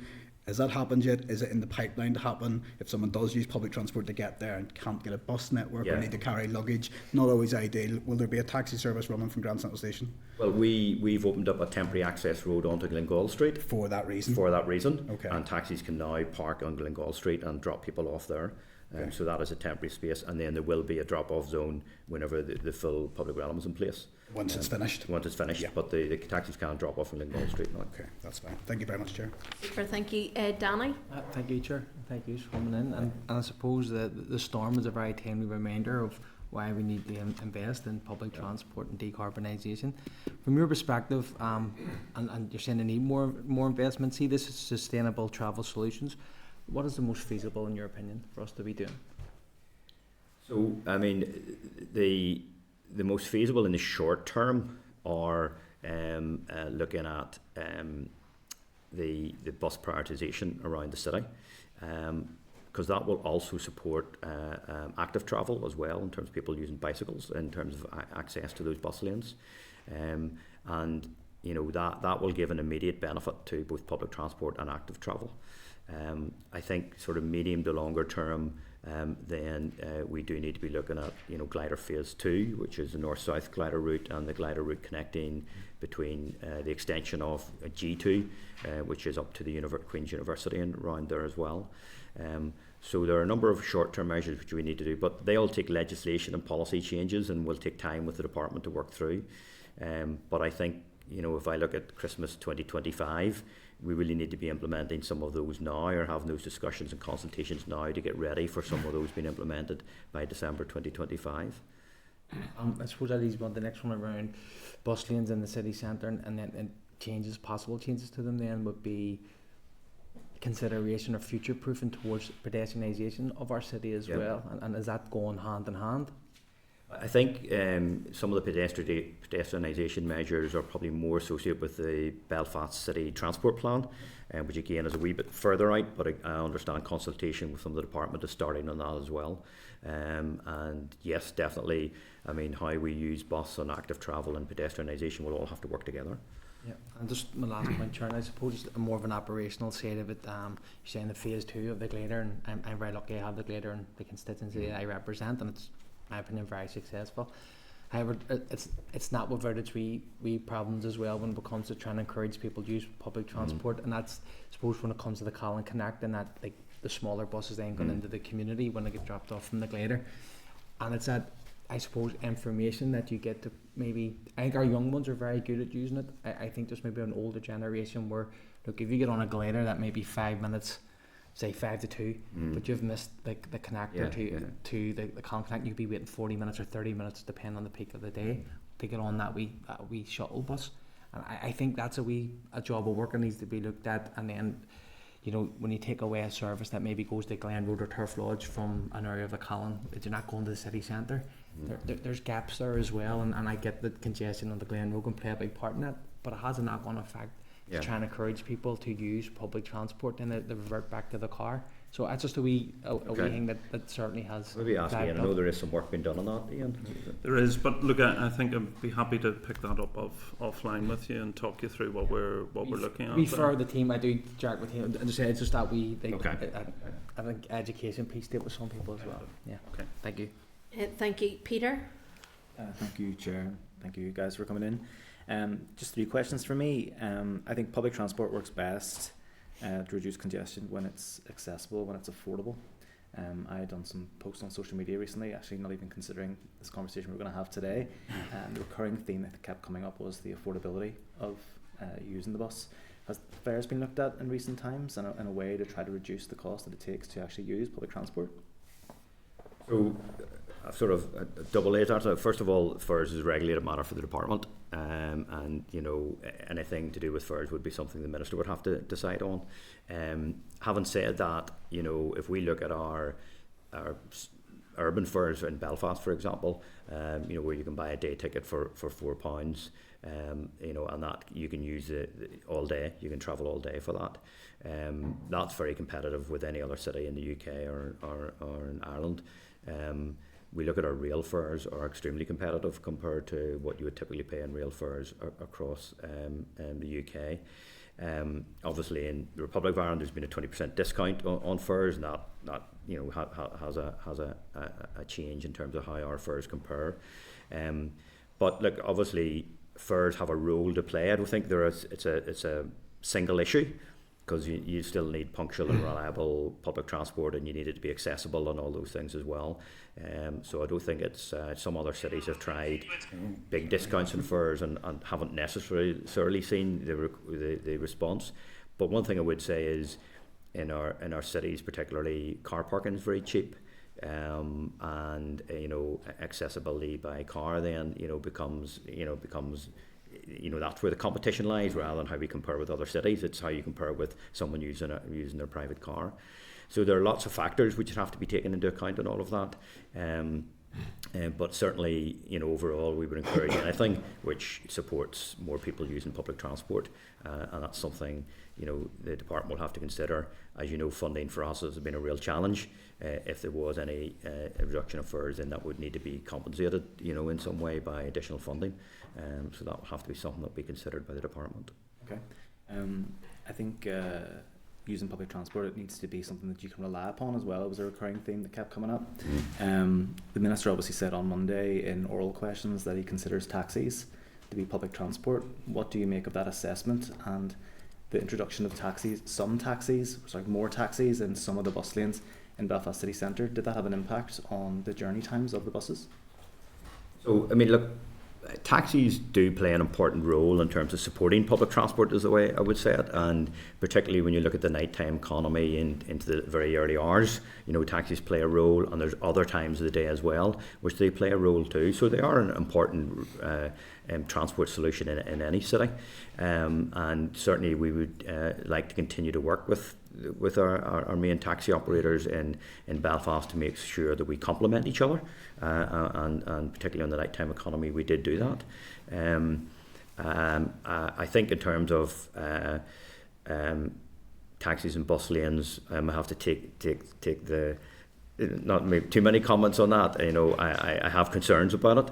Has that happened yet? Is it in the pipeline to happen? If someone does use public transport to get there and can't get a bus network or need to carry luggage, not always ideal, will there be a taxi service running from Grand Central Station? Well, we've opened up a temporary access road onto Glengall Street. For that reason? For that reason. Okay. And taxis can now park on Glengall Street and drop people off there. Okay. So that is a temporary space, and then there will be a drop-off zone whenever the full public realm is in place. Once it's finished? Once it's finished, Yeah. but the taxis can't drop off on Glengall Street now. Okay, that's fine. Thank you very much, Chair. Super, thank you. Danny? Thank you, Chair. Thank you for coming in. And I suppose the storm is a very timely reminder of why we need to invest in public transport and decarbonisation. From your perspective, and you're saying they need more investment, see this as sustainable travel solutions. What is the most feasible, in your opinion, for us to be doing? So, I mean, the most feasible in the short term are looking at the bus prioritisation around the city, because that will also support active travel as well, in terms of people using bicycles, in terms of access to those bus lanes, and you know that will give an immediate benefit to both public transport and active travel. I think sort of medium to longer term, then we do need to be looking at glider phase 2, which is the north-south glider route, and the glider route connecting between the extension of G2, which is up to the Queen's University and around there as well. So there are a number of short-term measures which we need to do, but they all take legislation and policy changes and will take time with the department to work through. But I think, if I look at Christmas 2025, we really need to be implementing some of those now, or having those discussions and consultations now to get ready for some of those being implemented by December 2025. I suppose that leads on the next one around bus lanes in the city centre, and then possible changes to them then would be consideration of future proofing towards pedestrianisation of our city as well, and is that going hand in hand? I think some of the pedestrianisation measures are probably more associated with the Belfast City Transport Plan, which again is a wee bit further out, but I understand consultation with some of the department is starting on that as well. And yes, definitely, I mean, how we use bus and active travel and pedestrianisation will all have to work together. Yeah, and just my last point, Sharon, I suppose more of an operational side of it. You're saying the phase 2 of the glider, and I'm very lucky I have the glider and the constituency I represent, and it's, in my opinion, very successful. However, it's not without its wee problems as well when it comes to trying to encourage people to use public transport, and that's, I suppose, when it comes to the Colin Connect and that, like, the smaller buses then going into the community when they get dropped off from the glider, and it's that, I suppose, information that you get to maybe, I think our young ones are very good at using it. I think there's maybe an older generation where, look, if you get on a glider that may be 5 minutes, say 5 to 2, but you've missed the connector to the Colin Connect, you'd be waiting 40 minutes or 30 minutes depending on the peak of the day to get on that wee shuttle bus. And I think that's a job of work that needs to be looked at. And then, when you take away a service that maybe goes to Glen Road or Turf Lodge from an area of the Colin, if you're not going to the city centre, there's gaps there as well, and I get the congestion on the Glen Road can play a big part in that, but it has a knock-on effect to try and encourage people to use public transport and they revert back to the car. So that's just a wee thing that certainly has. Maybe ask Ian. I know there is some work being done on that, Ian. There is, but look, I think I'd be happy to pick that up offline with you and talk you through what we're looking at. Refer the team. I do Jack with him. And say it's just that I think education piece did with some people as well. Yeah. Okay. Thank you. Thank you, Peter. Thank you, Chair. Thank you guys for coming in. Just 3 questions for me. I think public transport works best to reduce congestion when it's accessible, when it's affordable. I had done some posts on social media recently, actually not even considering this conversation we're going to have today. The recurring theme that kept coming up was the affordability of using the bus. Has fares been looked at in recent times in a way to try to reduce the cost that it takes to actually use public transport? So, sort of a double-edged answer. First of all, fares is a regulated matter for the department, and anything to do with fares would be something the minister would have to decide on. Having said that, if we look at our urban fares in Belfast, for example, where you can buy a day ticket for £4, and that you can use it all day. You can travel all day for that. That's very competitive with any other city in the UK or in Ireland. We look at our rail fares are extremely competitive compared to what you would typically pay in rail fares across the UK. Obviously, in the Republic of Ireland, there's been a 20% discount on fares, and that has a change in terms of how our fares compare. But look, obviously, fares have a role to play. I don't think it's a single issue, because you still need punctual and reliable public transport, and you need it to be accessible and all those things as well. So I don't think it's some other cities have tried big discounts in fares and haven't necessarily seen the response. But one thing I would say is in our cities, particularly, car parking is very cheap. And accessibility by car then becomes that's where the competition lies, rather than how we compare with other cities. It's how you compare with someone using their private car. So there are lots of factors which have to be taken into account in all of that. But certainly, overall, we would encourage anything which supports more people using public transport, and that's something the department will have to consider. As you know, funding for us has been a real challenge. If there was any reduction of fares, then that would need to be compensated, in some way by additional funding. So that will have to be something that will be considered by the department. Okay. I think using public transport, it needs to be something that you can rely upon as well. It was a recurring theme that kept coming up. The Minister obviously said on Monday in oral questions that he considers taxis to be public transport. What do you make of that assessment and the introduction of more taxis in some of the bus lanes in Belfast city centre? Did that have an impact on the journey times of the buses? So, I mean, look, taxis do play an important role in terms of supporting public transport, is the way I would say it, and particularly when you look at the nighttime economy and into the very early hours, taxis play a role, and there's other times of the day as well which they play a role too. So they are an important transport solution in any city, and certainly we would like to continue to work with our main taxi operators in Belfast to make sure that we complement each other, and particularly on the nighttime economy we did do that. I think in terms of taxis and bus lanes, I have to take the not make too many comments on that. I have concerns about it,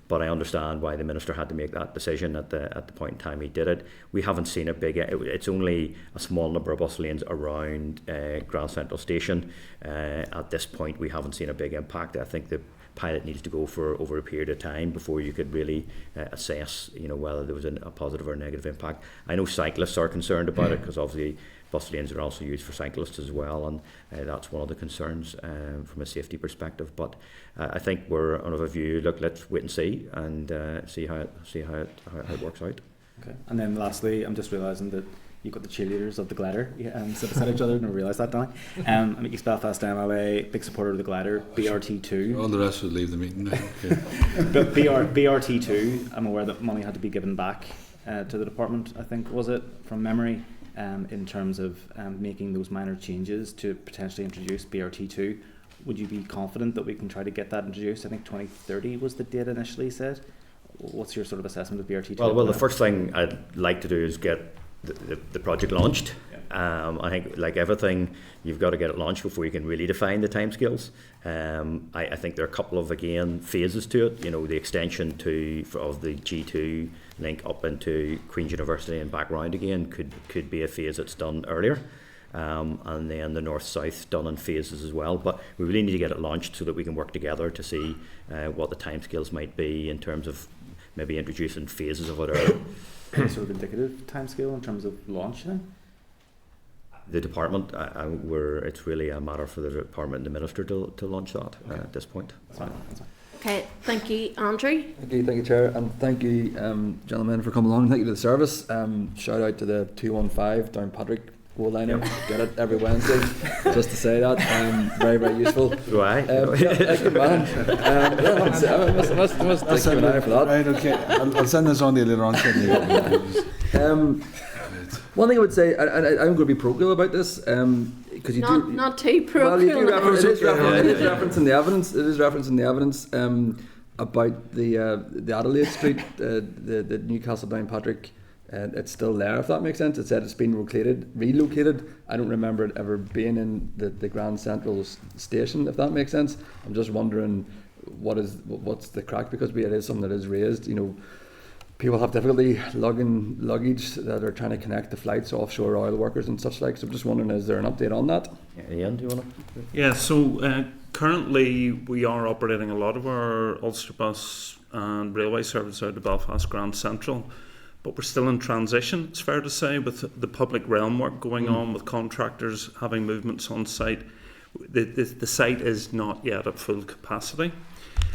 but I understand why the Minister had to make that decision at the point in time he did it. We haven't seen a big. It's only a small number of bus lanes around Grand Central Station. At this point, we haven't seen a big impact. I think the pilot needs to go for over a period of time before you could really assess, whether there was a positive or negative impact. I know cyclists are concerned about it, because obviously bus lanes are also used for cyclists as well, and that's one of the concerns from a safety perspective. But I think we're of a view. Look, let's wait and see, and see how it works out. Okay. And then lastly, I'm just realising that you've got the cheerleaders of the glider sit beside each other. I never realised that, Danny. I'm East Belfast MLA, big supporter of the glider. BRT2. All the rest would leave the meeting now. Okay. But BRT2, I'm aware that money had to be given back to the department, I think, was it, from memory, in terms of making those minor changes to potentially introduce BRT2. Would you be confident that we can try to get that introduced? I think 2030 was the date initially said. What's your sort of assessment of BRT2? Well, the first thing I'd like to do is get the project launched. I think, like everything, you've got to get it launched before you can really define the timescales. I think there are a couple of phases to it. The extension of the G2 link up into Queen's University and back round again could be a phase that's done earlier, and then the north-south done in phases as well. But we really need to get it launched so that we can work together to see what the timescales might be in terms of maybe introducing phases of it earlier. Any sort of indicative timescale in terms of launch then? The department, it's really a matter for the department and the Minister to launch that at this point. That's fine. Okay, thank you, Andrew. Thank you, Chair, and thank you, gentlemen, for coming along. Thank you to the service. Shout out to the 215 Downpatrick goal liner. Get it every Wednesday, just to say that. Very, very useful. Do I? Good man. I must keep an eye for that. Right, okay. I'll send this on to you later on. One thing I would say, and I'm going to be parochial about this, because you not too parochial. Well, it is reference in the evidence. It is reference in the evidence about the Adelaide Street, the Newcastle Downpatrick. It's still there, if that makes sense. It said it's been relocated. I don't remember it ever being in the Grand Central Station, if that makes sense. I'm just wondering what's the crack, because it is something that is raised. people have difficulty lugging luggage that are trying to connect the flights, offshore oil workers and such like. So I'm just wondering, is there an update on that? Ian, do you want to? Yeah, so currently we are operating a lot of our Ulster Bus and railway service out of Belfast Grand Central, but we're still in transition, it's fair to say, with the public realm work going on, with contractors having movements on site. The site is not yet at full capacity.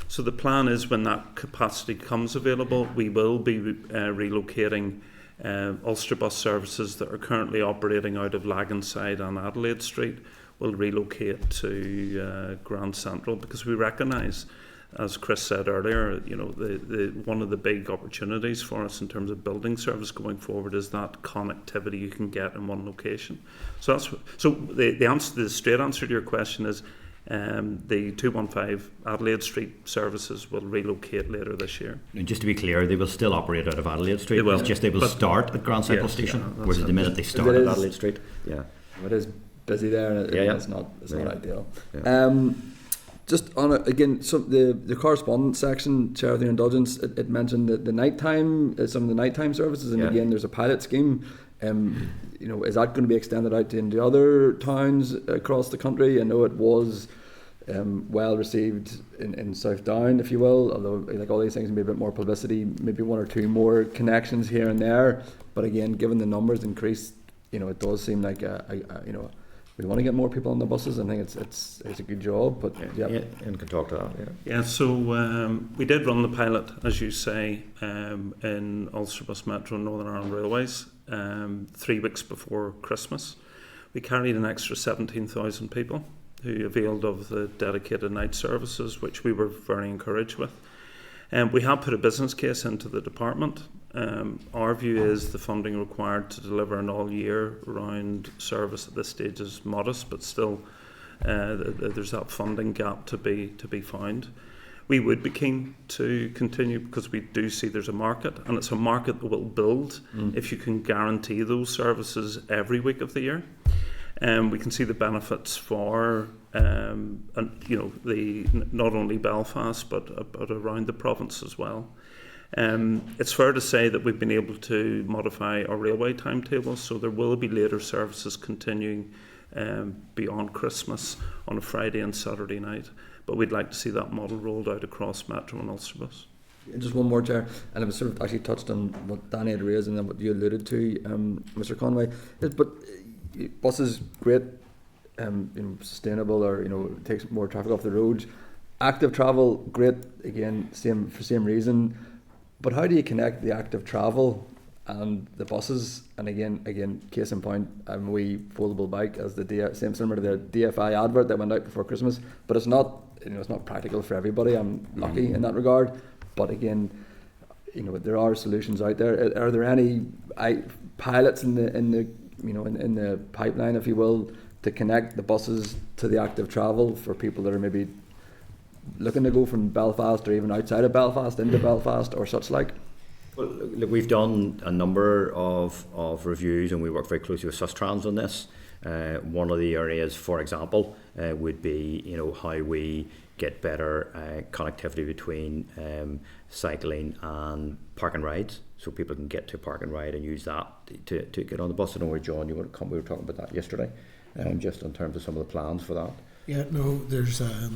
So the plan is when that capacity comes available, we will be relocating Ulster Bus services that are currently operating out of Laganside and Adelaide Street will relocate to Grand Central, because we recognise, as Chris said earlier, you know, the one of the big opportunities for us in terms of building service going forward is that connectivity you can get in one location. So the straight answer to your question is the 215 Adelaide Street services will relocate later this year. And just to be clear, they will still operate out of Adelaide Street. They will. It's just they will start at Grand Central Station, whereas the minute they start at Adelaide Street, it is busy there, and it's not ideal. Yeah. Just on it again, so the correspondence section, Chair, of your indulgence, it mentioned that the nighttime, some of the nighttime services, and again, there's a pilot scheme. You know, is that going to be extended out into other towns across the country? I know it was well received in South Down, if you will, although like all these things need a bit more publicity, maybe one or two more connections here and there. But again, given the numbers increase, you know, it does seem like you know, we want to get more people on the buses. I think it's a good job, but and can talk to that. Yeah, so we did run the pilot, as you say, in Ulster Bus Metro and Northern Ireland Railways 3 weeks before Christmas. We carried an extra 17,000 people who availed of the dedicated night services, which we were very encouraged with. We have put a business case into the department. Our view is the funding required to deliver an all-year-round service at this stage is modest, but still there's that funding gap to be found. We would be keen to continue because we do see there's a market, and it's a market that will build if you can guarantee those services every week of the year. We can see the benefits for and, you know, not only Belfast but around the province as well. It's fair to say that we've been able to modify our railway timetables, so there will be later services continuing beyond Christmas on a Friday and Saturday night. But we'd like to see that model rolled out across Metro and Ulster Bus. Just one more, Chair, and it was sort of actually touched on what Danny had raised and then what you alluded to, Mr. Conway. But buses, great, you know, sustainable, or you know, takes more traffic off the roads. Active travel, great, again, same reason. But how do you connect the active travel and the buses? And again, case in point, a wee foldable bike as similar to the DFI advert that went out before Christmas. But it's not, you know, it's not practical for everybody. I'm lucky in that regard. But again, you know, there are solutions out there. Are there any pilots in the pipeline, if you will, to connect the buses to the active travel for people that are maybe looking to go from Belfast or even outside of Belfast into Belfast or such like? Well, look, we've done a number of reviews, and we work very closely with Sustrans on this. One of the areas, for example, would be, you know, how we get better connectivity between cycling and park and rides, so people can get to park and ride and use that to get on the bus. I know where John, we were talking about that yesterday, just in terms of some of the plans for that. Yeah, no, there's a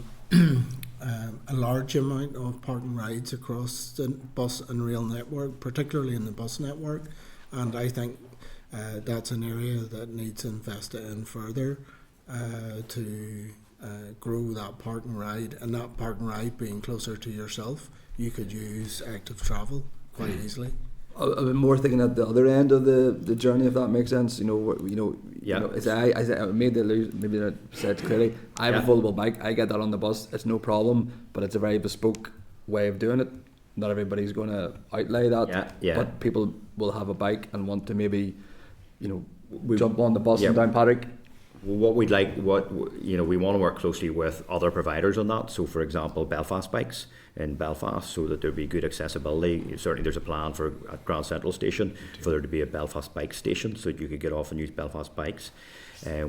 large amount of park and rides across the bus and rail network, particularly in the bus network, and I think that's an area that needs invested in further to grow that park and ride, and that park and ride being closer to yourself, you could use active travel quite easily. I'm more thinking at the other end of the journey, if that makes sense. You know, as I made the illusion, maybe I said clearly, I have a foldable bike, I get that on the bus, it's no problem, but it's a very bespoke way of doing it. Not everybody's going to outlay that, but people will have a bike and want to maybe, you know, jump on the bus and down Patrick. What we'd like, we want to work closely with other providers on that. So, for example, Belfast Bikes in Belfast, so that there'd be good accessibility. Certainly, there's a plan for at Grand Central Station for there to be a Belfast Bike station, so that you could get off and use Belfast Bikes.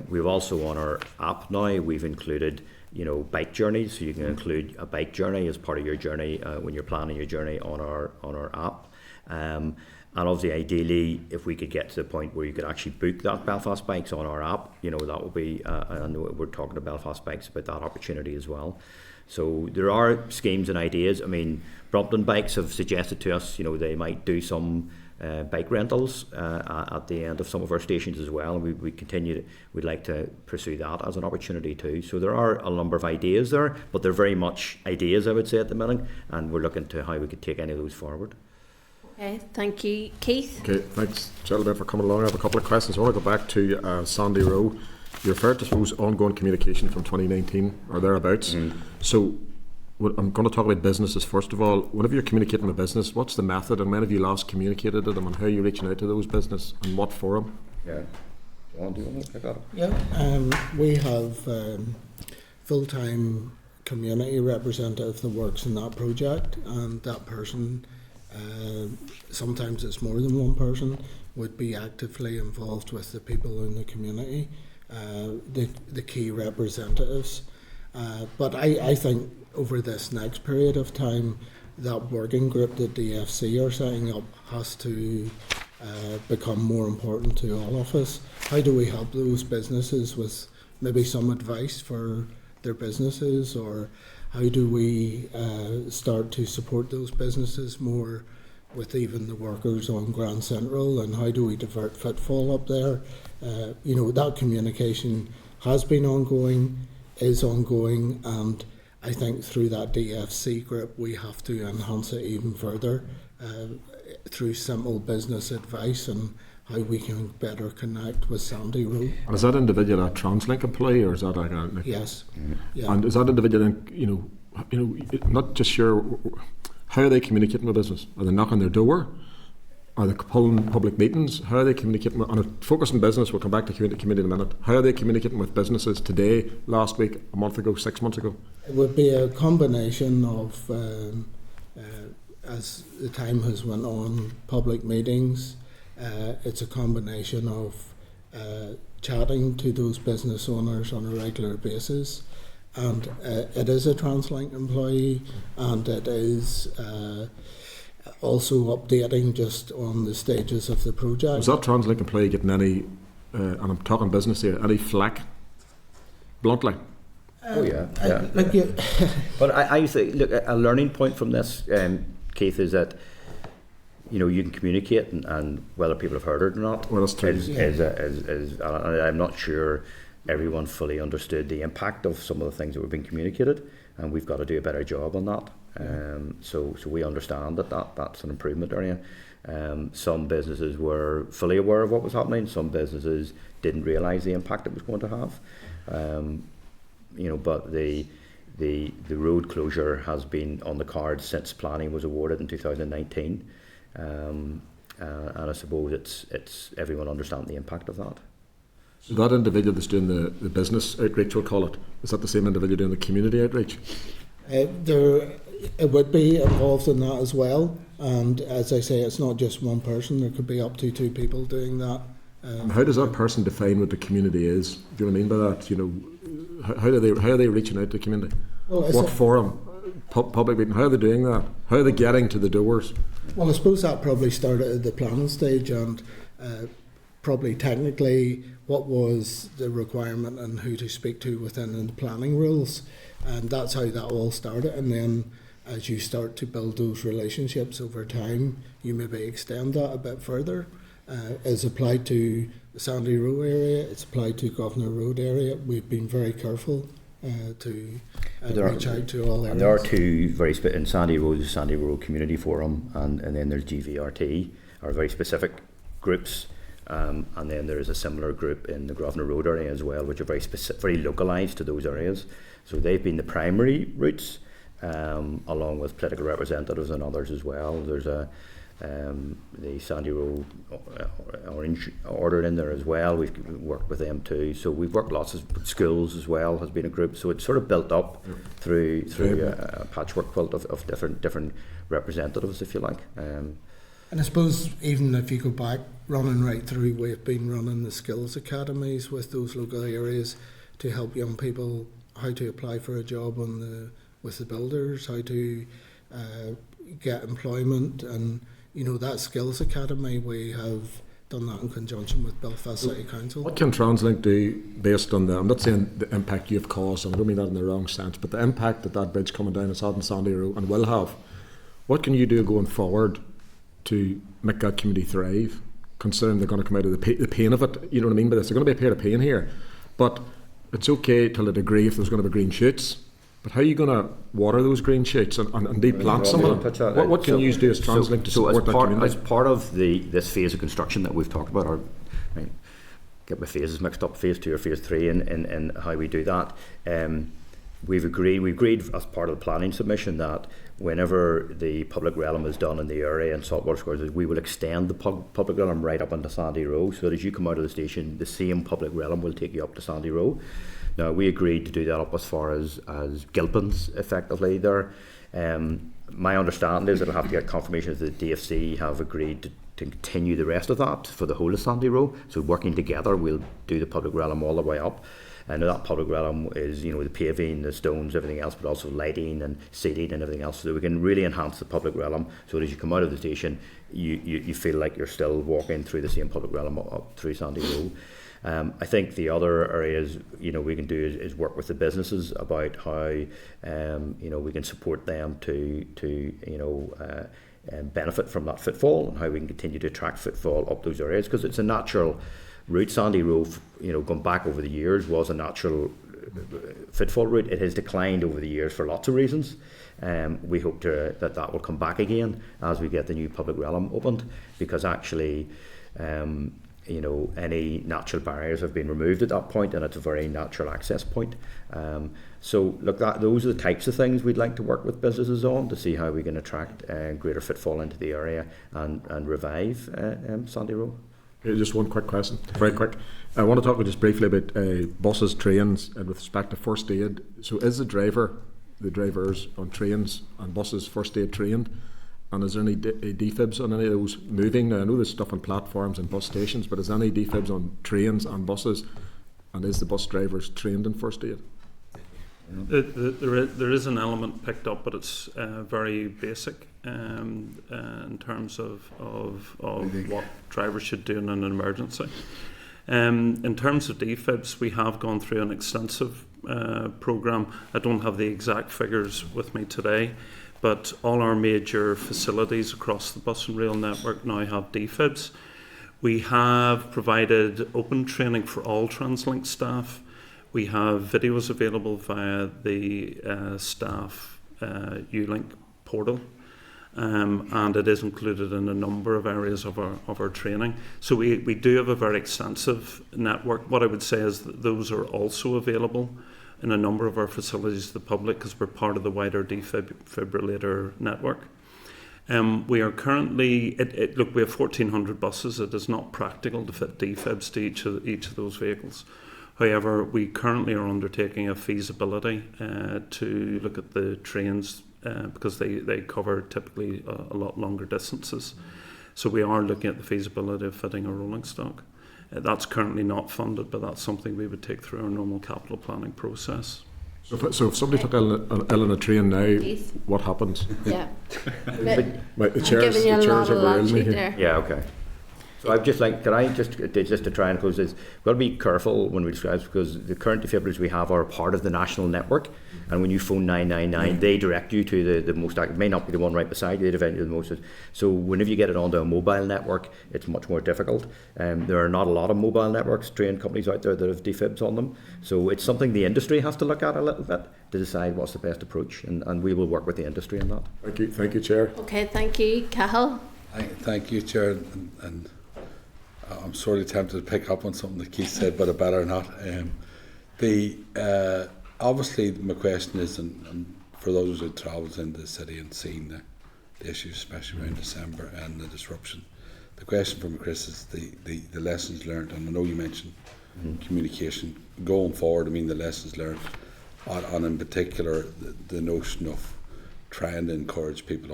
We've also on our app now, we've included, you know, bike journeys, so you can include a bike journey as part of your journey when you're planning your journey on our app. And obviously, ideally, if we could get to the point where you could actually book that Belfast Bikes on our app, you know, that would be, and we're talking to Belfast Bikes about that opportunity as well. So there are schemes and ideas. I mean, Brompton Bikes have suggested to us, you know, they might do some bike rentals at the end of some of our stations as well. And we'd like to pursue that as an opportunity too. So there are a number of ideas there, but they're very much ideas, I would say, at the minute, and we're looking to how we could take any of those forward. Okay, thank you. Keith? Okay, thanks, gentlemen, for coming along. I have a couple of questions. I want to go back to Sandy Row. You referred to, suppose, ongoing communication from 2019 or thereabouts. So I'm going to talk about businesses first of all. Whenever you're communicating with business, what's the method, and when have you last communicated to them, and how are you reaching out to those business, and what forum? Yeah. Do you want to pick that up? Yeah, we have full-time community representative that works in that project, and that person, sometimes it's more than one person, would be actively involved with the people in the community, the key representatives. But I think over this next period of time, that working group that DFC are setting up has to become more important to all of us. How do we help those businesses with maybe some advice for their businesses, or how do we start to support those businesses more with even the workers on Grand Central, and how do we divert footfall up there? You know, that communication has been ongoing, is ongoing, and I think through that DFC group we have to enhance it even further through simple business advice and how we can better connect with Sandy Row. And is that individual a TransLink employee, or is that like a... Yes. Yeah. And is that individual, not just sure, how are they communicating with business? Are they knocking their door? Are they pulling public meetings? How are they communicating? On a focus on business, we'll come back to community in a minute. How are they communicating with businesses today, last week, a month ago, 6 months ago? It would be a combination of, as the time has went on, public meetings. It's a combination of chatting to those business owners on a regular basis, and it is a TransLink employee, and it is also updating just on the stages of the project. Was that TransLink employee getting any, and I'm talking business here, any flack, bluntly? Oh yeah. But I say, look, a learning point from this, Keith, is that, you know, you can communicate, and whether people have heard it or not, well, that's true. I'm not sure everyone fully understood the impact of some of the things that were being communicated, and we've got to do a better job on that. So we understand that's an improvement area. Some businesses were fully aware of what was happening. Some businesses didn't realise the impact it was going to have. But the road closure has been on the cards since planning was awarded in 2019. And I suppose it's everyone understands the impact of that. So that individual that's doing the business outreach, we'll call it, is that the same individual doing the community outreach? It would be involved in that as well, and as I say, it's not just one person. There could be up to two people doing that. How does that person define what the community is? Do you know what I mean by that? You know, how are they reaching out to the community? Well, what forum? Public meeting? How are they doing that? How are they getting to the doors? Well, I suppose that probably started at the planning stage, and probably technically what was the requirement and who to speak to within the planning rules, and that's how that all started. And then as you start to build those relationships over time, you maybe extend that a bit further. It's applied to the Sandy Row area, it's applied to Governor Road area. We've been very careful to reach out to all areas. And there are two in Sandy Row, the Sandy Row Community Forum, and then there's GVRT, are very specific groups. And then there is a similar group in the Grosvenor Road area as well, which are very specific, very localised to those areas. So they've been the primary routes, along with political representatives and others as well. There's the Sandy Row Orange Order in there as well. We've worked with them too. So we've worked lots of schools as well, has been a group. So it's sort of built up through a patchwork quilt of different representatives, if you like. And I suppose even if you go back running right through, we've been running the skills academies with those local areas to help young people how to apply for a job with the builders, how to get employment, and you know, that skills academy, we have done that in conjunction with Belfast City Council. What can TransLink do based on I'm not saying the impact you've caused, and I don't mean that in the wrong sense, but the impact that bridge coming down has had on Sandy Row and will have. What can you do going forward to make that community thrive, considering they're going to come out of the pain of it? You know what I mean by this? They're going to be a pair of pain here. But it's okay till a degree if there's going to be green shoots. But how are you going to water those green shoots and indeed plant some of them? What can you do as TransLink to support that community? As part of this phase of construction that we've talked about, get my phases mixed up, phase 2 or phase 3 in how we do that. We've agreed as part of the planning submission that whenever the public realm is done in the area and saltwater scores, we will extend the public realm right up into Sandy Row, so that as you come out of the station, the same public realm will take you up to Sandy Row. Now, we agreed to do that up as far as Gilpins, effectively there. My understanding is that I'll have to get confirmation that the DFC have agreed to continue the rest of that for the whole of Sandy Row. So working together, we'll do the public realm all the way up. And that public realm is, you know, the paving, the stones, everything else, but also lighting and seating and everything else, so that we can really enhance the public realm, so that as you come out of the station, you feel like you're still walking through the same public realm up through Sandy Row. I think the other areas, you know, we can do is work with the businesses about how, you know, we can support them to benefit from that footfall, and how we can continue to attract footfall up those areas, because it's a natural route. Sandy Row, you know, going back over the years, was a natural footfall route. It has declined over the years for lots of reasons. We hope that will come back again as we get the new public realm opened, because actually, you know, any natural barriers have been removed at that point, and it's a very natural access point. So look, those are the types of things we'd like to work with businesses on, to see how we can attract greater footfall into the area and revive Sandy Row. Just one quick question, very quick. I want to talk just briefly about buses, trains, and with respect to first aid. So is the drivers on trains and buses first aid trained? And is there any defibs on any of those moving? Now, I know there's stuff on platforms and bus stations, but is there any defibs on trains and buses? And is the bus drivers trained in first aid? There is an element picked up, but it's very basic in terms of what drivers should do in an emergency. In terms of defibs, we have gone through an extensive programme. I don't have the exact figures with me today, but all our major facilities across the bus and rail network now have defibs. We have provided open training for all TransLink staff. We have videos available via the staff Ulink portal, and it is included in a number of areas of our training. So we do have a very extensive network. What I would say is that those are also available in a number of our facilities to the public, because we're part of the wider defibrillator network. We are currently, look, we have 1,400 buses. It is not practical to fit defibs to each of those vehicles. However, we currently are undertaking a feasibility to look at the trains, because they cover typically a lot longer distances. So we are looking at the feasibility of fitting a rolling stock. That's currently not funded, but that's something we would take through our normal capital planning process. So if somebody took ill on a train now, what happens? Yeah. The chairs overruled me here. Yeah, okay. So I'd just like, just to try and close this, we've got to be careful when we describe, because the current defibrillators we have are part of the national network, and when you phone 999, they direct you to the most active. It may not be the one right beside you, they direct you to the most. So whenever you get it onto a mobile network, it's much more difficult. There are not a lot of mobile networks, train companies out there that have defibs on them. So it's something the industry has to look at a little bit to decide what's the best approach, and we will work with the industry on that. Thank you, Chair. Okay, thank you, Cahill. Thank you, Chair, and I'm sorely tempted to pick up on something that Keith said, but I better not. Obviously, my question is, and for those who travels into the city and seen the issues, especially around December and the disruption, the question from Chris is the lessons learned, and I know you mentioned communication going forward. I mean, the lessons learned, and in particular the notion of trying to encourage people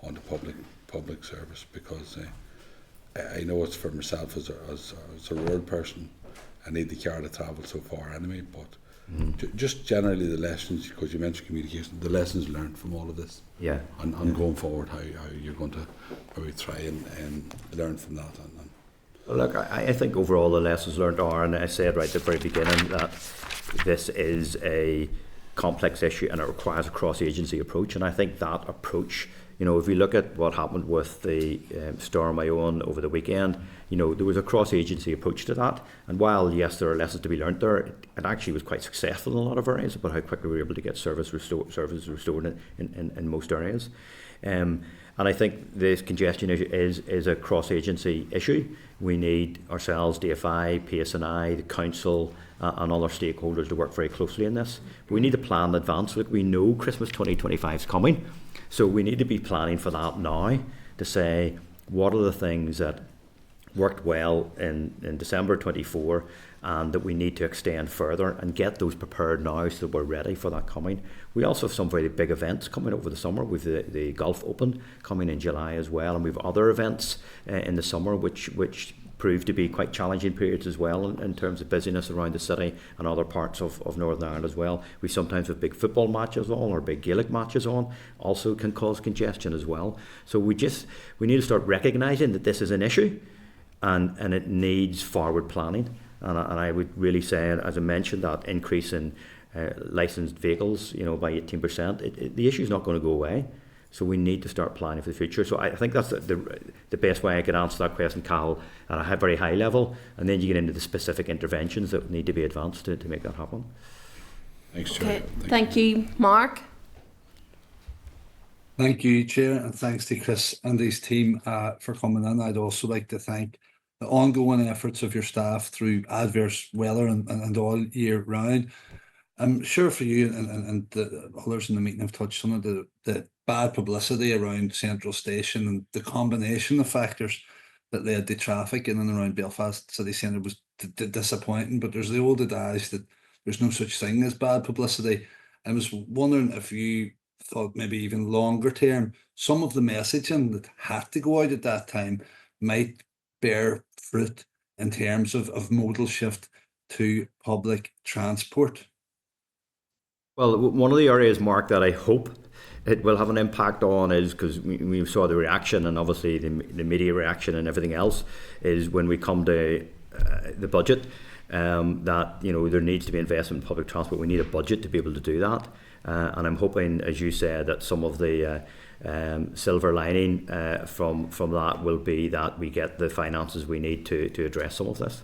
onto public service, because I know it's for myself as a road person. I need the car to travel so far anyway, but Just generally the lessons, because you mentioned communication, the lessons learned from all of this. Yeah. And going forward, how you're going to maybe try and learn from that. Well, look, I think overall the lessons learned are, and I said right at the very beginning, that this is a complex issue and it requires a cross-agency approach. And I think that approach, you know, if we look at what happened with the Storm Ione over the weekend, you know, there was a cross-agency approach to that. And while, yes, there are lessons to be learned there, it actually was quite successful in a lot of areas about how quickly we were able to get services restored in most areas. And I think this congestion issue is a cross-agency issue. We need ourselves, DFI, PSNI, the council, and other stakeholders to work very closely in this. But we need to plan in advance. Look, we know Christmas 2025 is coming, so we need to be planning for that now to say what are the things that worked well in December 24 and that we need to extend further and get those prepared now so that we're ready for that coming. We also have some very big events coming over the summer. We've the Gulf Open coming in July as well, and we've other events in the summer which proved to be quite challenging periods as well in terms of busyness around the city and other parts of Northern Ireland as well. We sometimes have big football matches on or big Gaelic matches on, also can cause congestion as well. So we need to start recognising that this is an issue and it needs forward planning. And I would really say, as I mentioned, that increase in licensed vehicles, you know, by 18%, the issue is not going to go away. So we need to start planning for the future. So I think that's the best way I could answer that question, Cal, at a very high level. And then you get into the specific interventions that need to be advanced to make that happen. Thanks, Chair. Okay. Thank you, Mark. Thank you, Chair, and thanks to Chris and his team for coming in. I'd also like to thank the ongoing efforts of your staff through adverse weather and all year round. I'm sure for you and the others in the meeting have touched on it, the bad publicity around Central Station and the combination of factors that led to traffic in and around Belfast City Centre was disappointing. But there's the old adage that there's no such thing as bad publicity. I was wondering if you thought maybe even longer term, some of the messaging that had to go out at that time might bear fruit in terms of modal shift to public transport. Well, one of the areas, Mark, that I hope it will have an impact on is, because we saw the reaction and obviously the media reaction and everything else, is when we come to the budget, that, you know, there needs to be investment in public transport. We need a budget to be able to do that. And I'm hoping, as you said, that some of the silver lining from that will be that we get the finances we need to address some of this.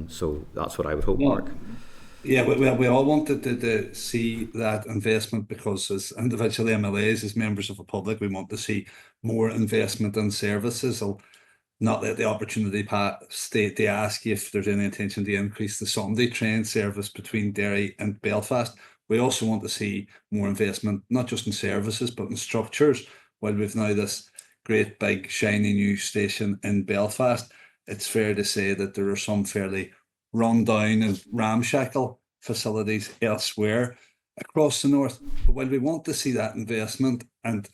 So that's what I would hope, Mark. Yeah, we all wanted to see that investment, because as individual MLAs, as members of the public, we want to see more investment in services. I'll not let the opportunity state to ask you if there's any intention to increase the Sunday train service between Derry and Belfast. We also want to see more investment, not just in services, but in structures. While we've now this great big shiny new station in Belfast, it's fair to say that there are some fairly run down and ramshackle facilities elsewhere across the north. But while we want to see that investment, and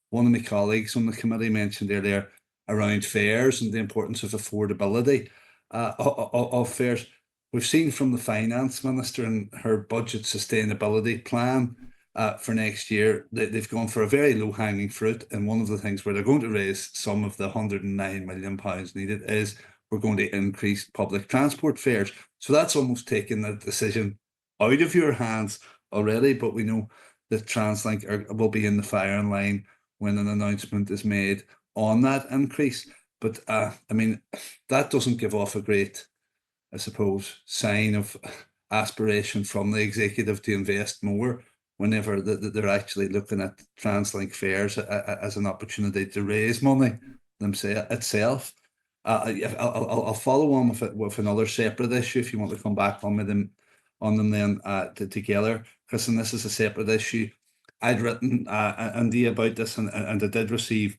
one of my colleagues on the committee mentioned earlier around fares and the importance of affordability of fares, we've seen from the Finance Minister and her budget sustainability plan for next year that they've gone for a very low-hanging fruit. And one of the things where they're going to raise some of the £109 million needed is we're going to increase public transport fares. So that's almost taken the decision out of your hands already, but we know that TransLink will be in the firing line when an announcement is made on that increase. But I mean, that doesn't give off a great, I suppose, sign of aspiration from the executive to invest more whenever they're actually looking at TransLink fares as an opportunity to raise money itself. I'll follow on with another separate issue if you want to come back on them then together, Chris. And this is a separate issue. I'd written Andy about this, and I did receive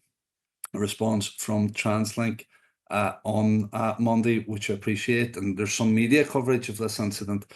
a response from TransLink on Monday, which I appreciate. And there's some media coverage of this incident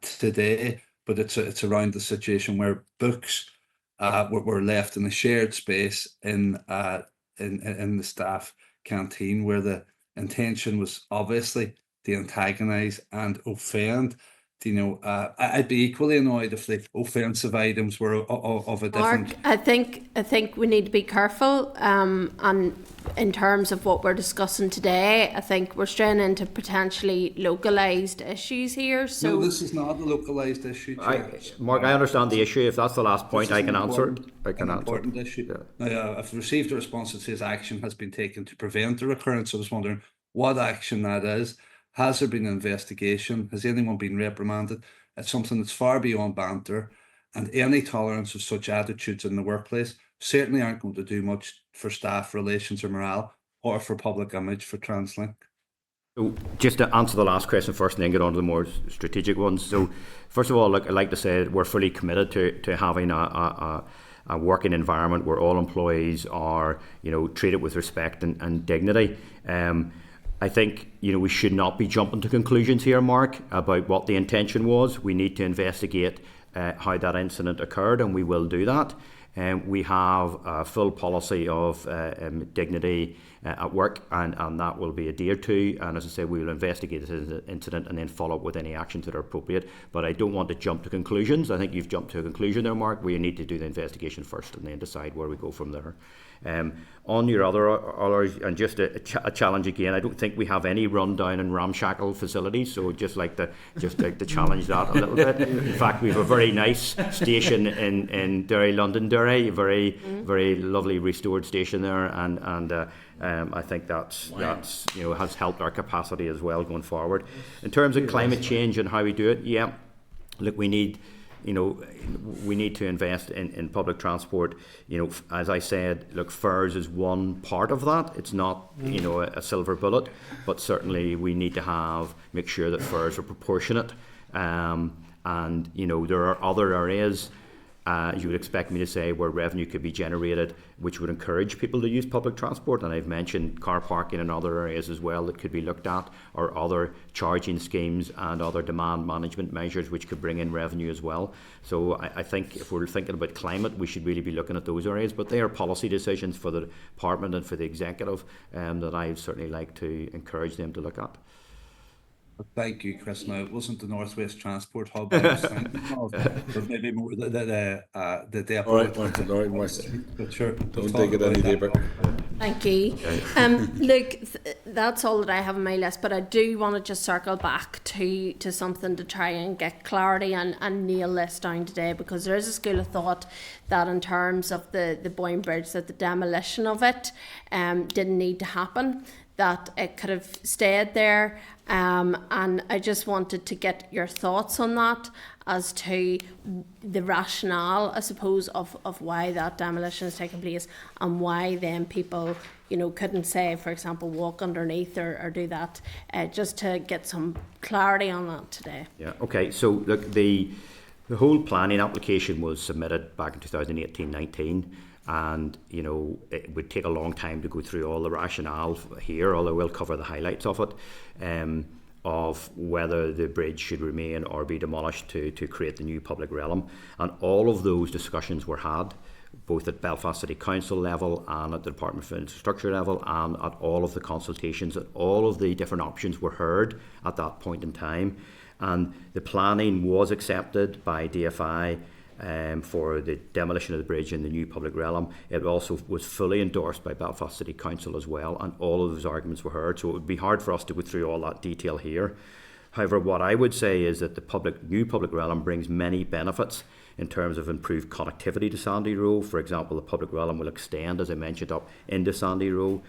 today, but it's around the situation where books were left in a shared space in the staff canteen, where the intention was obviously to antagonise and offend I'd be equally annoyed if the offensive items were of a different. Mark, I think we need to be careful. And in terms of what we're discussing today, I think we're straying into potentially localised issues here. So No, this is not a localised issue. Chair. Mark, I understand the issue. If that's the last point, This is I can an answer it. important- I can an answer it. important issue. Yeah. Now, I've received a response that says action has been taken to prevent the recurrence. I was wondering what action that is. Has there been an investigation? Has anyone been reprimanded? It's something that's far beyond banter, and any tolerance of such attitudes in the workplace certainly aren't going to do much for staff relations or morale, or for public image for TransLink. So just to answer the last question first and then get on to the more strategic ones. So first of all, look, I'd like to say that we're fully committed to having a working environment where all employees are, treated with respect and dignity. I think, we should not be jumping to conclusions here, Mark, about what the intention was. We need to investigate how that incident occurred, and we will do that. We have a full policy of dignity at work, and that will be adhered to. And as I say, we will investigate this incident and then follow up with any actions that are appropriate. But I don't want to jump to conclusions. I think you've jumped to a conclusion there, Mark. We need to do the investigation first and then decide where we go from there. On your others, and just a challenge again, I don't think we have any rundown and ramshackle facilities, so just like to challenge that a little bit. In fact, we have a very nice station in Derry, Londonderry, very lovely restored station there, and I think that's has helped our capacity as well going forward. In terms of climate change and how we do it, look, we need to invest in public transport. As I said, look, fares is one part of that. It's not, a silver bullet, but certainly we need to make sure that fares are proportionate. And, there are other areas, you would expect me to say, where revenue could be generated, which would encourage people to use public transport. And I've mentioned car parking in other areas as well that could be looked at, or other charging schemes and other demand management measures which could bring in revenue as well. So I think if we're thinking about climate, we should really be looking at those areas. But they are policy decisions for the department and for the executive that I'd certainly like to encourage them to look at. Thank you, Chris. Now, it wasn't the Northwest Transport Hub I was thinking of, but maybe more the depot. All right, West. But sure, Don't take it any deeper. Thank you. Look, that's all that I have on my list, but I do want to just circle back to something to try and get clarity and nail this down today, because there is a school of thought that in terms of the Boyne Bridge, that the demolition of it didn't need to happen, that it could have stayed there. And I just wanted to get your thoughts on that, as to the rationale, I suppose, of why that demolition has taken place, and why then people, couldn't say, for example, walk underneath or do that, just to get some clarity on that today. Yeah, okay. So look, the whole planning application was submitted back in 2018-19. And it would take a long time to go through all the rationale here, although we'll cover the highlights of it, of whether the bridge should remain or be demolished to create the new public realm. And all of those discussions were had, both at Belfast City Council level and at the Department for Infrastructure level, and at all of the consultations. And all of the different options were heard at that point in time, and the planning was accepted by DFI for the demolition of the bridge in the new public realm. It also was fully endorsed by Belfast City Council as well, and all of those arguments were heard, so it would be hard for us to go through all that detail here. However, what I would say is that the new public realm brings many benefits in terms of improved connectivity to Sandy Row. For example, the public realm will extend, as I mentioned, up into Sandy Row.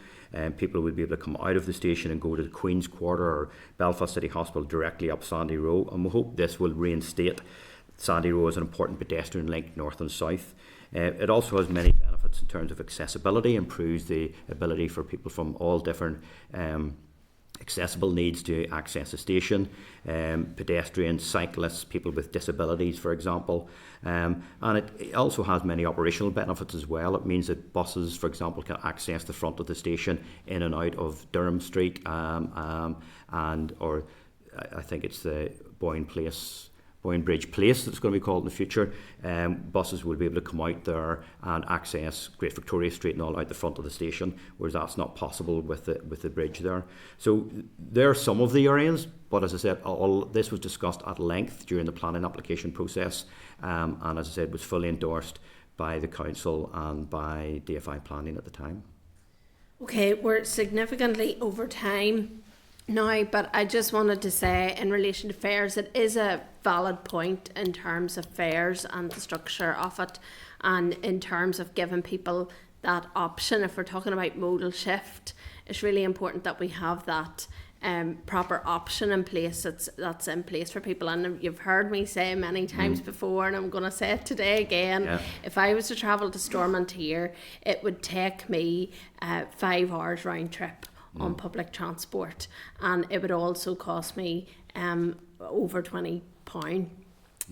People will be able to come out of the station and go to the Queen's Quarter or Belfast City Hospital directly up Sandy Row, and we hope this will reinstate Sandy Row is an important pedestrian link north and south. It also has many benefits in terms of accessibility, improves the ability for people from all different accessible needs to access the station, pedestrians, cyclists, people with disabilities, for example. And it also has many operational benefits as well. It means that buses, for example, can access the front of the station in and out of Durham Street, or I think it's the Boyne Place Boyne Bridge Place, that's going to be called in the future. Buses will be able to come out there and access Great Victoria Street and all out the front of the station, whereas that's not possible with the bridge there. So there are some of the areas, but as I said, all this was discussed at length during the planning application process, and as I said, was fully endorsed by the council and by DFI Planning at the time. Okay, we're significantly over time now, but I just wanted to say in relation to fares, it is a valid point in terms of fares and the structure of it, and in terms of giving people that option. If we're talking about modal shift, it's really important that we have that proper option in place that's in place for people. And you've heard me say many times before, and I'm going to say it today again, if I was to travel to Stormont here, it would take me 5 hours round trip on public transport, and it would also cost me over £20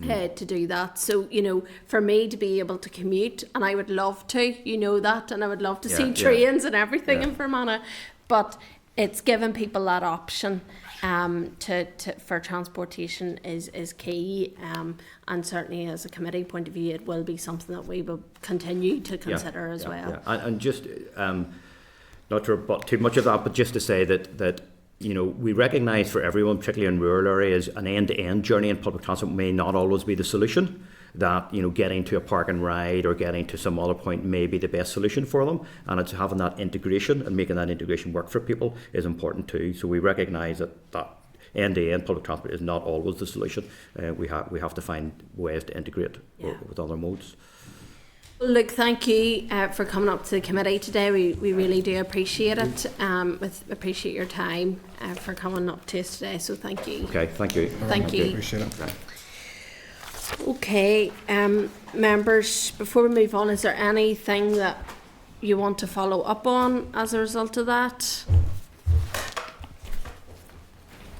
to do that. So, you know, for me to be able to commute, and I would love to, you know that, and I would love to see trains and everything in Fermanagh, but it's giving people that option for transportation is key, and certainly as a committee point of view, it will be something that we will continue to consider as well. And just not to rebut too much of that, but just to say that you know, we recognise for everyone, particularly in rural areas, an end-to-end journey in public transport may not always be the solution. That, you know, getting to a park and ride or getting to some other point may be the best solution for them, and it's having that integration and making that integration work for people is important too. So we recognise that end-to-end public transport is not always the solution. We have to find ways to integrate with other modes. Look, thank you for coming up to the committee today. We really do appreciate it. Appreciate your time for coming up to us today. So thank you. Okay, thank you. Thank you. Appreciate it. Okay, members, before we move on, is there anything that you want to follow up on as a result of that?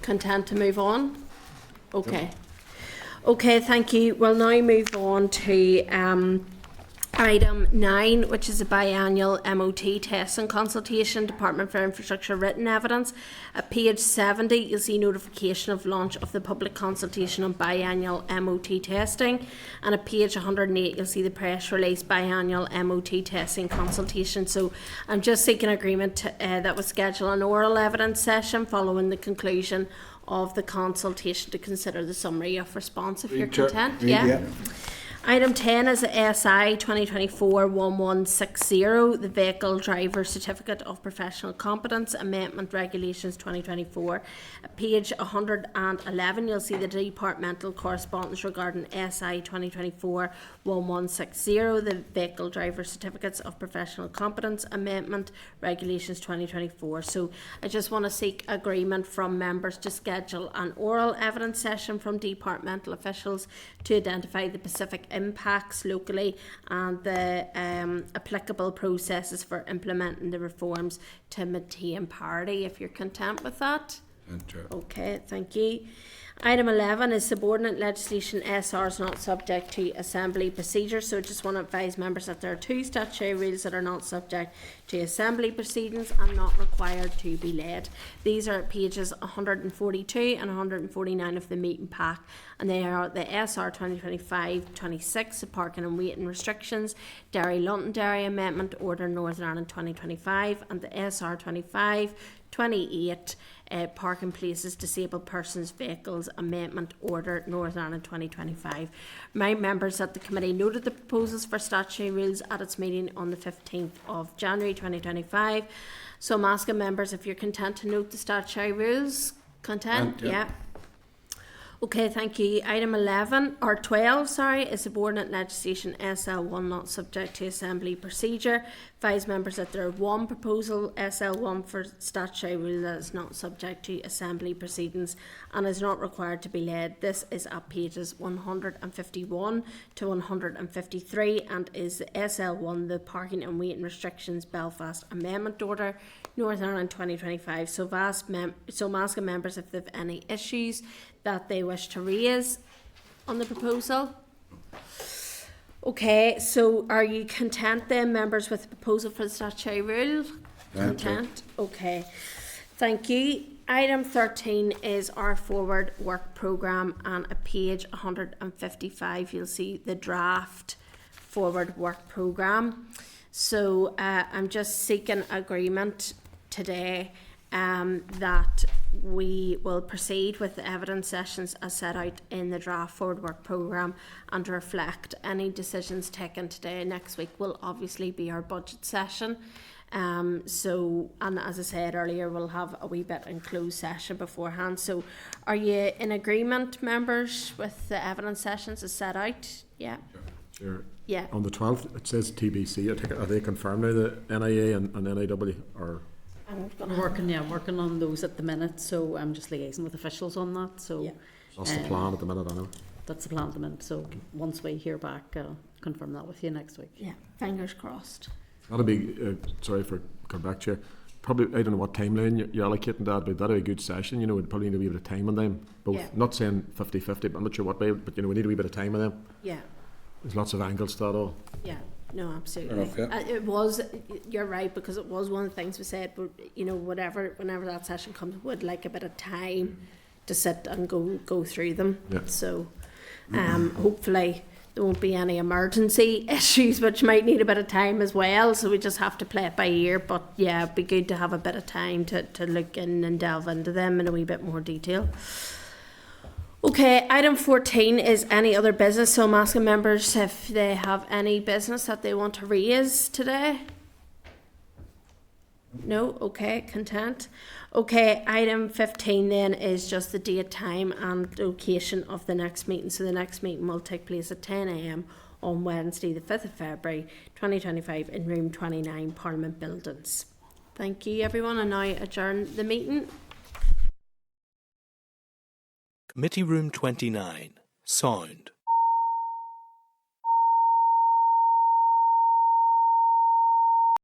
Content to move on? Okay. Okay, thank you. We'll now move on to Item 9, which is a biannual MOT test and consultation, Department for Infrastructure written evidence. At page 70, you'll see notification of launch of the public consultation on biannual MOT testing. And at page 108, you'll see the press release biannual MOT testing consultation. So I'm just seeking agreement that was scheduled an oral evidence session following the conclusion of the consultation to consider the summary of response, if you're content. Yeah. Item 10 is the SI 2024-1160, the Vehicle Driver Certificate of Professional Competence Amendment Regulations 2024. At page 111, you'll see the departmental correspondence regarding SI 2024-1160, the Vehicle Driver Certificates of Professional Competence Amendment Regulations 2024. So I just want to seek agreement from members to schedule an oral evidence session from departmental officials to identify the specific impacts locally and the applicable processes for implementing the reforms to maintain parity, if you're content with that. Okay, thank you. Item 11 is subordinate legislation. SR is not subject to assembly procedure, so I just want to advise members that there are 2 statutory rules that are not subject to assembly proceedings and not required to be laid. These are pages 142 and 149 of the meeting pack, and they are the SR 2025-26, the parking and waiting restrictions, Derry Londonderry Amendment Order Northern Ireland 2025, and the SR 25-28 Parking Places Disabled Persons Vehicles Amendment Order Northern Ireland 2025. My members at the committee noted the proposals for statutory rules at its meeting on the 15th of January 2025. So I'm asking members if you're content to note the statutory rules. Content? Yeah. Okay, thank you. Item 12 is subordinate legislation SL1 not subject to assembly procedure. Advise members that there is one proposal SL1 for statutory rule that is not subject to assembly proceedings and is not required to be laid. This is at pages 151 to 153 and is the SL1, the Parking and Waiting Restrictions Belfast Amendment Order Northern Ireland 2025. So I'm asking members if they have any issues that they wish to raise on the proposal. Okay, so are you content then, members, with the proposal for the statutory rule? Content? Okay, thank you. Item 13 is our forward work programme, and at page 155 you'll see the draft forward work programme. So I'm just seeking agreement today that we will proceed with the evidence sessions as set out in the draft forward work programme, and to reflect any decisions taken today. Next week will obviously be our budget session. And as I said earlier, we'll have a wee bit in closed session beforehand. So are you in agreement, members, with the evidence sessions as set out? Yeah. Sure. Yeah. On the 12th, it says TBC. I think, are they confirmed now, the NIA and NIW? Or working on those at the minute, so I'm just liaising with officials on that. So that's the plan at the minute, I know. That's the plan at the minute. So once we hear back, confirm that with you next week. Yeah, fingers crossed. That'll be, sorry for coming back to you, probably, I don't know what timeline you're allocating that, but that'll be a good session. You know, we'd probably need a wee bit of time on them. Both, not saying 50-50, but I'm not sure what way, but you know, we need a wee bit of time on them. Yeah. There's lots of angles to that all. Yeah, no, absolutely. Enough, yeah. It was, you're right, because it was one of the things we said, but you know, whenever that session comes, would like a bit of time to sit and go through them. Yeah. So hopefully there won't be any emergency issues which might need a bit of time as well, so we just have to play it by ear. But yeah, it'd be good to have a bit of time to look in and delve into them in a wee bit more detail. Okay, item 14 is any other business, so I'm asking members if they have any business that they want to raise today. No? Okay, content. Okay, item 15 then is just the date, time and location of the next meeting. So the next meeting will take place at 10 a.m. on Wednesday the 5th of February 2025 in room 29 Parliament Buildings. Thank you everyone, and now adjourn the meeting. Committee Room 29, Sound.